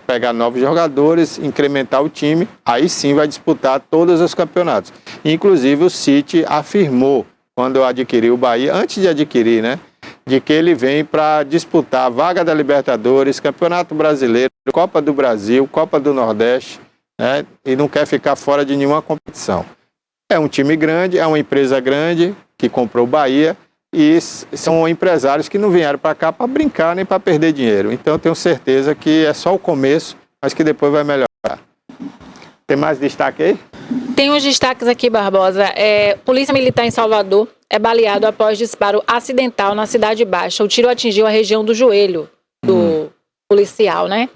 pegar novos jogadores, incrementar o time, aí sim vai disputar todos os campeonatos. Inclusive, o City afirmou, quando adquiriu o Bahia, antes de adquirir, né, de que ele vem para disputar a vaga da Libertadores, Campeonato Brasileiro, Copa do Brasil, Copa do Nordeste, né, e não quer ficar fora de nenhuma competição. É um time grande, é uma empresa grande que comprou o Bahia, e são empresários que não vieram para cá para brincar nem para perder dinheiro. Então eu tenho certeza que é só o começo, mas que depois vai melhorar. Tem mais destaque aí? Tem uns destaques aqui, Barbosa. Polícia Militar em Salvador é baleado após disparo acidental na Cidade Baixa. O tiro atingiu a região do joelho do policial, né?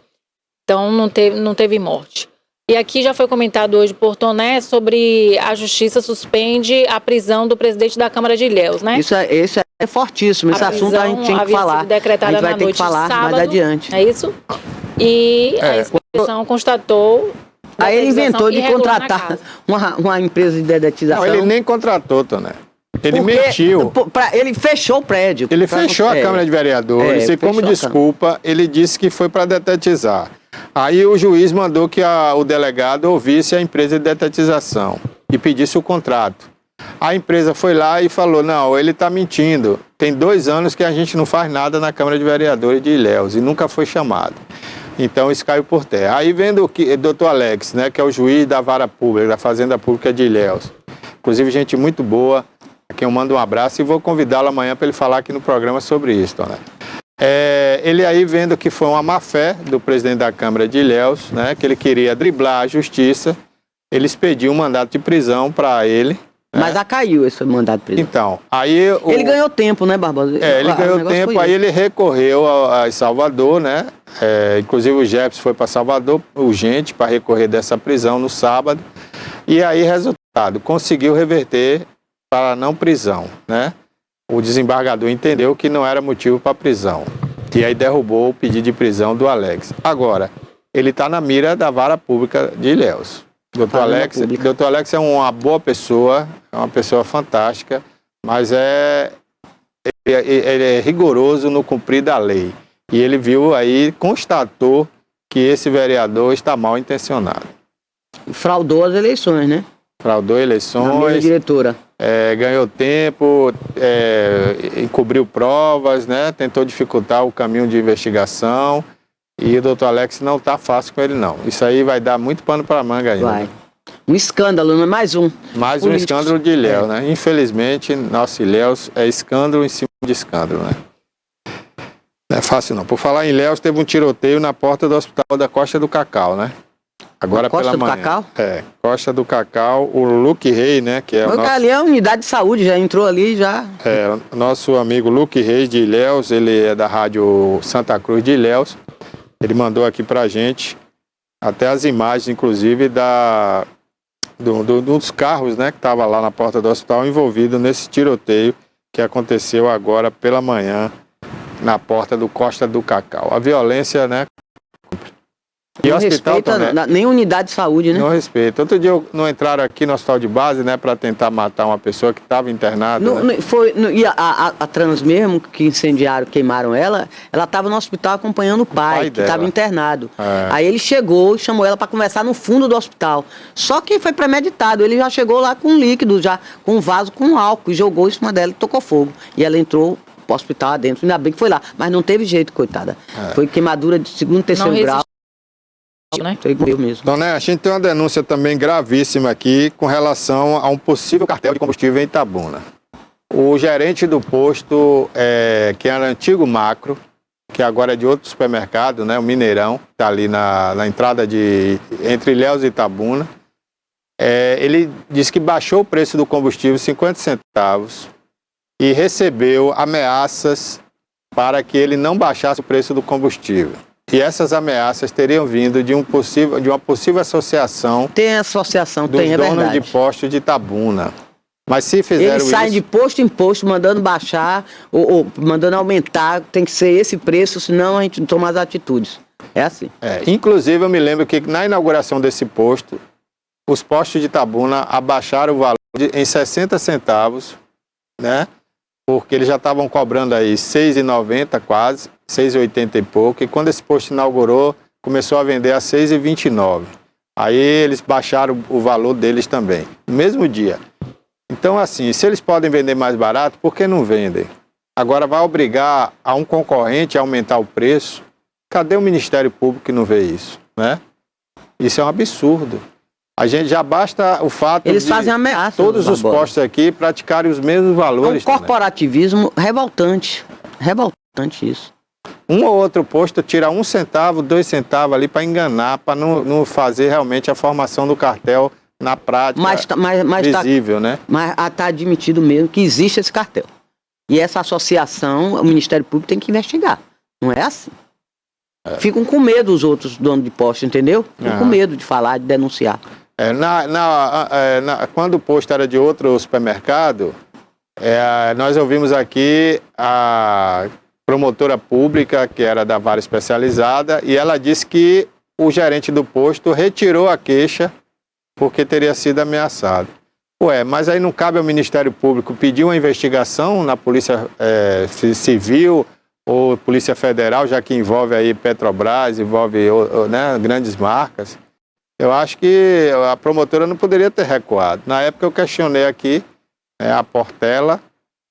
Então não teve morte. E aqui já foi comentado hoje por Toné sobre a Justiça suspende a prisão do presidente da Câmara de Ilhéus, né? Isso é fortíssimo, esse assunto a gente tinha que falar. A gente vai ter que falar mais adiante. É isso? E a inspeção constatou... Aí ele inventou de contratar uma empresa de dedetização. Não, ele nem contratou, Toné. Ele mentiu. Ele fechou o prédio. Ele fechou a Câmara de Vereadores e, como desculpa, ele disse que foi para detetizar. Aí o juiz mandou que o delegado ouvisse a empresa de detetização e pedisse o contrato. A empresa foi lá e falou, não, ele está mentindo. Tem 2 anos que a gente não faz nada na Câmara de Vereadores de Ilhéus e nunca foi chamado. Então isso caiu por terra. Aí vendo o doutor Alex, né, que é o juiz da Vara Pública, da Fazenda Pública de Ilhéus. Inclusive gente muito boa, a quem eu mando um abraço e vou convidá-lo amanhã para ele falar aqui no programa sobre isso, né? Ele aí vendo que foi uma má-fé do presidente da Câmara de Ilhéus, né, que ele queria driblar a justiça, ele expediu um mandato de prisão para ele. Mas já caiu esse mandato de prisão. Então, aí... Ele ganhou tempo, né, Barbosa? Ele ganhou tempo, aí ele recorreu a Salvador, né? Inclusive o Jefferson foi para Salvador urgente para recorrer dessa prisão no sábado. E aí, resultado, conseguiu reverter para não prisão, né? O desembargador entendeu que não era motivo para prisão. E aí derrubou o pedido de prisão do Alex. Agora, ele está na mira da Vara Pública de Ilhéus. Dr. Alex é uma boa pessoa, é uma pessoa fantástica, mas ele é rigoroso no cumprir da lei. E ele viu aí, constatou que esse vereador está mal intencionado. Fraudou as eleições, né? Fraudou Na mesa eleições, diretora. ganhou tempo, encobriu provas, né? Tentou dificultar o caminho de investigação. E o doutor Alex não está fácil com ele, não. Isso aí vai dar muito pano para manga ainda. Vai. Um escândalo, não é mais um. Mais um Políticos. escândalo de Ilhéus, né? Infelizmente, nosso Ilhéus é escândalo em cima de escândalo, né? Não é fácil não. Por falar em Ilhéus, teve um tiroteio na porta do hospital da Costa do Cacau, né? Agora Costa pela do manhã. Cacau? Costa do Cacau, o Luke Reis, né? Que é o Ali é a unidade de saúde, já entrou ali, já. nosso amigo Luke Reis de Ilhéus, ele é da Rádio Santa Cruz de Ilhéus. Ele mandou aqui pra gente até as imagens, inclusive, dos carros, né? Que estava lá na porta do hospital envolvido nesse tiroteio que aconteceu agora pela manhã na porta do Costa do Cacau. A violência, né? E Não hospital respeita também. nem unidade de saúde, né? Não respeita. Outro dia não entraram aqui no hospital de base, né, para tentar matar uma pessoa que estava internada. Né? E a trans mesmo, que incendiaram, queimaram ela estava no hospital acompanhando o pai que dela. estava internado. É. Aí ele chegou e chamou ela para conversar no fundo do hospital. Só que foi premeditado. Ele já chegou lá com líquido, já com um vaso com álcool, e jogou em cima dela e tocou fogo. E ela entrou pro hospital adentro. Ainda bem que foi lá. Mas não teve jeito, coitada. Foi queimadura de segundo, terceiro grau. Né? Foi mesmo. Dona, a gente tem uma denúncia também gravíssima aqui com relação a um possível cartel de combustível em Itabuna. O gerente do posto, que era antigo Macro, que agora é de outro supermercado, né, o Mineirão, que está ali na entrada entre Ilhéus e Itabuna, ele disse que baixou o preço do combustível 50 centavos e recebeu ameaças para que ele não baixasse o preço do combustível. E essas ameaças teriam vindo de uma possível associação Tem associação, dos é donos verdade. de postos de Itabuna. Mas se fizeram Eles saem isso... de posto em posto, mandando baixar ou mandando aumentar. Tem que ser esse preço, senão a gente não toma as atitudes. É assim. Inclusive, eu me lembro que na inauguração desse posto, os postos de Itabuna abaixaram o valor em 60 centavos, né? Porque eles já estavam cobrando aí R$ 6,90 quase, R$ 6,80 e pouco. E quando esse posto inaugurou, começou a vender a R$ 6,29. Aí eles baixaram o valor deles também, no mesmo dia. Então, assim, se eles podem vender mais barato, por que não vendem? Agora vai obrigar a um concorrente a aumentar o preço. Cadê o Ministério Público que não vê isso, né? Isso é um absurdo. A gente já basta o fato Eles de fazem ameaças. todos os postos aqui praticarem os mesmos É um valores. corporativismo revoltante. Revoltante isso. Um ou outro posto tira 1 centavo, 2 centavos ali para enganar, para não fazer realmente a formação do cartel na prática visível, né? Mas está admitido mesmo que existe esse cartel. E essa associação, o Ministério Público tem que investigar. Não é assim. Ficam com medo os outros donos de posto, entendeu? Ficam com medo de falar, de denunciar. Quando o posto era de outro supermercado, nós ouvimos aqui a promotora pública, que era da vara especializada, e ela disse que o gerente do posto retirou a queixa porque teria sido ameaçado. Mas aí não cabe ao Ministério Público pedir uma investigação na Polícia Civil ou Polícia Federal, já que envolve aí Petrobras, envolve grandes marcas. Eu acho que a promotora não poderia ter recuado. Na época eu questionei aqui a Portela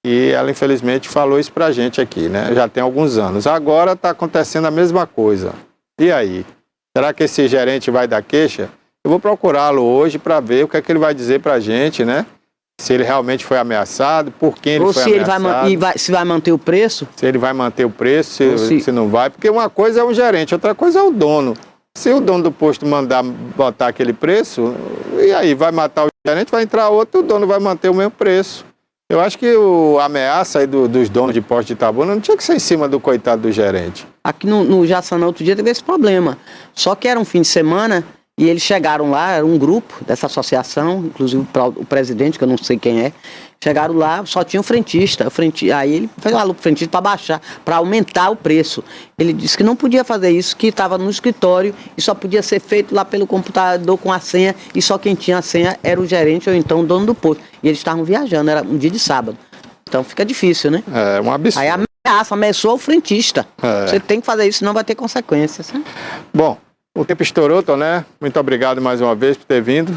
e ela infelizmente falou isso pra gente aqui, né? Já tem alguns anos. Agora está acontecendo a mesma coisa. E aí? Será que esse gerente vai dar queixa? Eu vou procurá-lo hoje para ver o que é que ele vai dizer pra gente, né? Se ele realmente foi ameaçado, por quem ele foi ameaçado. Se vai manter o preço. Se ele vai manter o preço, se não vai. Porque uma coisa é um gerente, outra coisa é o dono. Se o dono do posto mandar botar aquele preço, e aí vai matar o gerente, vai entrar outro, o dono vai manter o mesmo preço. Eu acho que a ameaça aí dos donos de posto de Itabuna não tinha que ser em cima do coitado do gerente. Aqui no Jaçanã, outro dia, teve esse problema. Só que era um fim de semana e eles chegaram lá, era um grupo dessa associação, inclusive o presidente, que eu não sei quem é, chegaram lá, só tinha um frentista. Aí ele fez um pro frentista para baixar, para aumentar o preço. Ele disse que não podia fazer isso, que estava no escritório e só podia ser feito lá pelo computador com a senha, e só quem tinha a senha era o gerente ou então o dono do posto. E eles estavam viajando, era um dia de sábado. Então fica difícil, né? É um absurdo. Aí ameaça, ameaçou o frentista. É. Você tem que fazer isso, senão vai ter consequências. Né? Bom, o tempo estourou, Toné. Muito obrigado mais uma vez por ter vindo.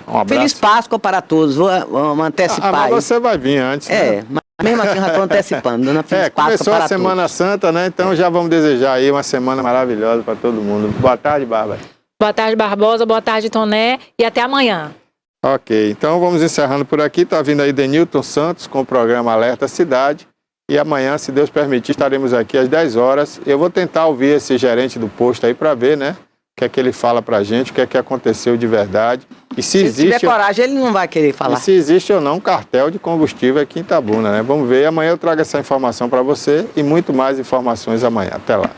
Um abraço. Feliz Páscoa para todos. Vamos antecipar. Mas aí. você vai vir antes, né? Mas mesmo assim já estou antecipando. Dando Feliz Páscoa começou para a Semana Santa, né? Então já vamos desejar aí uma semana maravilhosa para todo mundo. Boa tarde, Bárbara. Boa tarde, Barbosa. Boa tarde, Toné. E até amanhã. Ok, então vamos encerrando por aqui. Tá vindo aí Denilton Santos com o programa Alerta Cidade. E amanhã, se Deus permitir, estaremos aqui às 10 horas. Eu vou tentar ouvir esse gerente do posto aí para ver, né? O que é que ele fala pra gente, o que é que aconteceu de verdade. E se tiver coragem, ele não vai querer falar. E se existe ou não um cartel de combustível aqui em Itabuna, né? Vamos ver. Amanhã eu trago essa informação para você e muito mais informações amanhã. Até lá.